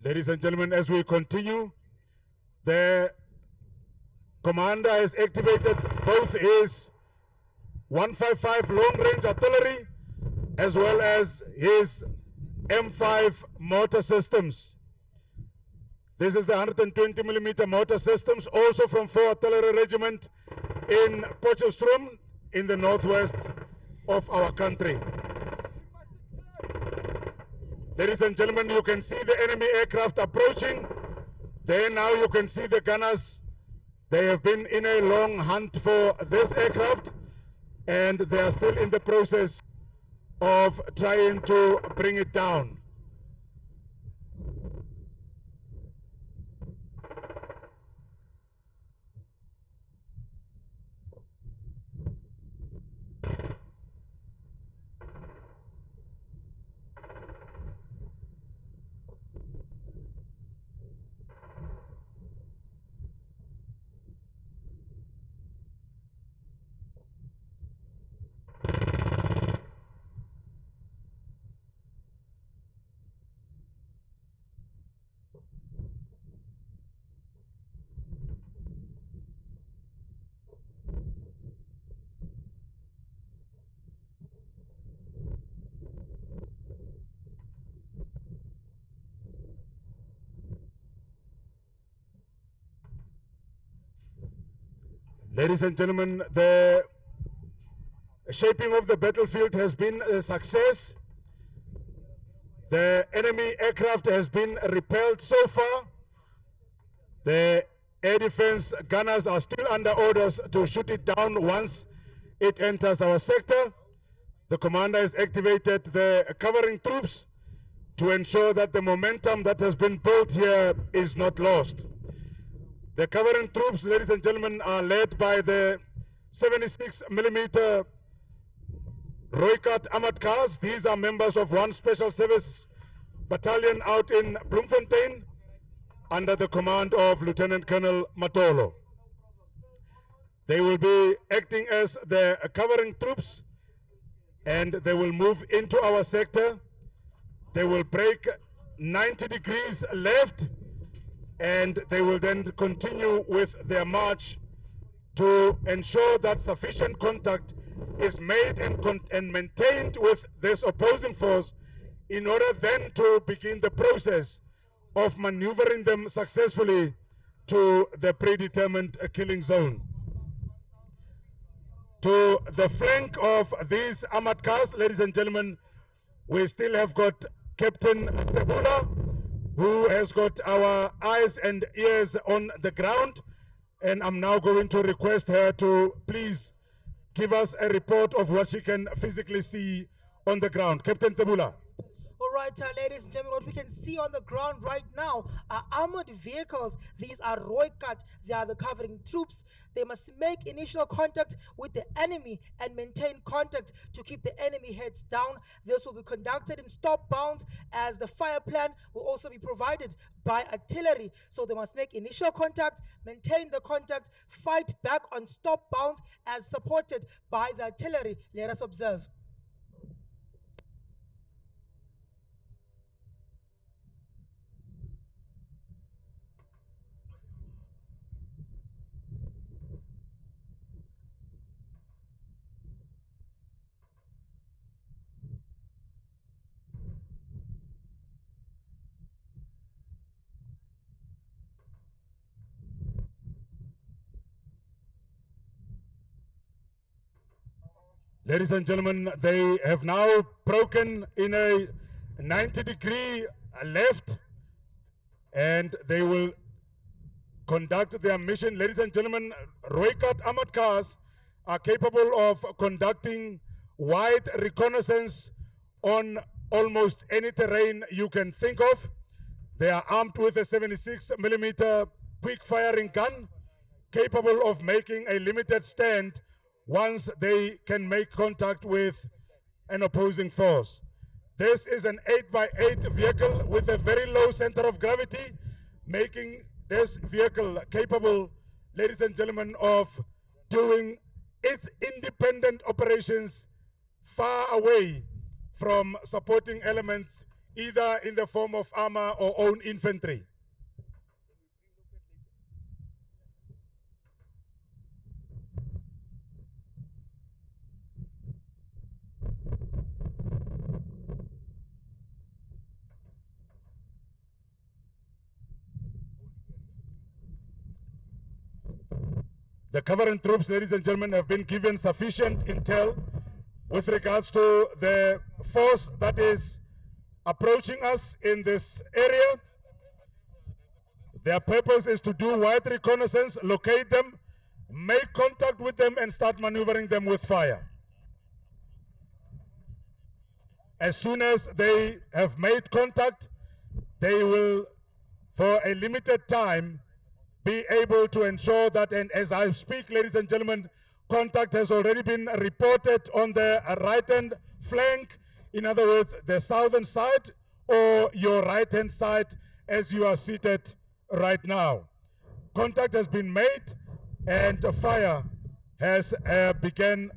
Ladies and gentlemen, as we continue, the commander has activated both his 155 long-range artillery as well as his M5 mortar systems. This is the 120mm mortar systems, also from 4 Artillery Regiment in Potchefstroom in the northwest of our country. Ladies and gentlemen, you can see the enemy aircraft approaching. There now you can see the gunners. They have been in a long hunt for this aircraft, and they are still in the process of trying to bring it down. Ladies and gentlemen, the shaping of the battlefield has been a success. The enemy aircraft has been repelled so far. The air defense gunners are still under orders to shoot it down once it enters our sector. The commander has activated the covering troops to ensure that the momentum that has been built here is not lost. The covering troops, ladies and gentlemen, are led by the 76mm Rooikat armored cars. These are members of 1 Special Service Battalion out in Bloemfontein under the command of Lieutenant Colonel Matolo. They will be acting as the covering troops, and they will move into our sector. They will break 90 degrees left, and they will then continue with their march to ensure that sufficient contact is made and maintained with this opposing force in order then to begin the process of maneuvering them successfully to the predetermined killing zone. To the flank of these armored cars, ladies and gentlemen, we still have got Captain Zebula, who has got our eyes and ears on the ground, and I'm now going to request her to please give us a report of what she can physically see on the ground. Captain Zebula. All right, ladies and gentlemen, what we can see on the ground right now are armored vehicles. These are Rooikat. They are the covering troops. They must make initial contact with the enemy and maintain contact to keep the enemy heads down. This will be conducted in stop bounds, as the fire plan will also be provided by artillery. So they must make initial contact, maintain the contact, fight back on stop bounds as supported by the artillery. Let us observe. Ladies and gentlemen, they have now broken in a 90-degree left, and they will conduct their mission. Ladies and gentlemen, Roykat armored cars are capable of conducting wide reconnaissance on almost any terrain you can think of. They are armed with a 76mm quick firing gun, capable of making a limited stand once they can make contact with an opposing force. This is an 8x8 vehicle with a very low center of gravity, making this vehicle capable, ladies and gentlemen, of doing its independent operations far away from supporting elements, either in the form of armor or own infantry. The covenant troops, ladies and gentlemen, have been given sufficient intel with regards to the force that is approaching us in this area. Their purpose is to do wide reconnaissance, locate them, make contact with them, and start maneuvering them with fire. As soon as they have made contact, they will, for a limited time, be able to ensure that, and as I speak, ladies and gentlemen, contact has already been reported on the right-hand flank, in other words, the southern side or your right-hand side as you are seated right now. Contact has been made and fire has begun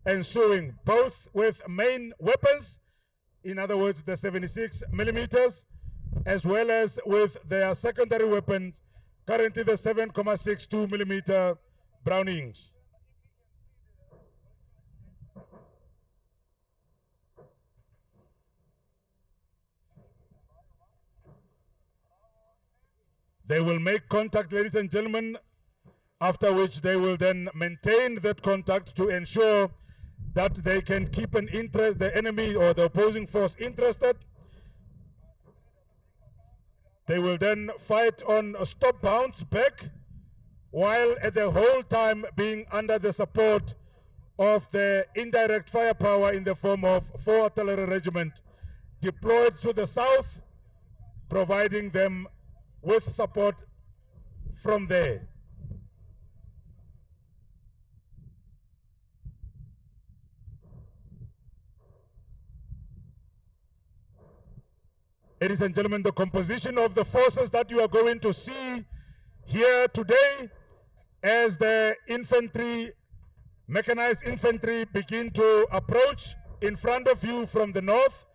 ensuing, both with main weapons, in other words, the 76mm, as well as with their secondary weapons, currently the 7.62mm Brownings. They will make contact, ladies and gentlemen, after which they will then maintain that contact to ensure that they can keep the enemy or the opposing force interested. They will then fight on a stop bounce back, while at the whole time being under the support of the indirect firepower in the form of 4 artillery regiment deployed to the south, providing them with support from there. Ladies and gentlemen, the composition of the forces that you are going to see here today as the infantry, mechanized infantry begin to approach in front of you from the north.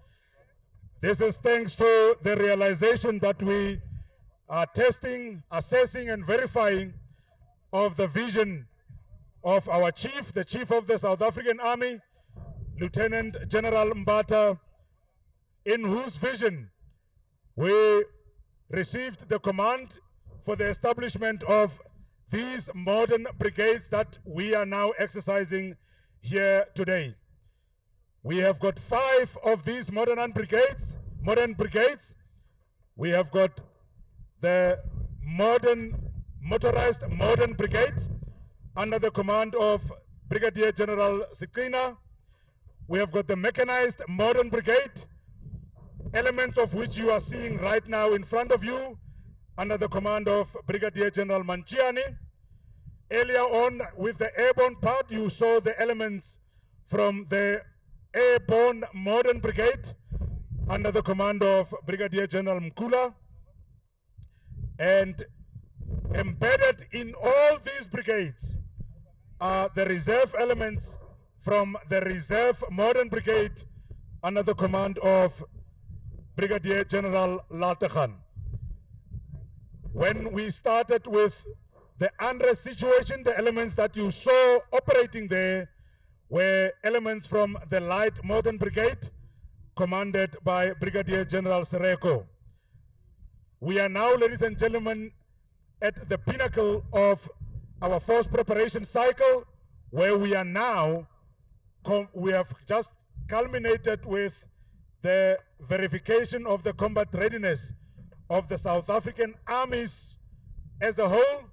This is thanks to the realization that we are testing, assessing and verifying of the vision of our chief, the chief of the South African Army, Lieutenant General Mbata, in whose vision we received the command for the establishment of these modern brigades that we are now exercising here today. We have got 5 of these modern brigades. We have got the motorized modern brigade under the command of Brigadier General Sikina. We have got the mechanized modern brigade, elements of which you are seeing right now in front of you, under the command of Brigadier General Manchiani. Earlier on, with the airborne part, you saw the elements from the airborne modern brigade under the command of Brigadier General Mkula. And embedded in all these brigades are the reserve elements from the reserve modern brigade under the command of Brigadier General Lategan. When we started with the unrest situation, the elements that you saw operating there were elements from the light modern brigade commanded by Brigadier General Sereko. We are now, ladies and gentlemen, at the pinnacle of our force preparation cycle, where we are now we have just culminated with the verification of the combat readiness of the South African armies as a whole,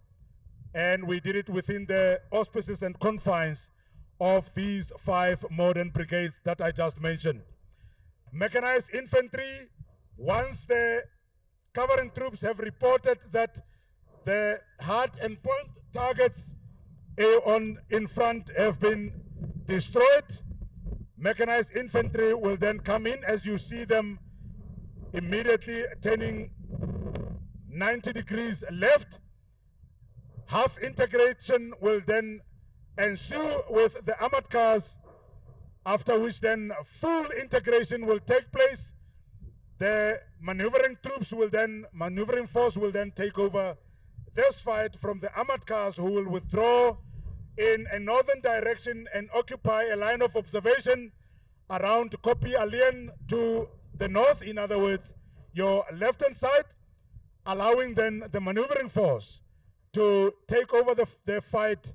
and we did it within the auspices and confines of these 5 modern brigades that I just mentioned. Mechanized infantry, once the covering troops have reported that the hard and point targets in front have been destroyed, mechanized infantry will then come in, as you see them immediately turning 90 degrees left. Half integration will then ensue with the armored cars, after which then full integration will take place. The maneuvering force will then take over this fight from the armored cars, who will withdraw in a northern direction and occupy a line of observation around Kopi Alien to the north, in other words, your left-hand side, allowing then the maneuvering force to take over the fight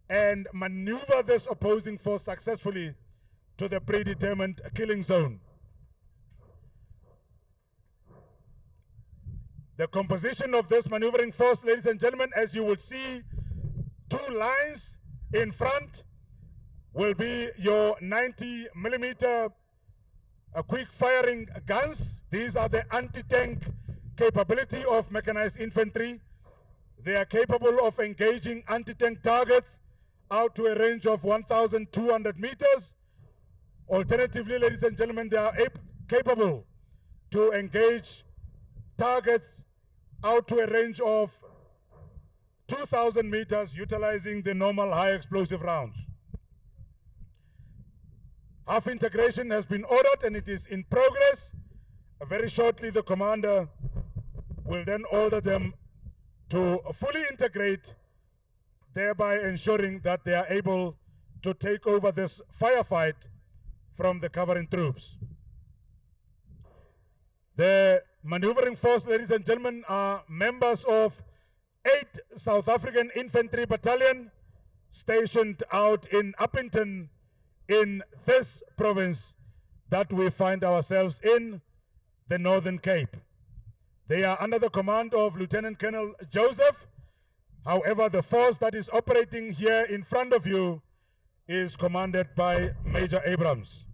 and maneuver this opposing force successfully to the predetermined killing zone. The composition of this maneuvering force, ladies and gentlemen, as you will see, 2 lines in front will be your 90mm quick firing guns. These are the anti-tank capability of mechanized infantry. They are capable of engaging anti-tank targets out to a range of 1,200 meters. Alternatively, ladies and gentlemen, they are capable to engage targets out to a range of 2,000 meters utilizing the normal high explosive rounds. Half integration has been ordered and it is in progress. Very shortly, the commander will then order them to fully integrate, thereby ensuring that they are able to take over this firefight from the covering troops. The maneuvering force, ladies and gentlemen, are members of 8 South African Infantry Battalion stationed out in Uppington in this province that we find ourselves in, the Northern Cape. They are under the command of Lieutenant Colonel Joseph. However, the force that is operating here in front of you is commanded by Major Abrams.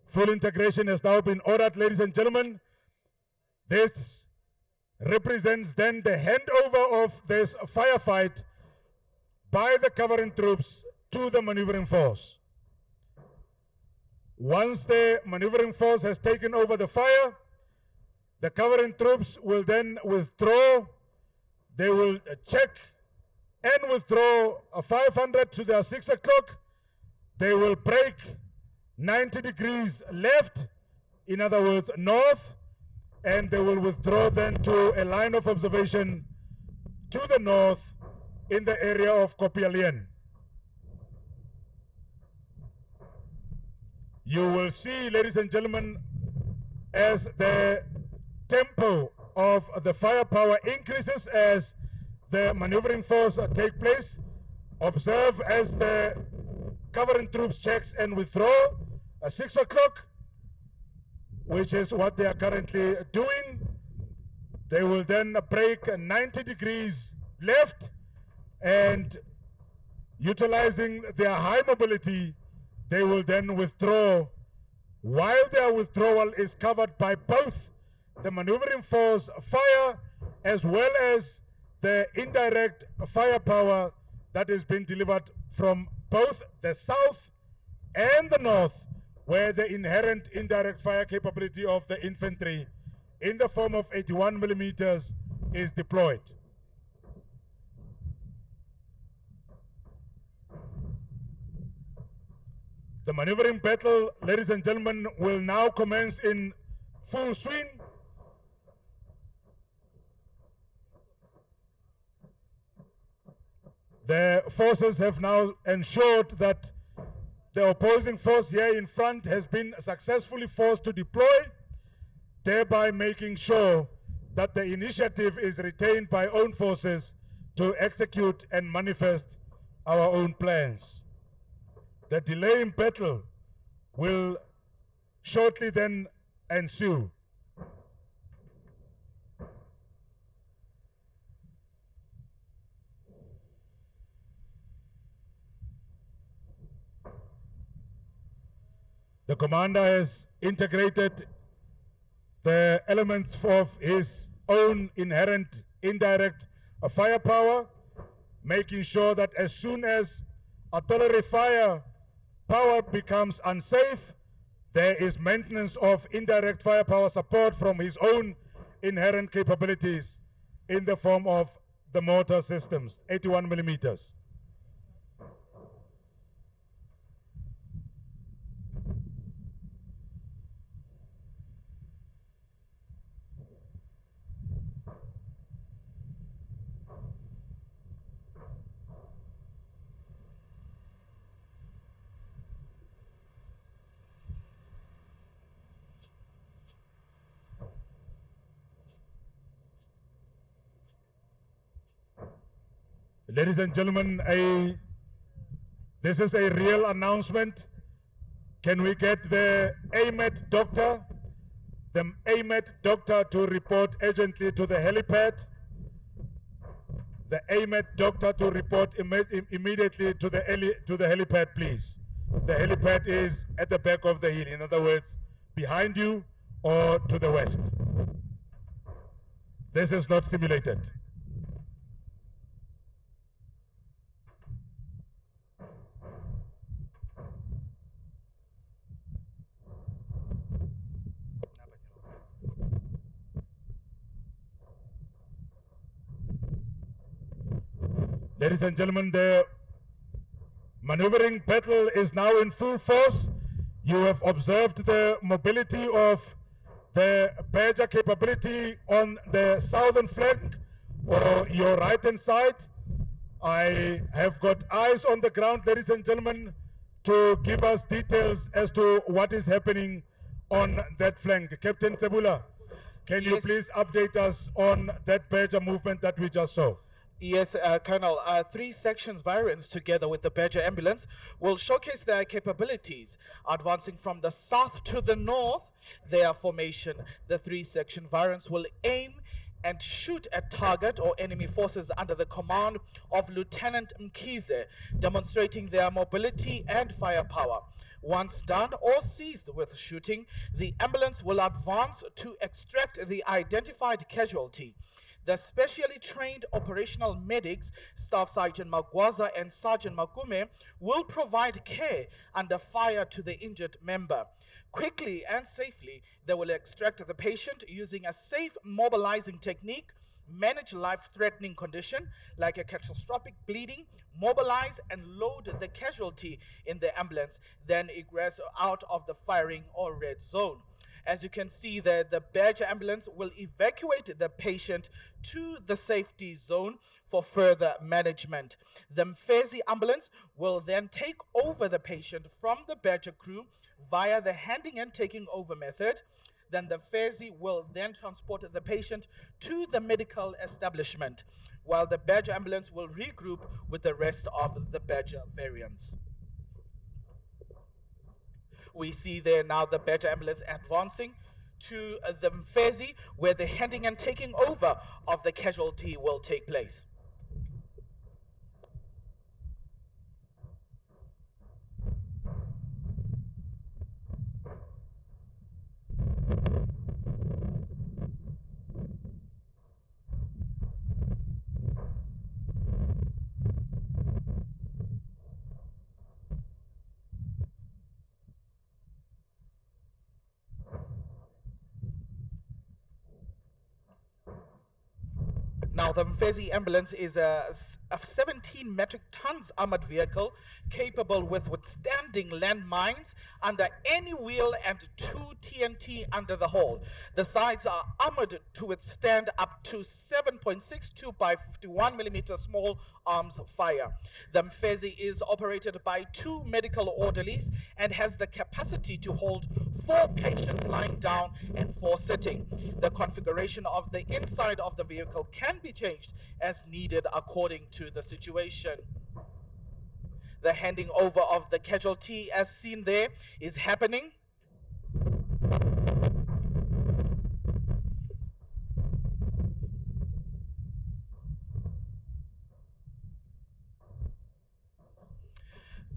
Full integration has now been ordered, ladies and gentlemen. This represents then the handover of this firefight by the covering troops to the maneuvering force. Once the maneuvering force has taken over the fire, the covering troops will then withdraw. They will check and withdraw 500 to their 6 o'clock. They will break 90 degrees left, in other words, north, and they will withdraw then to a line of observation to the north in the area of Kopialien. You will see, ladies and gentlemen, as the tempo of the firepower increases as the maneuvering force take place. Observe as the covering troops checks and withdraw at 6 o'clock, which is what they are currently doing. They will then break 90 degrees left, and utilizing their high mobility, they will then withdraw, while their withdrawal is covered by both the maneuvering force fire as well as the indirect firepower that is being delivered from both the south and the north, where the inherent indirect fire capability of the infantry in the form of 81 millimeters is deployed. The maneuvering battle, ladies and gentlemen, will now commence in full swing. The forces have now ensured that the opposing force here in front has been successfully forced to deploy, thereby making sure that the initiative is retained by own forces to execute and manifest our own plans. The delay in battle will shortly then ensue. The commander has integrated the elements of his own inherent indirect firepower, making sure that as soon as artillery firepower becomes unsafe, there is maintenance of indirect firepower support from his own inherent capabilities in the form of the mortar systems, 81 millimeters. Ladies and gentlemen, this is a real announcement. Can we get the AMET doctor to report urgently to the helipad? The AMET doctor to report immediately to the helipad, please. The helipad is at the back of the hill, in other words, behind you or to the west. This is not simulated. Ladies and gentlemen, the maneuvering battle is now in full force. You have observed the mobility of the Badger capability on the southern flank or your right-hand side. I have got eyes on the ground, ladies and gentlemen, to give us details as to what is happening on that flank. Captain Tsebula, can you please update us on that Badger movement that we just saw? Yes, Colonel, 3 sections variants together with the Badger ambulance will showcase their capabilities. Advancing from the south to the north, their formation, the 3 section variants will aim and shoot at target or enemy forces under the command of Lieutenant Mkhize, demonstrating their mobility and firepower. Once done or seized with shooting, the ambulance will advance to extract the identified casualty. The specially trained operational medics, Staff Sergeant Magwaza and Sergeant Makume, will provide care under fire to the injured member. Quickly and safely, they will extract the patient using a safe mobilizing technique, manage life-threatening condition like a catastrophic bleeding, mobilize and load the casualty in the ambulance, then egress out of the firing or red zone. As you can see there, the Badger ambulance will evacuate the patient to the safety zone for further management. The Mfezi ambulance will then take over the patient from the Badger crew via the handing and taking over method. Then the Mfezi will then transport the patient to the medical establishment, while the Badger ambulance will regroup with the rest of the Badger variants. We see there now the Badger ambulance advancing to the Mfezi, where the handing and taking over of the casualty will take place. Now, the Mfezi ambulance is a 17 metric tons armored vehicle capable with withstanding landmines under any wheel and 2 TNT under the hull. The sides are armored to withstand up to 7.62 by 51 millimeter small arms fire. The Mfezi is operated by 2 medical orderlies and has the capacity to hold 4 patients lying down and 4 sitting. The configuration of the inside of the vehicle can be changed as needed according to the situation. The handing over of the casualty, as seen there, is happening.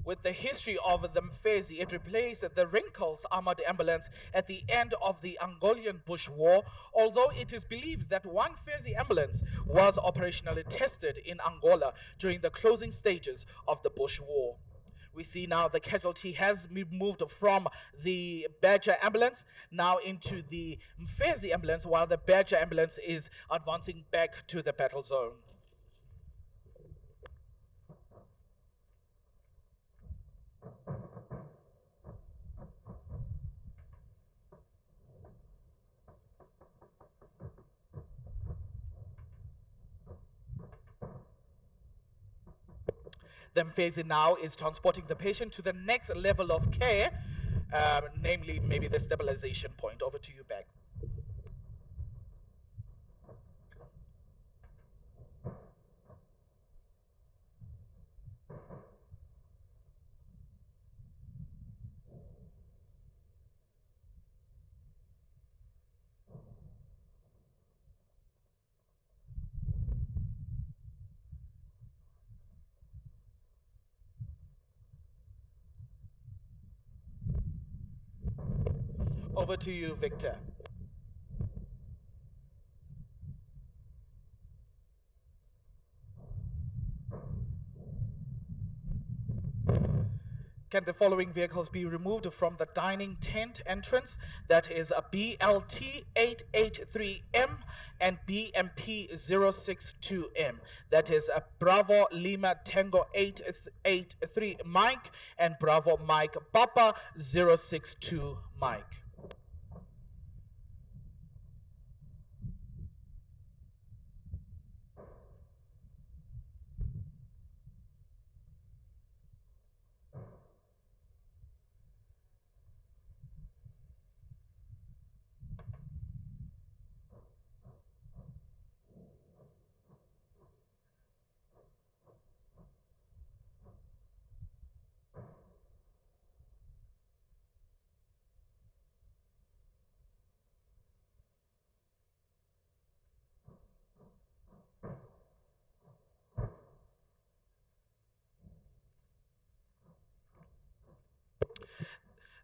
With the history of the Mfezi, it replaced the Wrinkles armored ambulance at the end of the Angolan Bush War, although it is believed that one Mfezi ambulance was operationally tested in Angola during the closing stages of the Bush War. We see now the casualty has moved from the Badger ambulance now into the Mfezi ambulance, while the Badger ambulance is advancing back to the battle zone. The Mfezi now is transporting the patient to the next level of care, namely maybe the stabilization point. Over to you, Bag. Over to you, Victor. Can the following vehicles be removed from the dining tent entrance? That is a BLT 883M and BMP 062M. That is a Bravo Lima Tango 883 Mike and Bravo Mike Papa 062 Mike.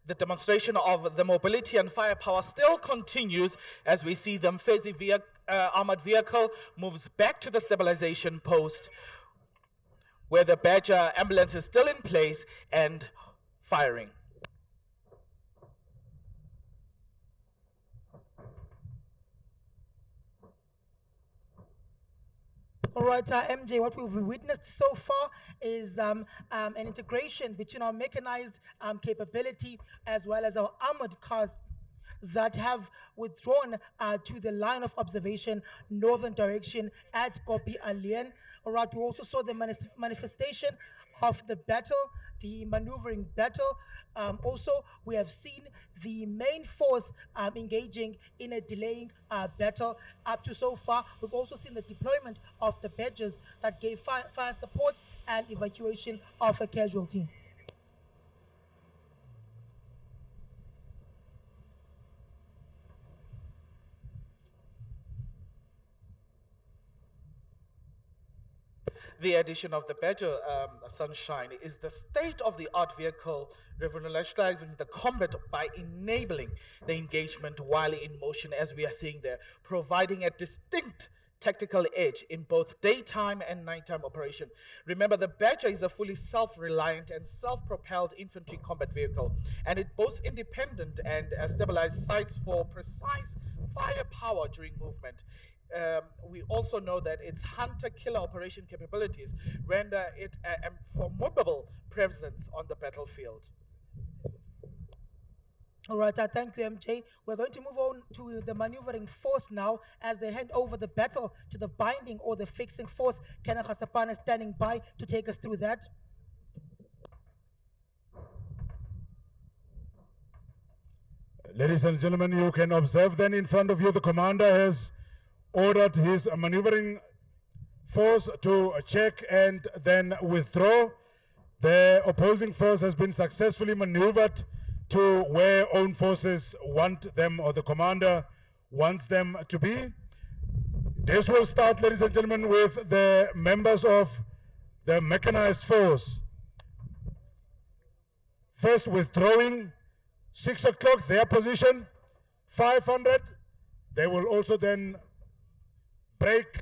The demonstration of the mobility and firepower still continues as we see the Mfezi armored vehicle moves back to the stabilization post where the Badger ambulance is still in place and firing. All right, MJ, what we've witnessed so far is an integration between our mechanized capability as well as our armored cars that have withdrawn to the line of observation, northern direction at Kopi Alien. All right, we also saw the manifestation of the battle, the maneuvering battle. Also, we have seen the main force engaging in a delaying battle up to so far. We've also seen the deployment of the badges that gave fire support and evacuation of a casualty. The addition of the Badger Sunshine is the state-of-the-art vehicle revolutionizing the combat by enabling the engagement while in motion, as we are seeing there, providing a distinct tactical edge in both daytime and nighttime operation. Remember, the Badger is a fully self-reliant and self-propelled infantry combat vehicle, and it boasts independent and stabilized sights for precise firepower during movement. we also know that its hunter-killer operation capabilities render it a formidable presence on the battlefield. All right, I thank you, MJ. We're going to move on to the maneuvering force now as they hand over the battle to the binding or the fixing force. Kena Khasapana is standing by to take us through that. Ladies and gentlemen, you can observe then in front of you the commander has ordered his maneuvering force to check and then withdraw. The opposing force has been successfully maneuvered to where own forces want them, or the commander wants them to be. This will start, ladies and gentlemen, with the members of the mechanized force. First withdrawing, 6 o'clock, their position, 500. They will also then break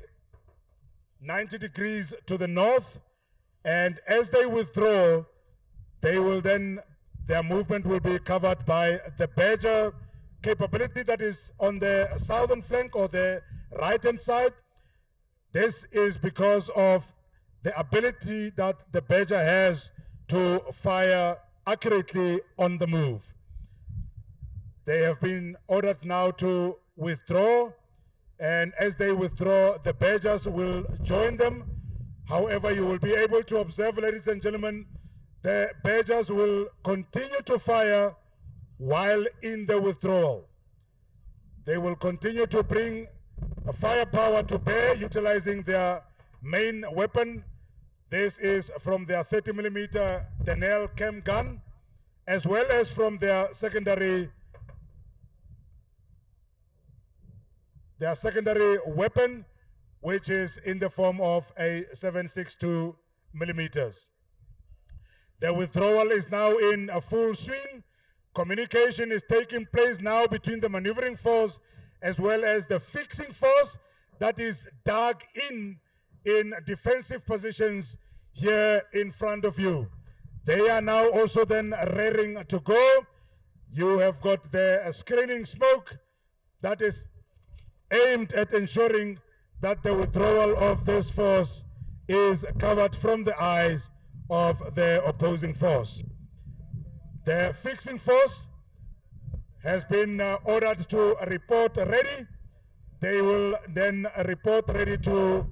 90 degrees to the north, and as they withdraw, they will then, their movement will be covered by the Badger capability that is on the southern flank or the right-hand side. This is because of the ability that the Badger has to fire accurately on the move. They have been ordered now to withdraw, and as they withdraw, the Badgers will join them. However, you will be able to observe, ladies and gentlemen, the Badgers will continue to fire while in the withdrawal. They will continue to bring firepower to bear, utilizing their main weapon. This is from their 30mm Denel Chem gun, as well as from their secondary weapon, which is in the form of a 7.62 millimeters. The withdrawal is now in a full swing. Communication is taking place now between the maneuvering force as well as the fixing force that is dug in defensive positions here in front of you. They are now also then raring to go. You have got the screening smoke that is aimed at ensuring that the withdrawal of this force is covered from the eyes of the opposing force. The fixing force has been ordered to report ready. They will then report ready to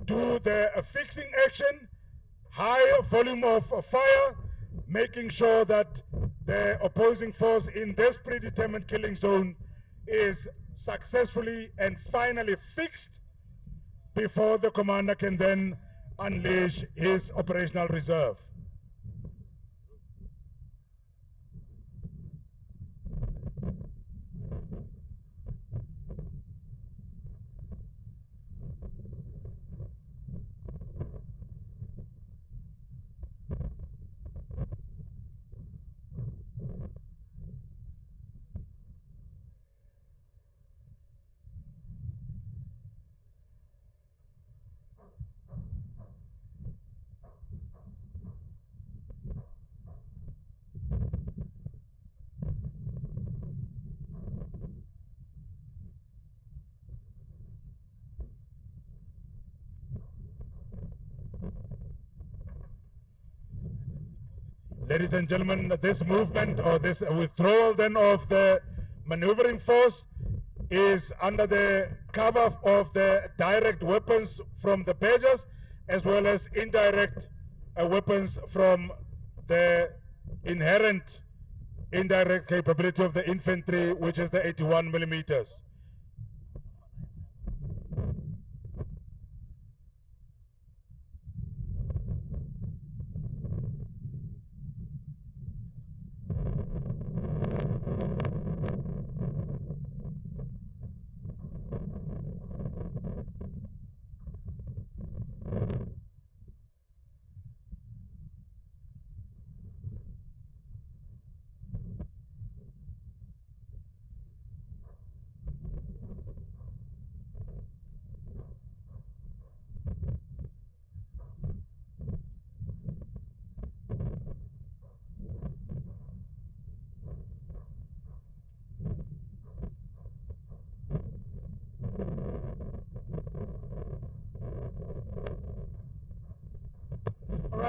do the fixing action, high volume of fire, making sure that the opposing force in this predetermined killing zone is successfully and finally fixed before the commander can then unleash his operational reserve. Ladies and gentlemen, this movement or this withdrawal then of the maneuvering force is under the cover of the direct weapons from the Badgers as well as indirect weapons from the inherent indirect capability of the infantry, which is the 81 millimeters.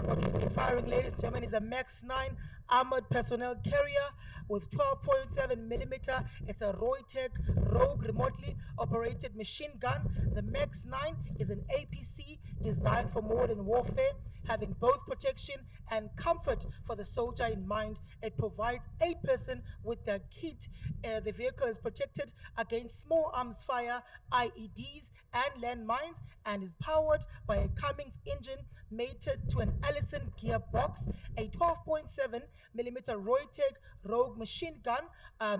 What you see firing, ladies and gentlemen, is a Max 9 armored personnel carrier with 12.7 millimeter. It's a Reutech Rogue remotely operated machine gun. The Max 9 is an APC designed for modern warfare, having both protection and comfort for the soldier in mind. It provides a person with the kit. The vehicle is protected against small arms fire, IEDs, and landmines, and is powered by a Cummins engine mated to an Allison gearbox. A 12.7 millimeter Reutech Rogue machine gun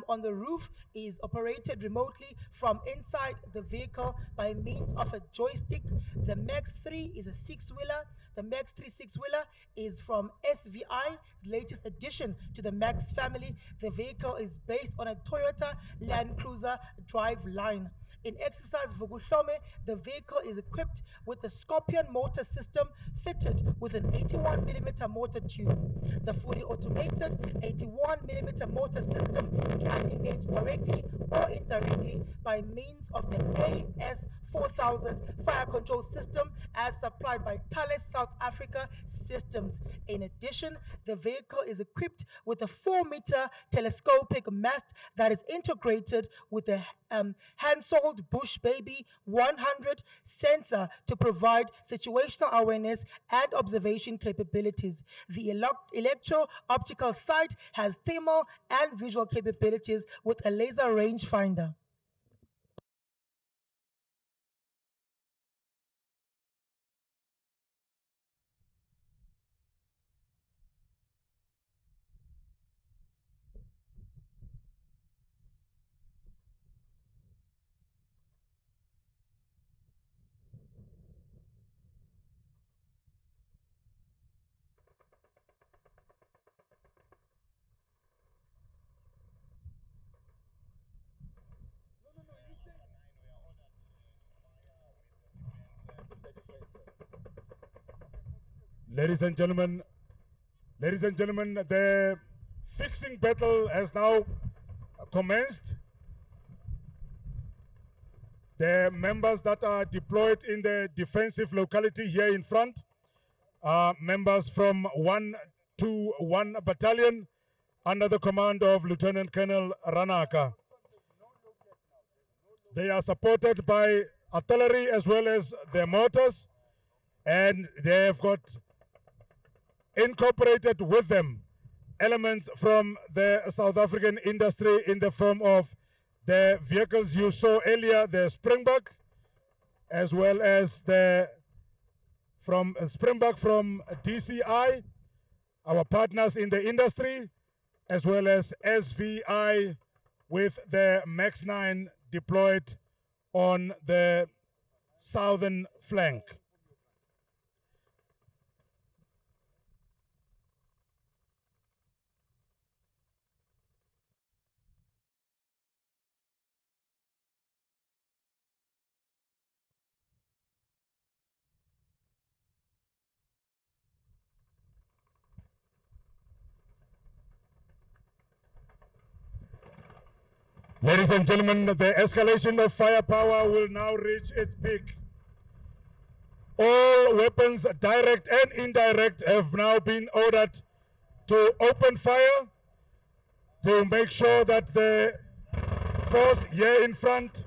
on the roof is operated remotely from inside the vehicle by means of a joystick. The Max 3 is a six-wheeler. The Max 3 six-wheeler is from SVI's latest addition to the Max family. The vehicle is based on a Toyota Land Cruiser driveline. In exercise Vukuhlome, the vehicle is equipped with the Scorpion motor system fitted with an 81mm motor tube. The fully automated 81mm motor system can engage directly or indirectly by means of the AS4000 fire control system as supplied by Thales South Africa Systems. In addition, the vehicle is equipped with a 4-meter telescopic mast that is integrated with a hand-sold Bush Baby 100 sensor to provide situational awareness and observation capabilities. The electro-optical sight has thermal and visual capabilities with a laser rangefinder. Ladies and gentlemen, the fixing battle has now commenced. The members that are deployed in the defensive locality here in front are members from 121 Battalion under the command of Lieutenant Colonel Ranaka. They are supported by artillery as well as their mortars, and they have got incorporated with them elements from the South African industry in the form of the vehicles you saw earlier, the Springbok, as well as the Springbok from DCI, our partners in the industry, as well as SVI with the Max 9 deployed on the southern flank. Ladies and gentlemen, the escalation of firepower will now reach its peak. All weapons, direct and indirect, have now been ordered to open fire to make sure that the force here in front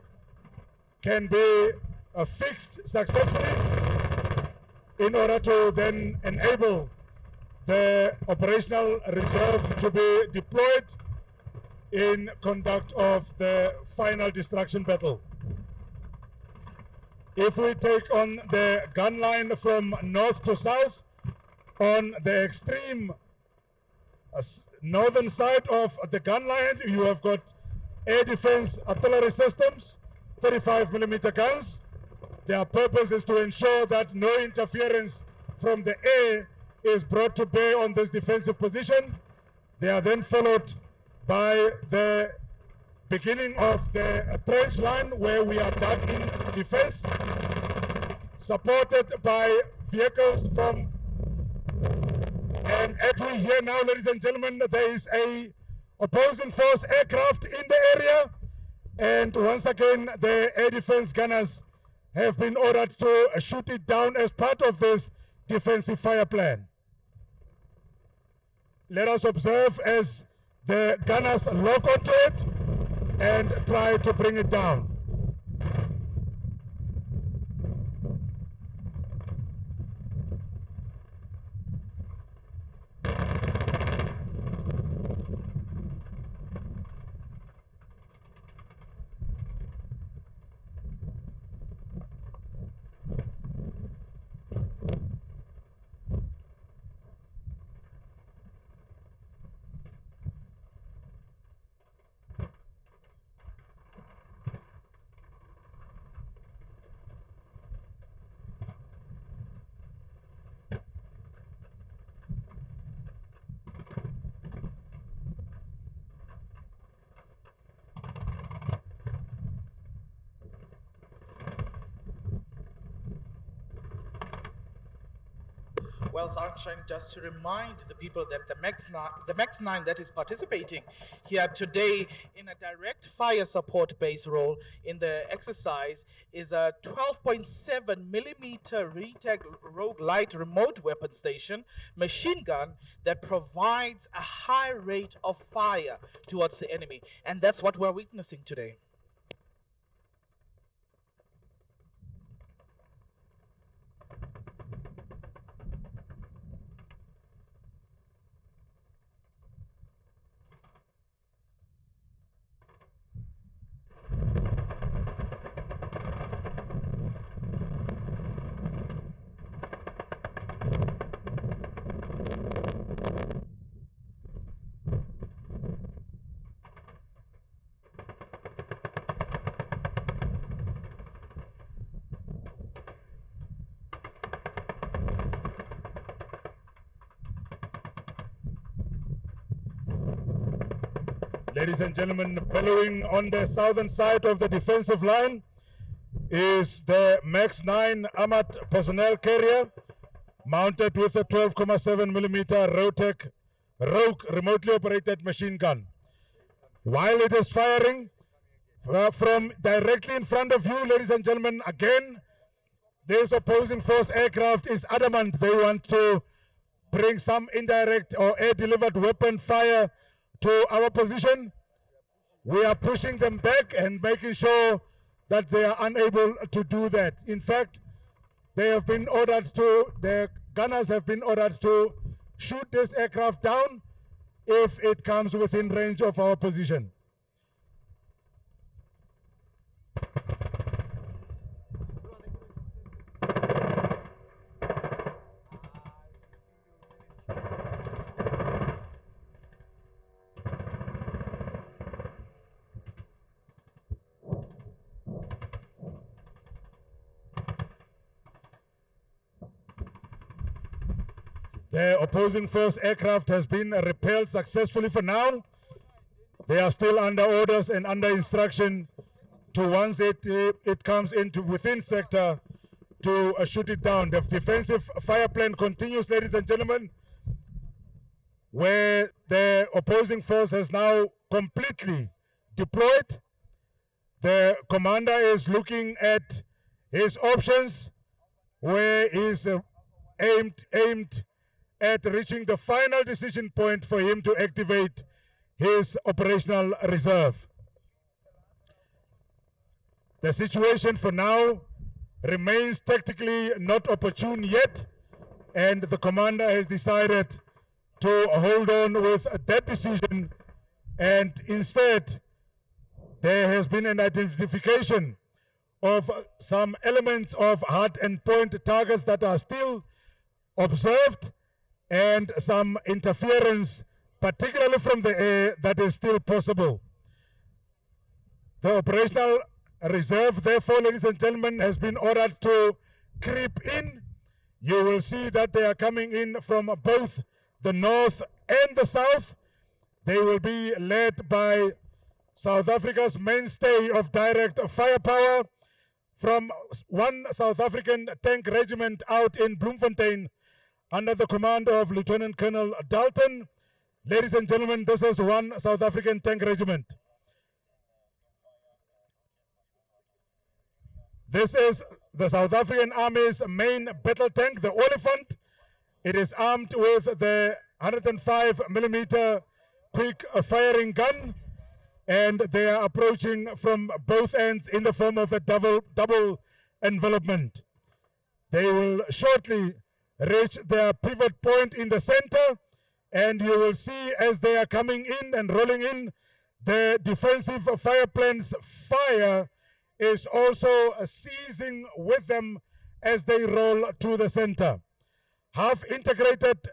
can be fixed successfully in order to then enable the operational reserve to be deployed in conduct of the final destruction battle. If we take on the gun line from north to south, on the extreme northern side of the gun line, you have got air defense artillery systems, 35mm guns. Their purpose is to ensure that no interference from the air is brought to bear on this defensive position. They are then followed by the beginning of the trench line where we are dug in defense, supported by vehicles from, and as we hear now, ladies and gentlemen, there is a opposing force aircraft in the area, and once again the air defense gunners have been ordered to shoot it down as part of this defensive fire plan. let us observe as the gunners lock onto it and try to bring it down. Well, Sunshine, just to remind the people that the Max 9 that is participating here today in a direct fire support base role in the exercise is a 12.7 millimeter RETAG Rogue Light remote weapon station machine gun that provides a high rate of fire towards the enemy. And that's what we're witnessing today. Ladies and gentlemen, bellowing on the southern side of the defensive line is the Max 9 armored personnel carrier mounted with a 12.7 millimeter Rogue remotely operated machine gun. While it is firing from directly in front of you, ladies and gentlemen, again, this opposing force aircraft is adamant they want to bring some indirect or air-delivered weapon fire to our position. We are pushing them back and making sure that they are unable to do that. In fact, the gunners have been ordered to shoot this aircraft down if it comes within range of our position. The opposing force aircraft has been repelled successfully for now. They are still under orders and under instruction to, once it comes into within sector, to shoot it down. The defensive fire plan continues, ladies and gentlemen, where the opposing force has now completely deployed. The commander is looking at his options, where he's aimed at reaching the final decision point for him to activate his operational reserve. The situation for now remains tactically not opportune yet, and the commander has decided to hold on with that decision, and instead there has been an identification of some elements of hard and point targets that are still observed, and some interference, particularly from the air, that is still possible. The operational reserve, therefore, ladies and gentlemen, has been ordered to creep in. You will see that they are coming in from both the north and the south. They will be led by South Africa's mainstay of direct firepower from one South African tank regiment out in Bloemfontein, under the command of Lieutenant Colonel Dalton. Ladies and gentlemen, this is one South African tank regiment. This is the South African Army's main battle tank, the Oliphant. It is armed with the 105 millimeter quick firing gun, and they are approaching from both ends in the form of a double envelopment. They will shortly reach their pivot point in the center, and you will see as they are coming in and rolling in, the defensive fire plane's fire is also ceasing with them as they roll to the center. Half integrated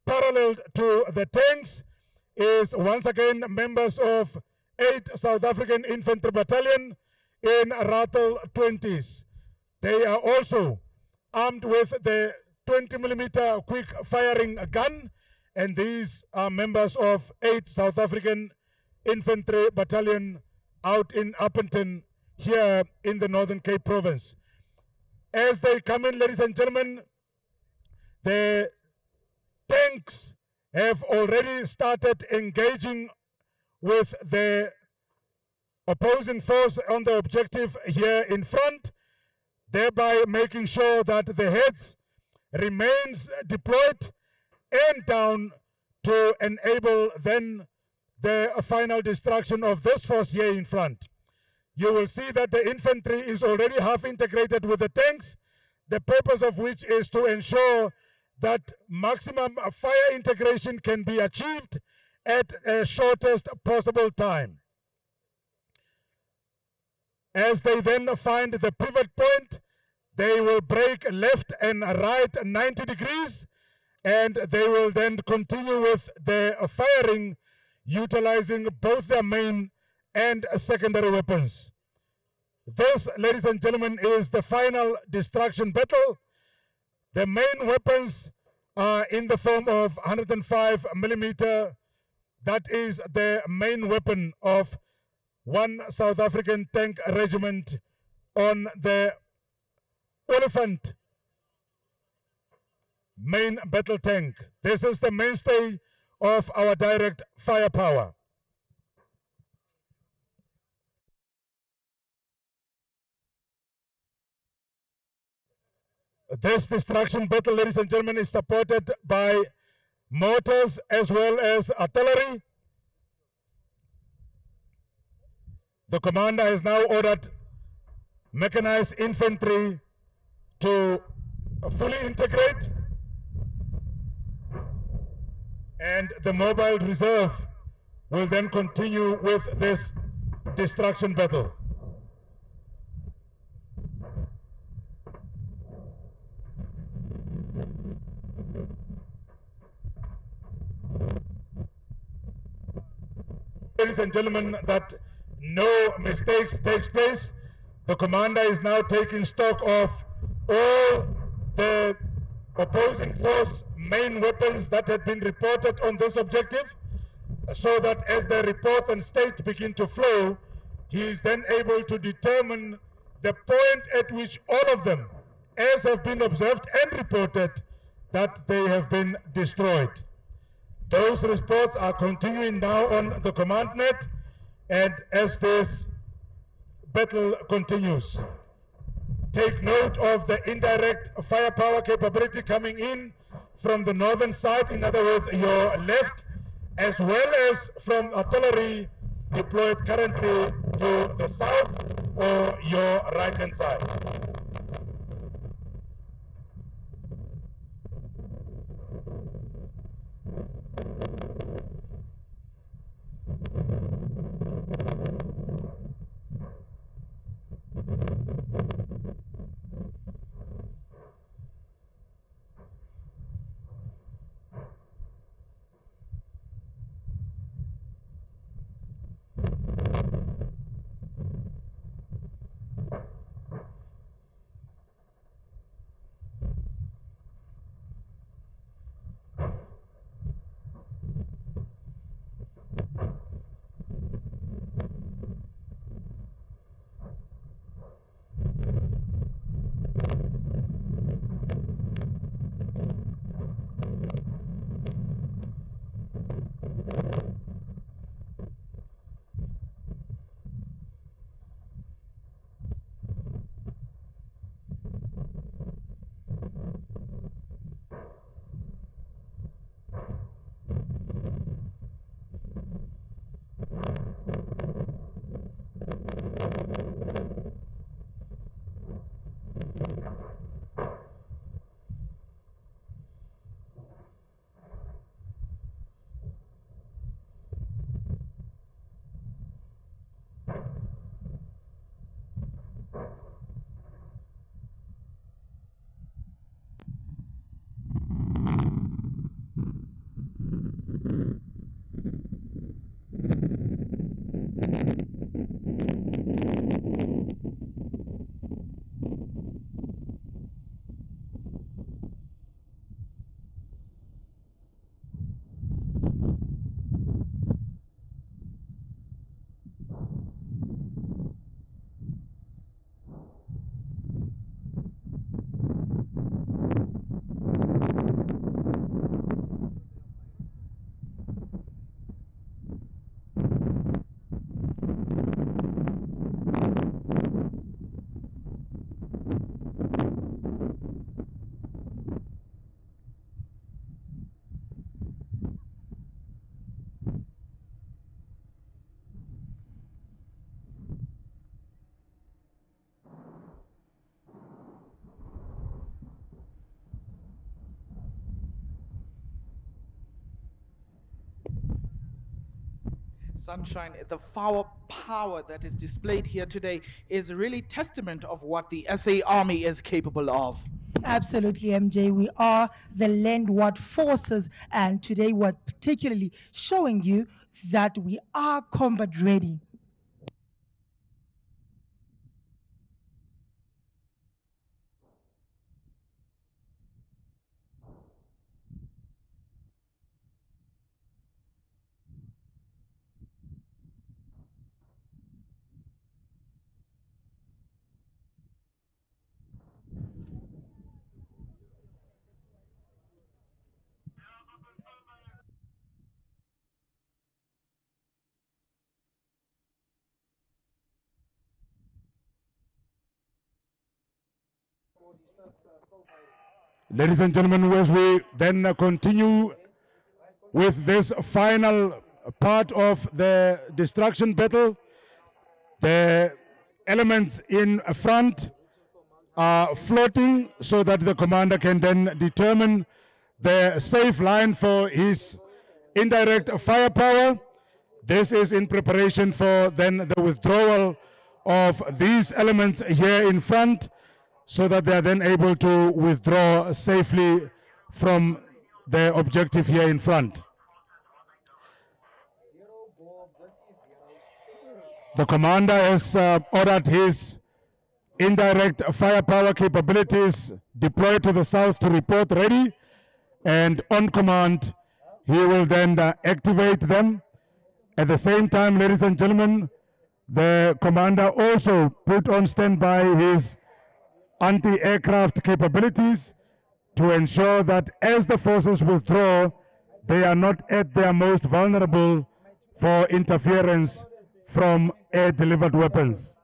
parallel to the tanks is once again members of 8th South African Infantry Battalion in Rattle 20s. They are also armed with the 20 millimeter quick firing gun, and these are members of 8th South African Infantry Battalion out in Upington here in the Northern Cape Province. As they come in, ladies and gentlemen, the tanks have already started engaging with the opposing force on the objective here in front, thereby making sure that the heads remains deployed and down to enable then the final destruction of this force here in front. You will see that the infantry is already half integrated with the tanks, the purpose of which is to ensure that maximum fire integration can be achieved at a shortest possible time. As they then find the pivot point, they will break left and right 90 degrees, and they will then continue with the firing, utilizing both their main and secondary weapons. This, ladies and gentlemen, is the final destruction battle. The main weapons are in the form of 105 millimeter. That is the main weapon of one South African tank regiment on the Elephant main battle tank. This is the mainstay of our direct firepower. This destruction battle, ladies and gentlemen, is supported by mortars as well as artillery. The commander has now ordered mechanized infantry to fully integrate, and the mobile reserve will then continue with this destruction battle. Ladies and gentlemen, that no mistakes takes place. The commander is now taking stock of all the opposing force main weapons that had been reported on this objective, so that as the reports and state begin to flow, he is then able to determine the point at which all of them, as have been observed and reported, that they have been destroyed. Those reports are continuing now on the command net, and as this battle continues, take note of the indirect firepower capability coming in from the northern side, in other words, your left, as well as from artillery deployed currently to the south or your right-hand side. Sunshine, the power that is displayed here today is really testament of what the SA Army is capable of. Absolutely, MJ. We are the landward forces, and today we're particularly showing you that we are combat ready. Ladies and gentlemen, as we then continue with this final part of the destruction battle, the elements in front are floating so that the commander can then determine the safe line for his indirect firepower. This is in preparation for then the withdrawal of these elements here in front, so that they are then able to withdraw safely from the objective here in front. The commander has ordered his indirect firepower capabilities deployed to the south to report ready, and on command he will then activate them. At the same time, ladies and gentlemen, the commander also put on standby his anti-aircraft capabilities to ensure that as the forces withdraw, they are not at their most vulnerable for interference from air-delivered weapons.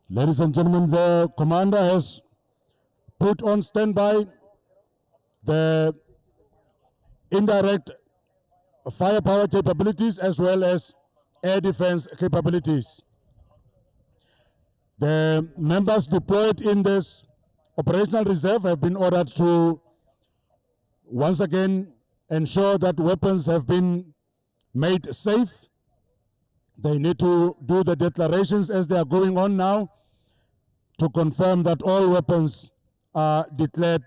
Ladies and gentlemen, the commander has put on standby the indirect firepower capabilities as well as air defense capabilities. The members deployed in this operational reserve have been ordered to once again ensure that weapons have been made safe. They need to do the declarations as they are going on now to confirm that all weapons are declared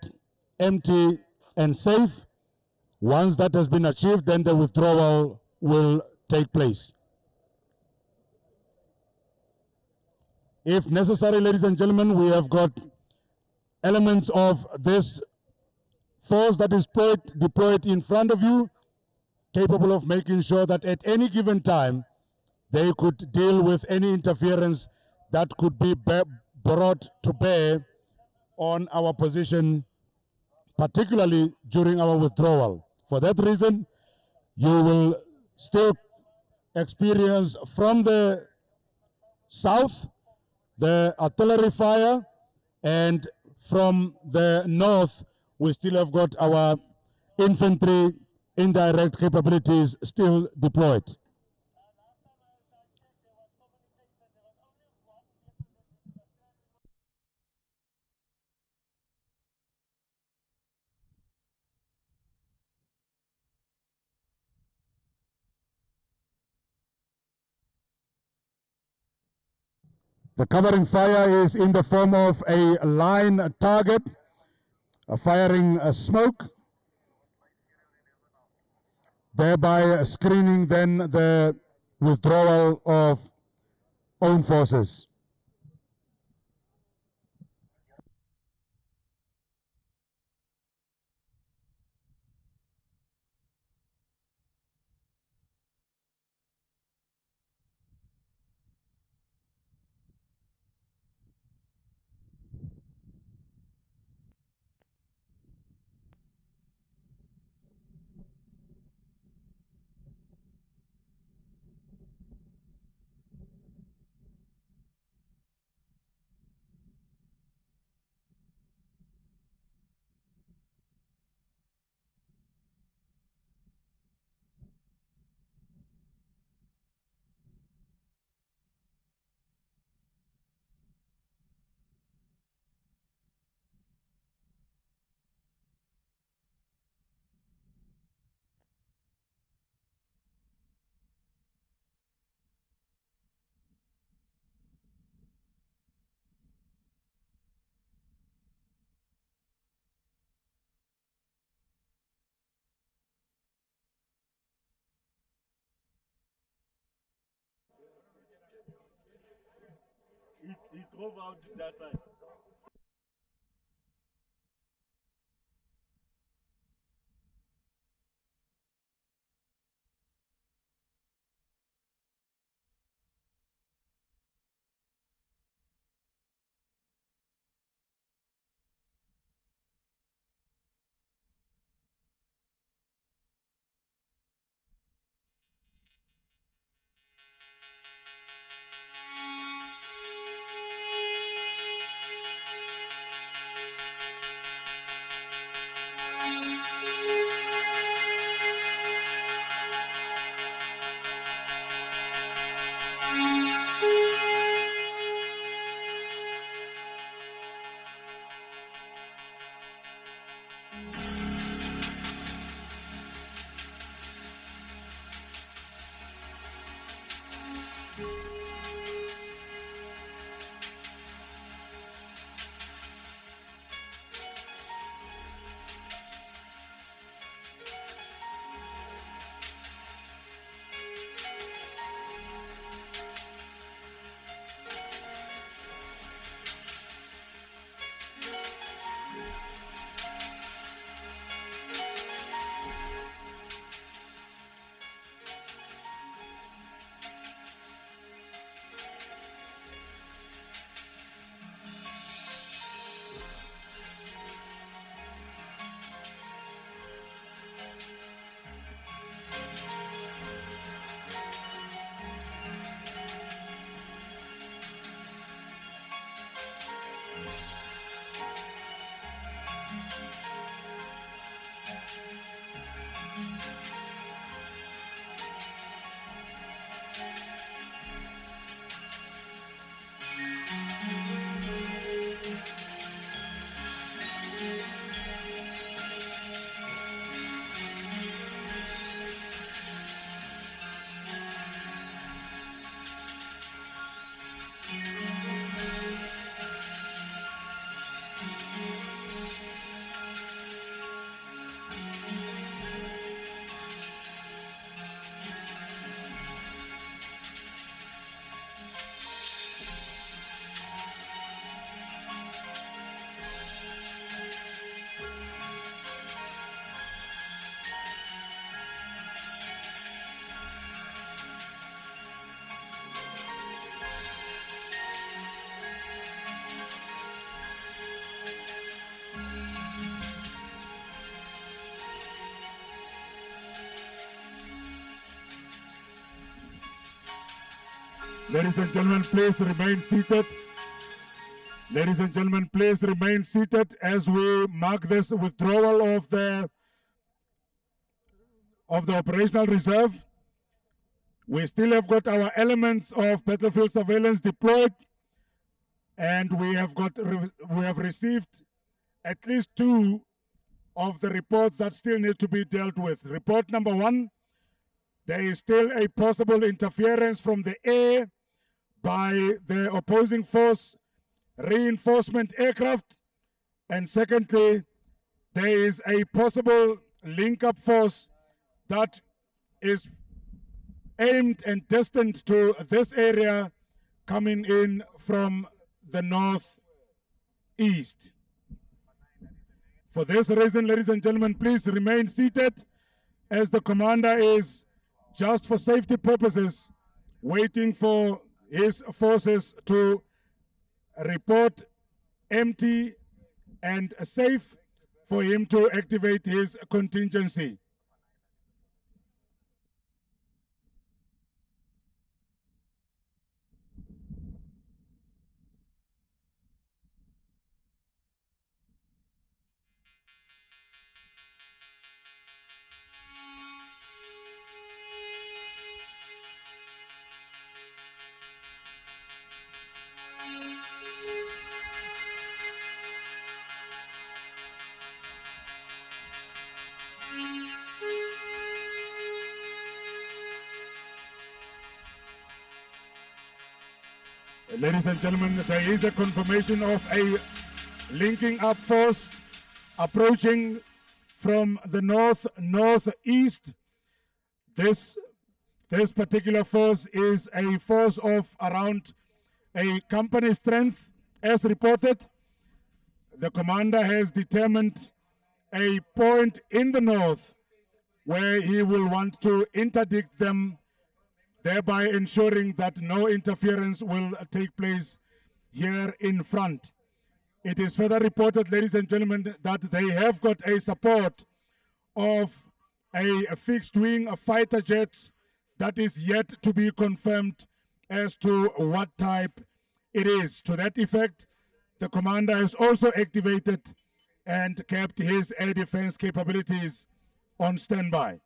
empty and safe. Once that has been achieved, then the withdrawal will take place. If necessary, ladies and gentlemen, we have got elements of this force that is deployed in front of you, capable of making sure that at any given time, they could deal with any interference that could be brought to bear on our position, particularly during our withdrawal. For that reason, you will still experience from the south the artillery fire, and from the north, we still have got our infantry indirect capabilities still deployed. The covering fire is in the form of a line target, firing smoke, thereby screening then the withdrawal of own forces. He drove out that side. Ladies and gentlemen, please remain seated. Ladies and gentlemen, please remain seated as we mark this withdrawal of the operational reserve. We still have got our elements of battlefield surveillance deployed, and we have received at least 2 of the reports that still need to be dealt with. Report number 1, there is still a possible interference from the air by the opposing force reinforcement aircraft. And secondly, there is a possible link-up force that is aimed and destined to this area coming in from the northeast. For this reason, ladies and gentlemen, please remain seated as the commander is, just for safety purposes, waiting for his forces to report empty and safe for him to activate his contingency. Ladies and gentlemen, there is a confirmation of a linking up force approaching from the northeast. This particular force is a force of around a company strength as reported. The commander has determined a point in the north where he will want to interdict them, thereby ensuring that no interference will take place here in front. It is further reported, ladies and gentlemen, that they have got a support of a fixed wing, a fighter jet that is yet to be confirmed as to what type it is. To that effect, the commander has also activated and kept his air defense capabilities on standby.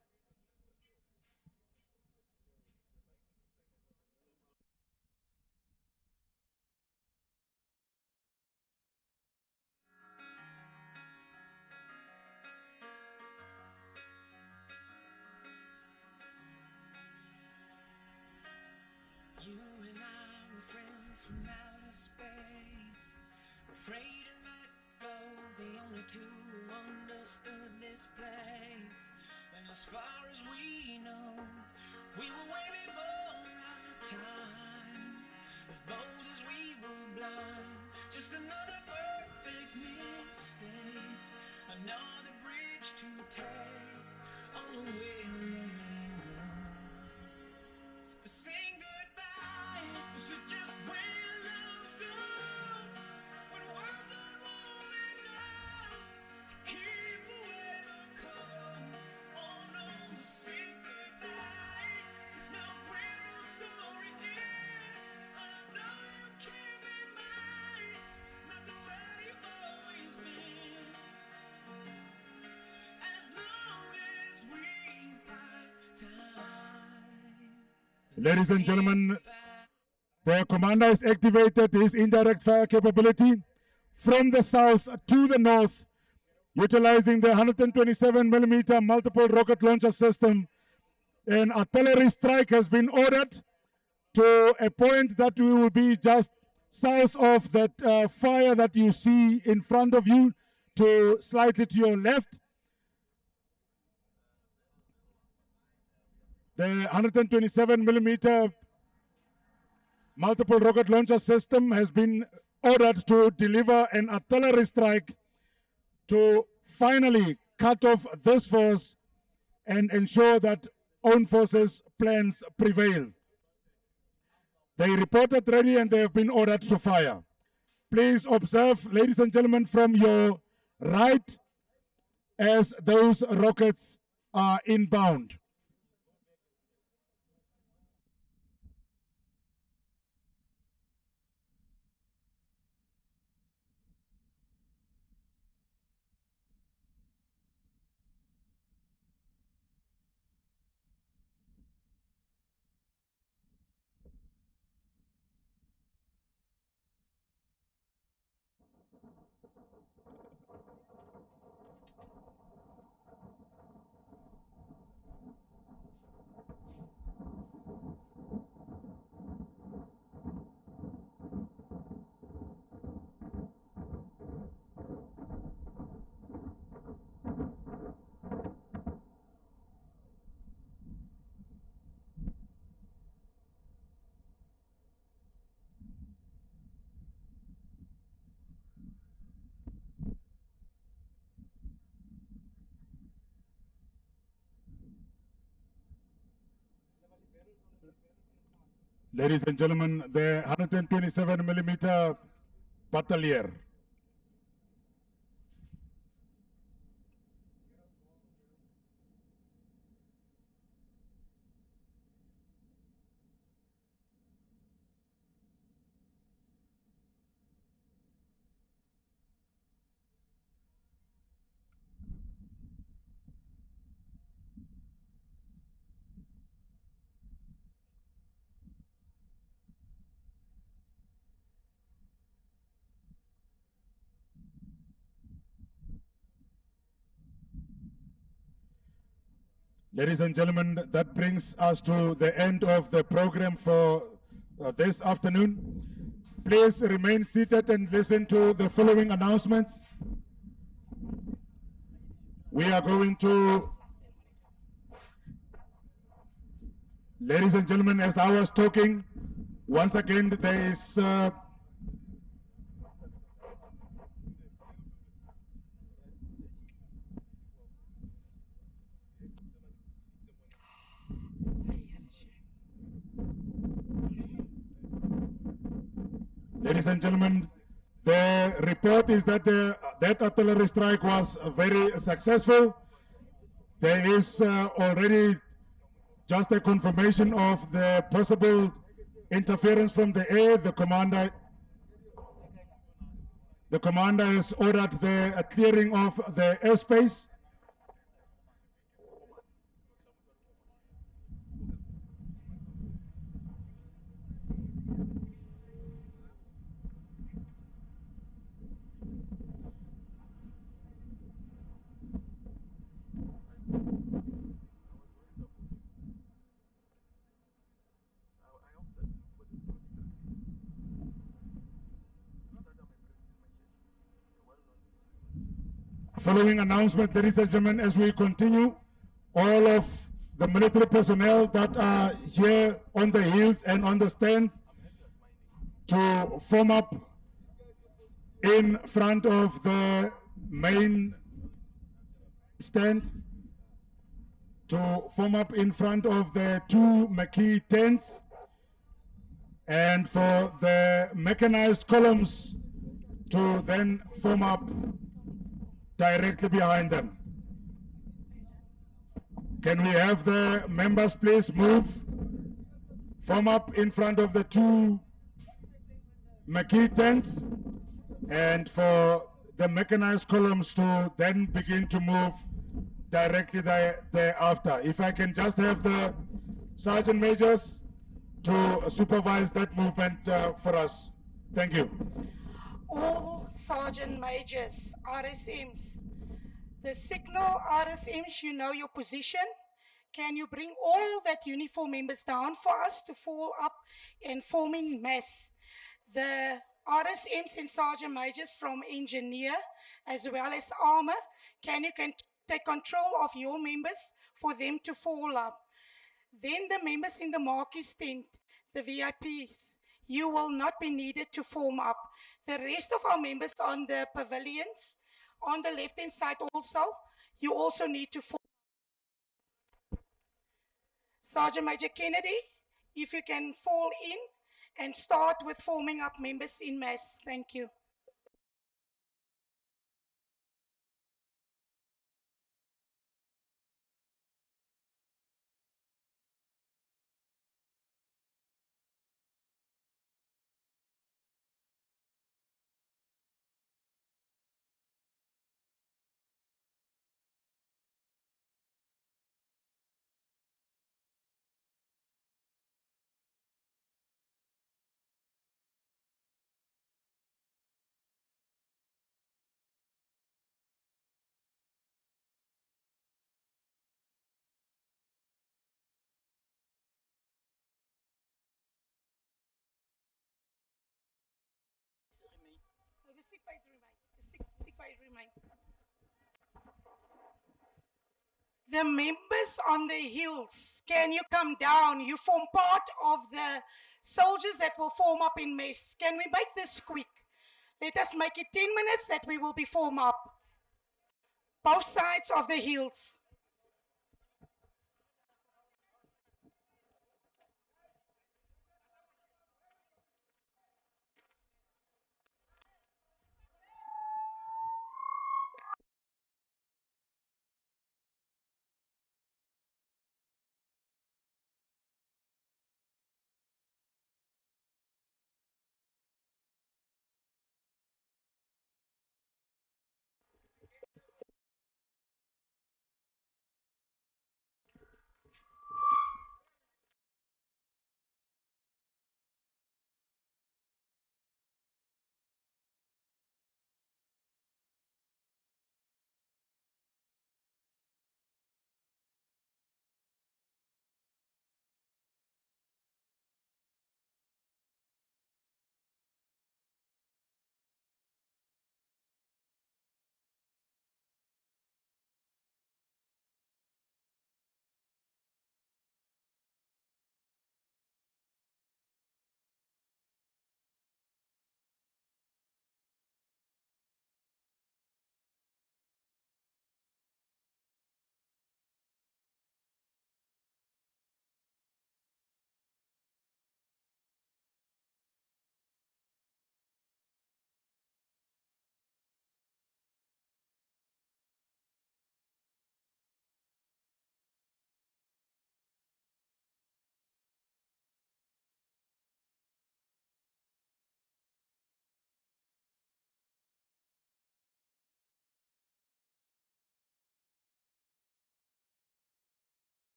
You and I were friends from outer space, afraid to let go, the only two who understood this place. And as far as we know, we were way before our time, as bold as we were blind, just another perfect mistake, another bridge to take on the way of letting go. The saying goodbye, this is just where love goes, when words aren't warm enough to keep away the cold. Oh no, the saying goodbye is not where our story ends. I know you can't be mine, not the way you've always been. As long as we've got time. Ladies and gentlemen, the commander has activated his indirect fire capability from the south to the north, utilizing the 127mm multiple rocket launcher system. An artillery strike has been ordered to a point that we will be just south of that fire that you see in front of you, to slightly to your left. The 127mm multiple rocket launcher system has been ordered to deliver an artillery strike to finally cut off this force and ensure that own forces plans prevail. They reported ready and they have been ordered to fire. Please observe, ladies and gentlemen, from your right as those rockets are inbound. Ladies and gentlemen, the 127 millimeter Battalier. Ladies and gentlemen, that brings us to the end of the program for this afternoon. Please remain seated and listen to the following announcements. We are going to, ladies and gentlemen, as I was talking, once again there is ladies and gentlemen, the report is that that artillery strike was very successful. There is already just a confirmation of the possible interference from the air. The commander has ordered the clearing of the airspace. Following announcement, ladies and gentlemen, as we continue, all of the military personnel that are here on the hills and on the stands to form up in front of the main stand, to form up in front of the two marquee tents, and for the mechanized columns to then form up directly behind them. Can we have the members please move, form up in front of the two marquee tents, and for the mechanized columns to then begin to move directly thereafter. If I can just have the sergeant majors to supervise that movement for us. Thank you. All sergeant majors, RSMs, the signal RSMs, you know your position. Can you bring all that uniform members down for us to fall up and form in mass? The RSMs and sergeant majors from engineer as well as armor, can you take control of your members for them to fall up? Then the members in the marquee tent, the VIPs, you will not be needed to form up. The rest of our members on the pavilions, on the left-hand side also, you also need to form. Sergeant Major Kennedy, if you can fall in and start with forming up members in mass. Thank you. The sick bays remain. The sick bays remain. The members on the hills, can you come down? You form part of the soldiers that will form up in mess. Can we make this quick? Let us make it 10 minutes that we will be formed up. Both sides of the hills.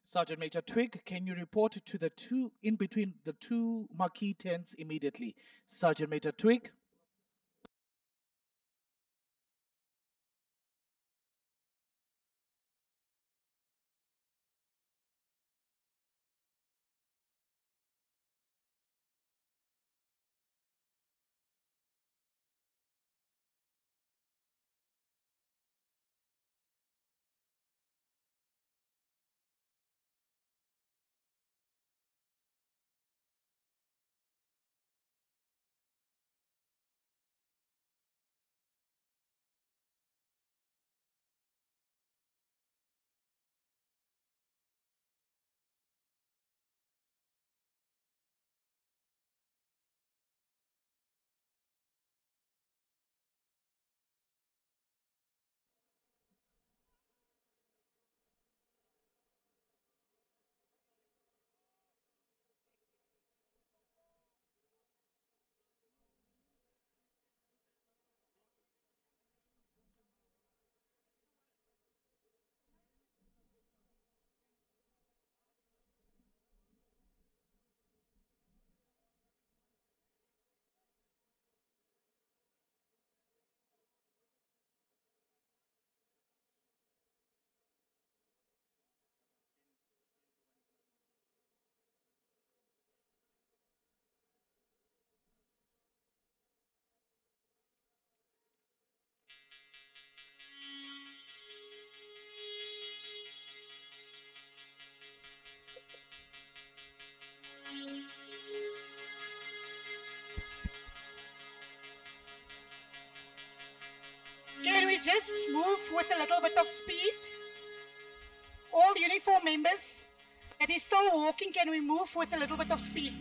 Sergeant Major Twig, can you report to the two, in between the two marquee tents immediately? Sergeant Major Twig. Can we just move with a little bit of speed? All uniform members that is still walking, can we move with a little bit of speed?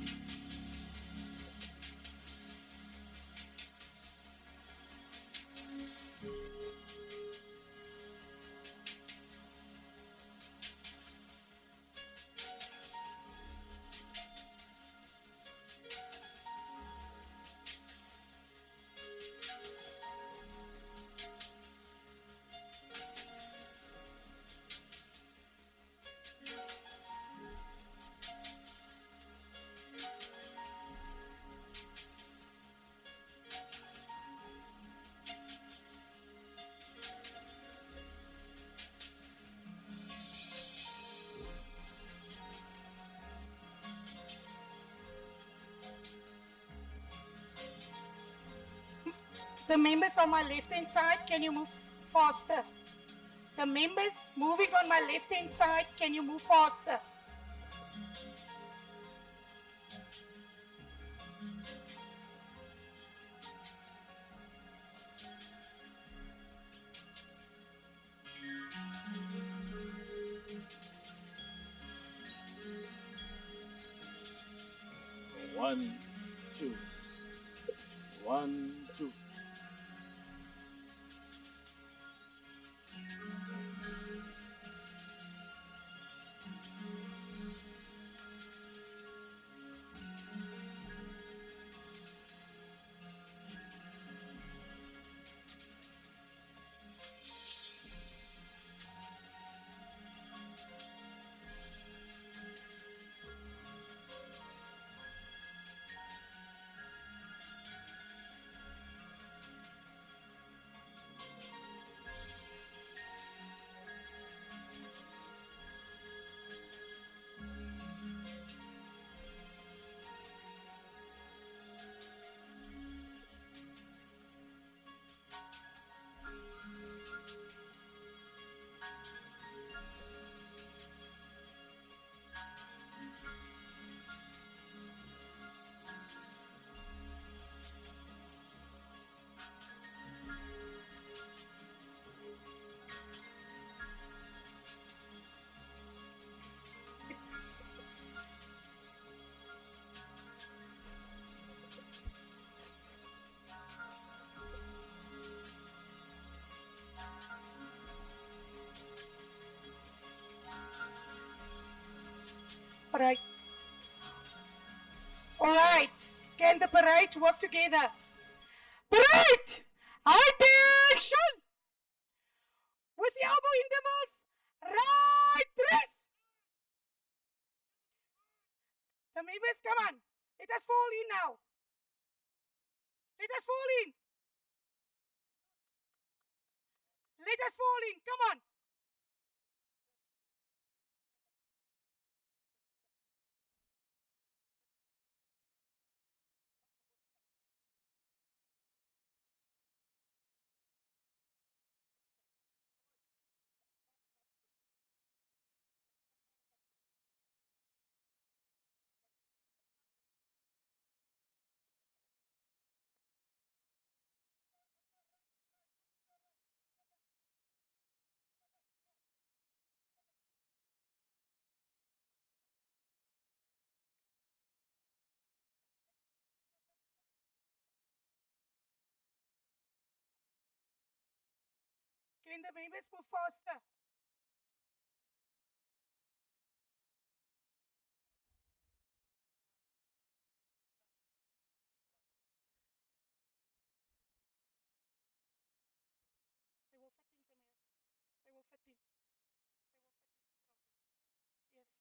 The members on my left hand side, can you move faster? The members moving on my left hand side, can you move faster? One, two. 1, 2. Alright. Alright. Can the parade work together? Parade! Attention! With the elbow intervals, right dress! members, come on. Let us fall in now. Let us fall in. Let us fall in. Come on. Can the members move faster? They will fit in, Premier. They will fit in. They will fit in strongly. Yes.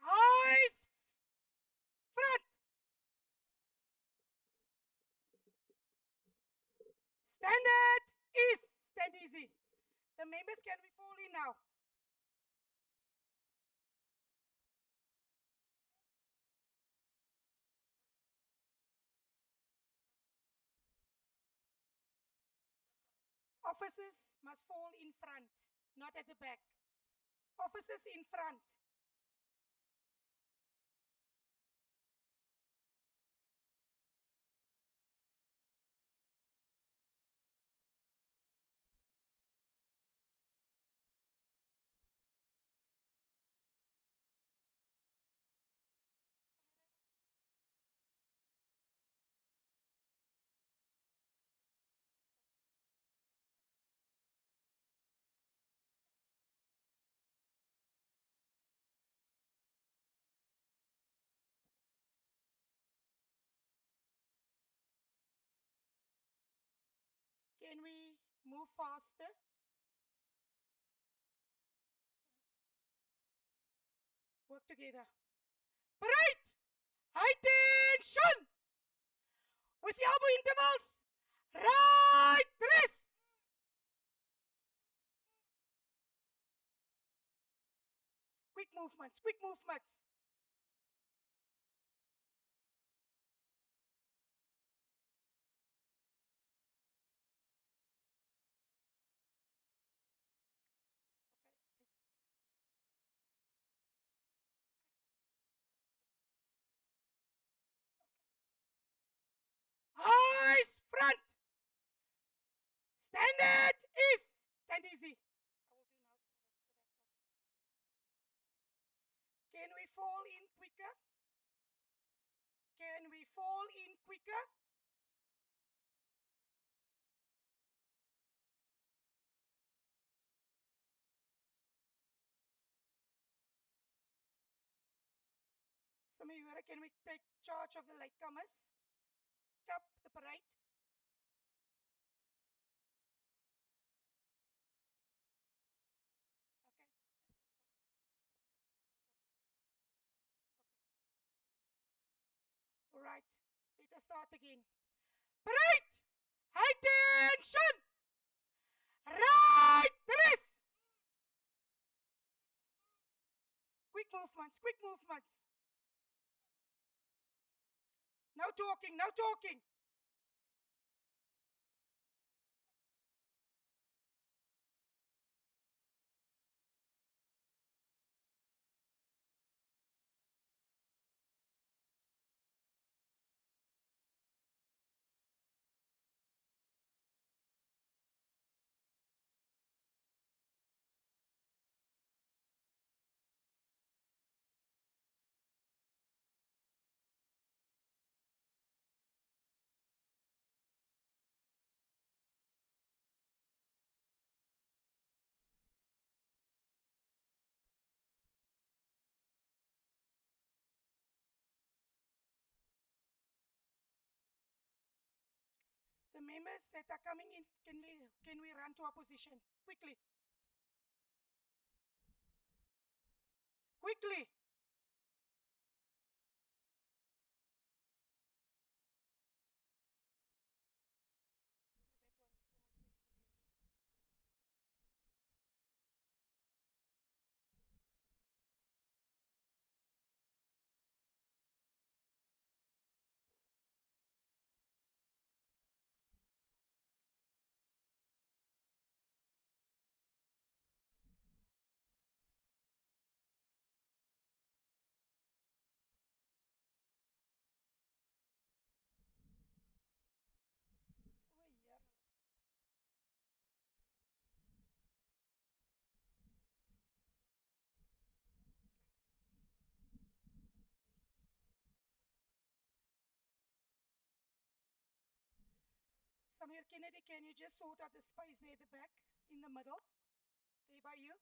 Eyes front. Standard is. Stand easy. The members can be falling now. Officers must fall in front, not at the back. Officers in front. Can we move faster? Work together. Parade! High tension! With the elbow intervals. Right wrist. Quick movements, quick movements. Eyes front. Standard is. Stand easy. Can we fall in quicker? Can we fall in quicker? Samayura, can we take charge of the latecomers? Up the parade. All right, let us start again. Parade! High tension! Right wrist! Quick movements, quick movements. No talking, no talking. members that are coming in, can we run to our position? Quickly. Quickly. Samir Kennedy, can you just sort out the space there at the back, in the middle, there by you?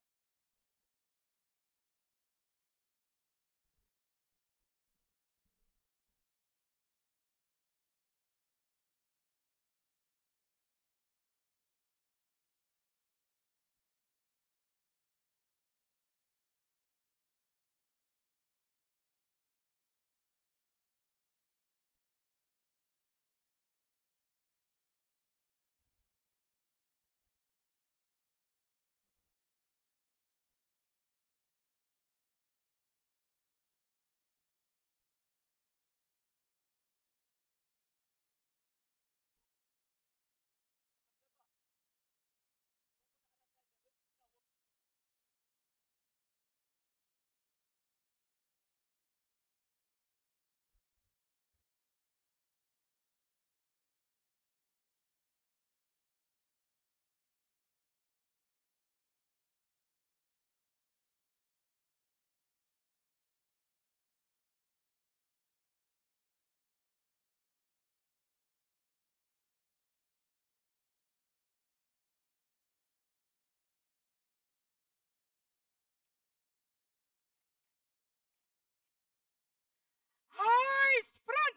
Eyes front.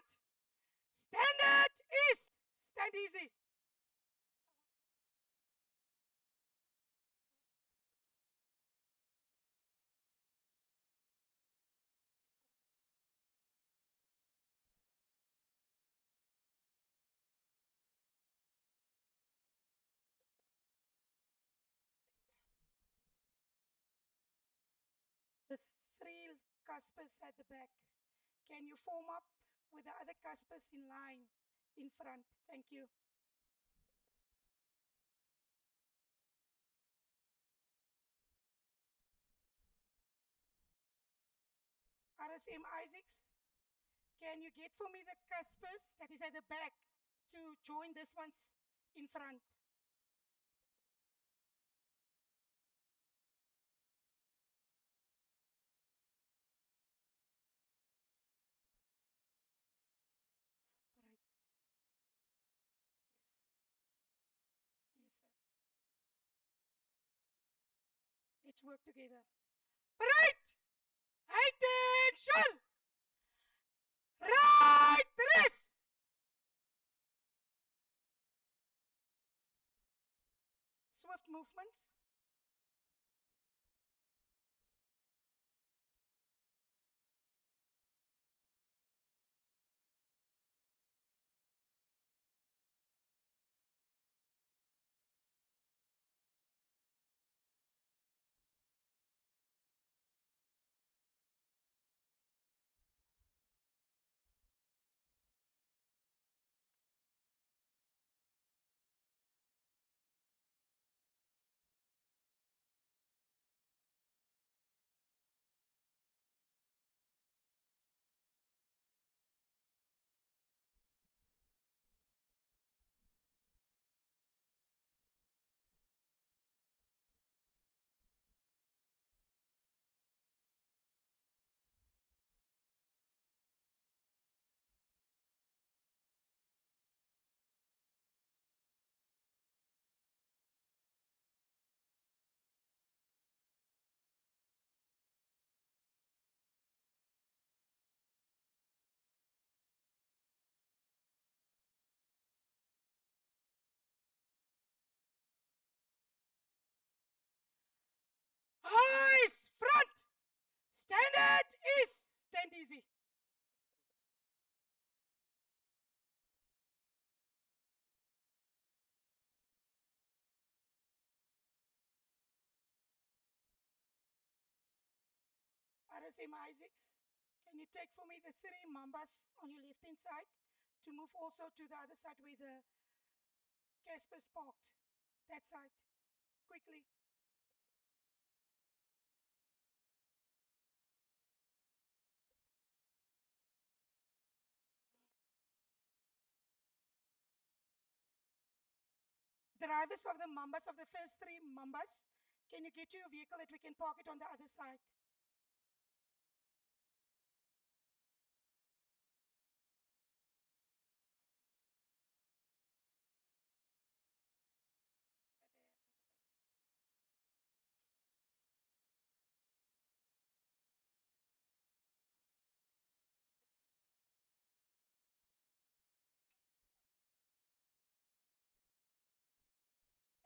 Standard east. Stand easy. The three cuspers at the back. Can you form up with the other cuspers in line in front? Thank you. RSM Isaacs, can you get for me the cuspers that is at the back to join this ones in front? Right. Yes. Yes, sir. Let's work together. Right! Attention! Right! Rest! Swift movements. Eyes, front. Standard is. Stand easy. RSM Isaacs, can you take for me the 3 mambas on your left hand side to move also to the other side where the Casper's parked? That side. Quickly. Drivers of the mambas, of the first 3 mambas, can you get to your vehicle that we can park it on the other side?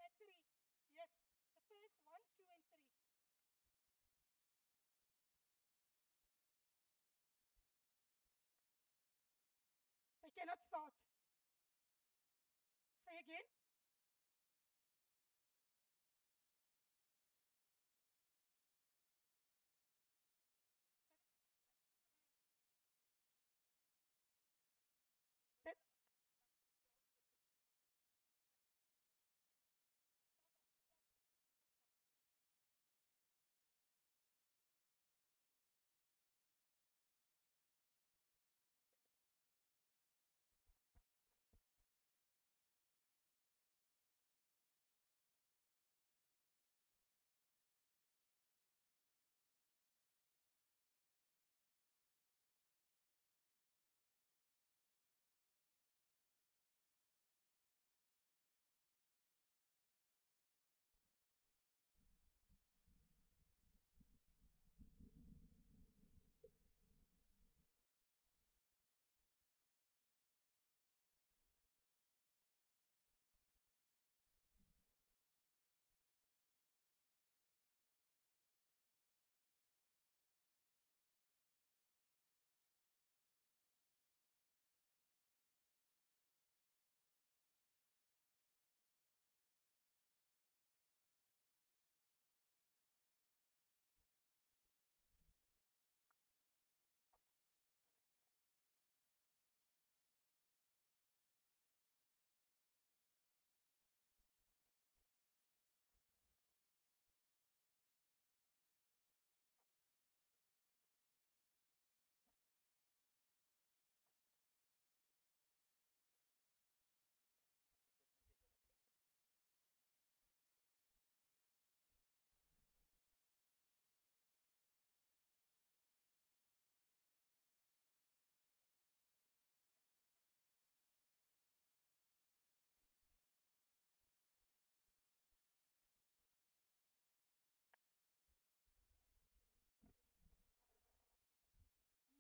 At 3. Yes. The first 1, 2, and 3. They cannot start. Say again. That,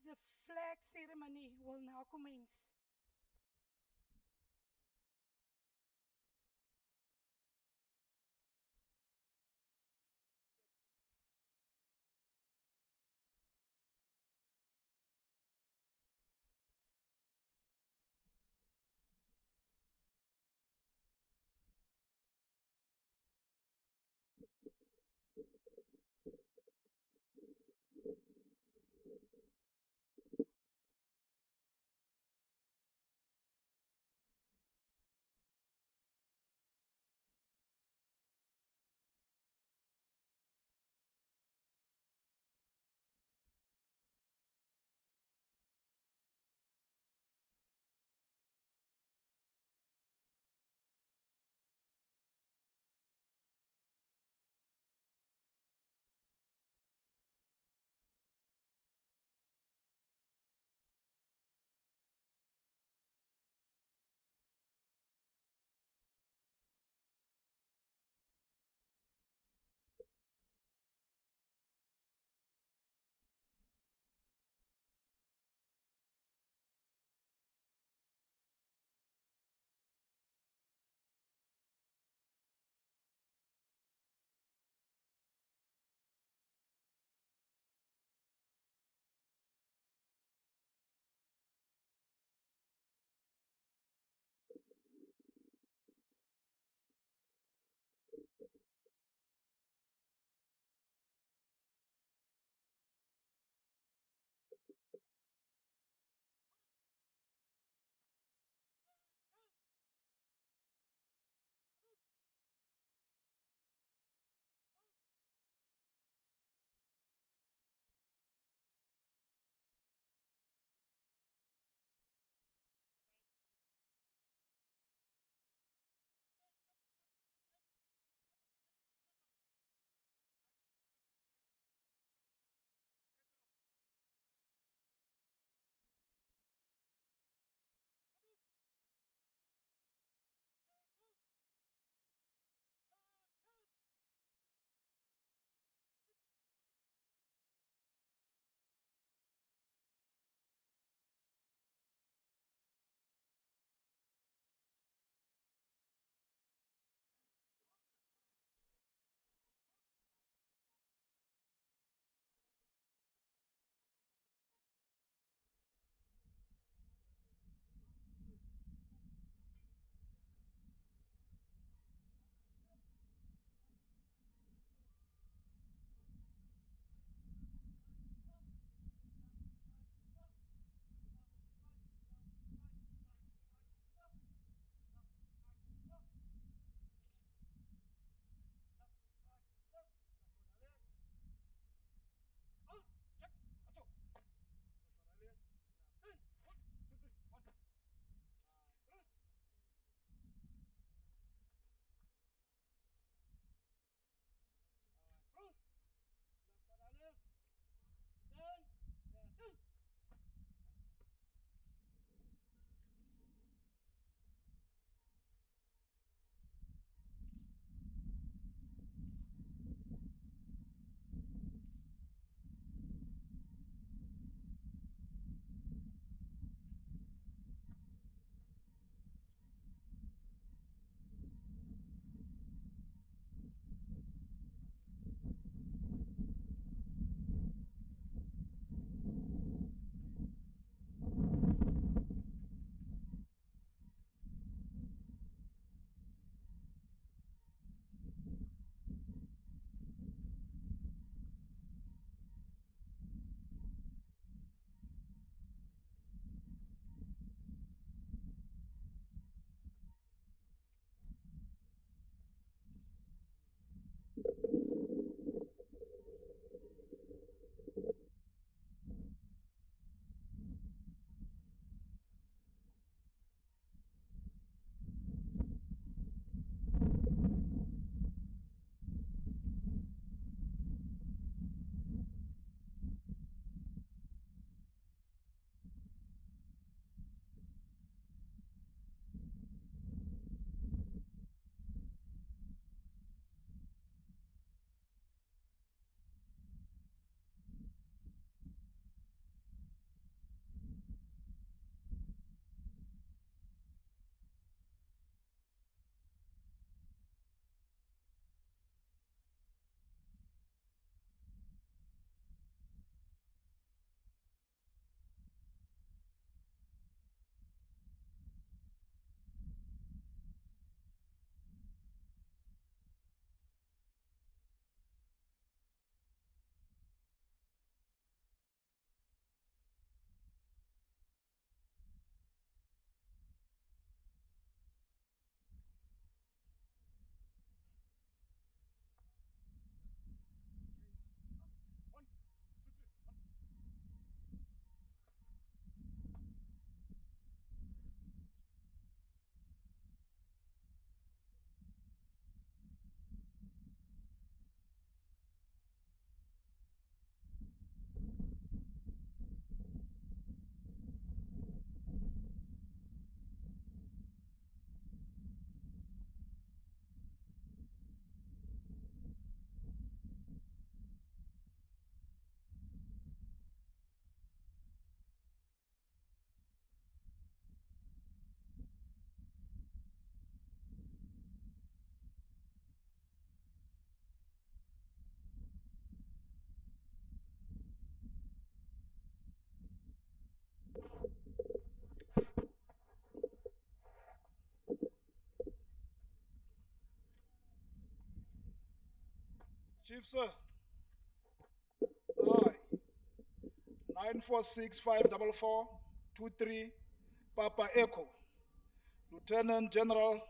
the flag ceremony will now commence. Chief, sir. Aye. 946-544-23 Papa Echo. Lieutenant General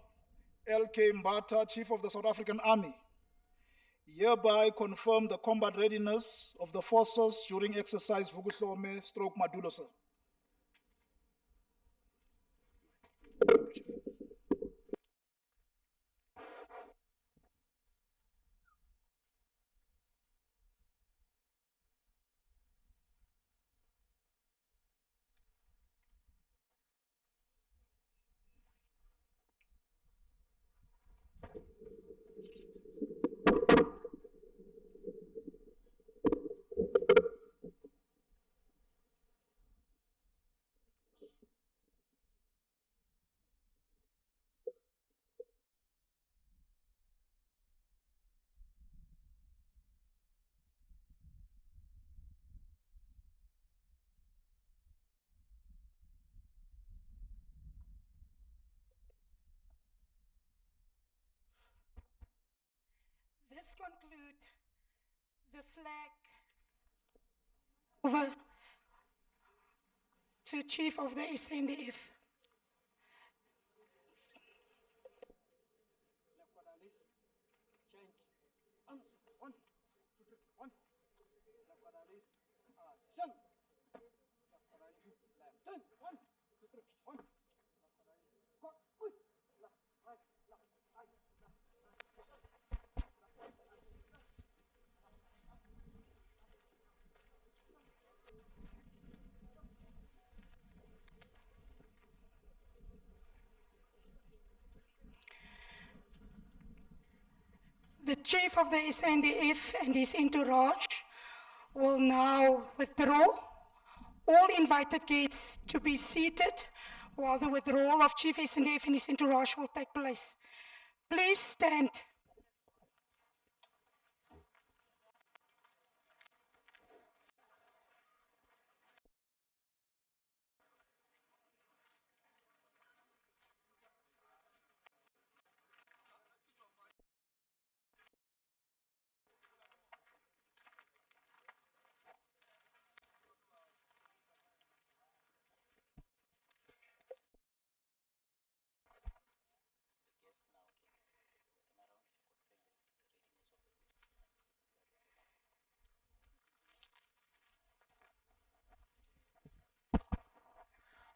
L.K. Mbata, Chief of the South African Army, hereby confirm the combat readiness of the forces during exercise Vukuhlome stroke Madulo, sir. This concludes the flag over to Chief of the SNDF. The Chief of the SNDF and his entourage will now withdraw. All invited guests to be seated while the withdrawal of Chief SNDF and his entourage will take place. Please stand.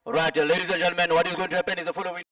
Right, ladies and gentlemen, what is going to happen is the following.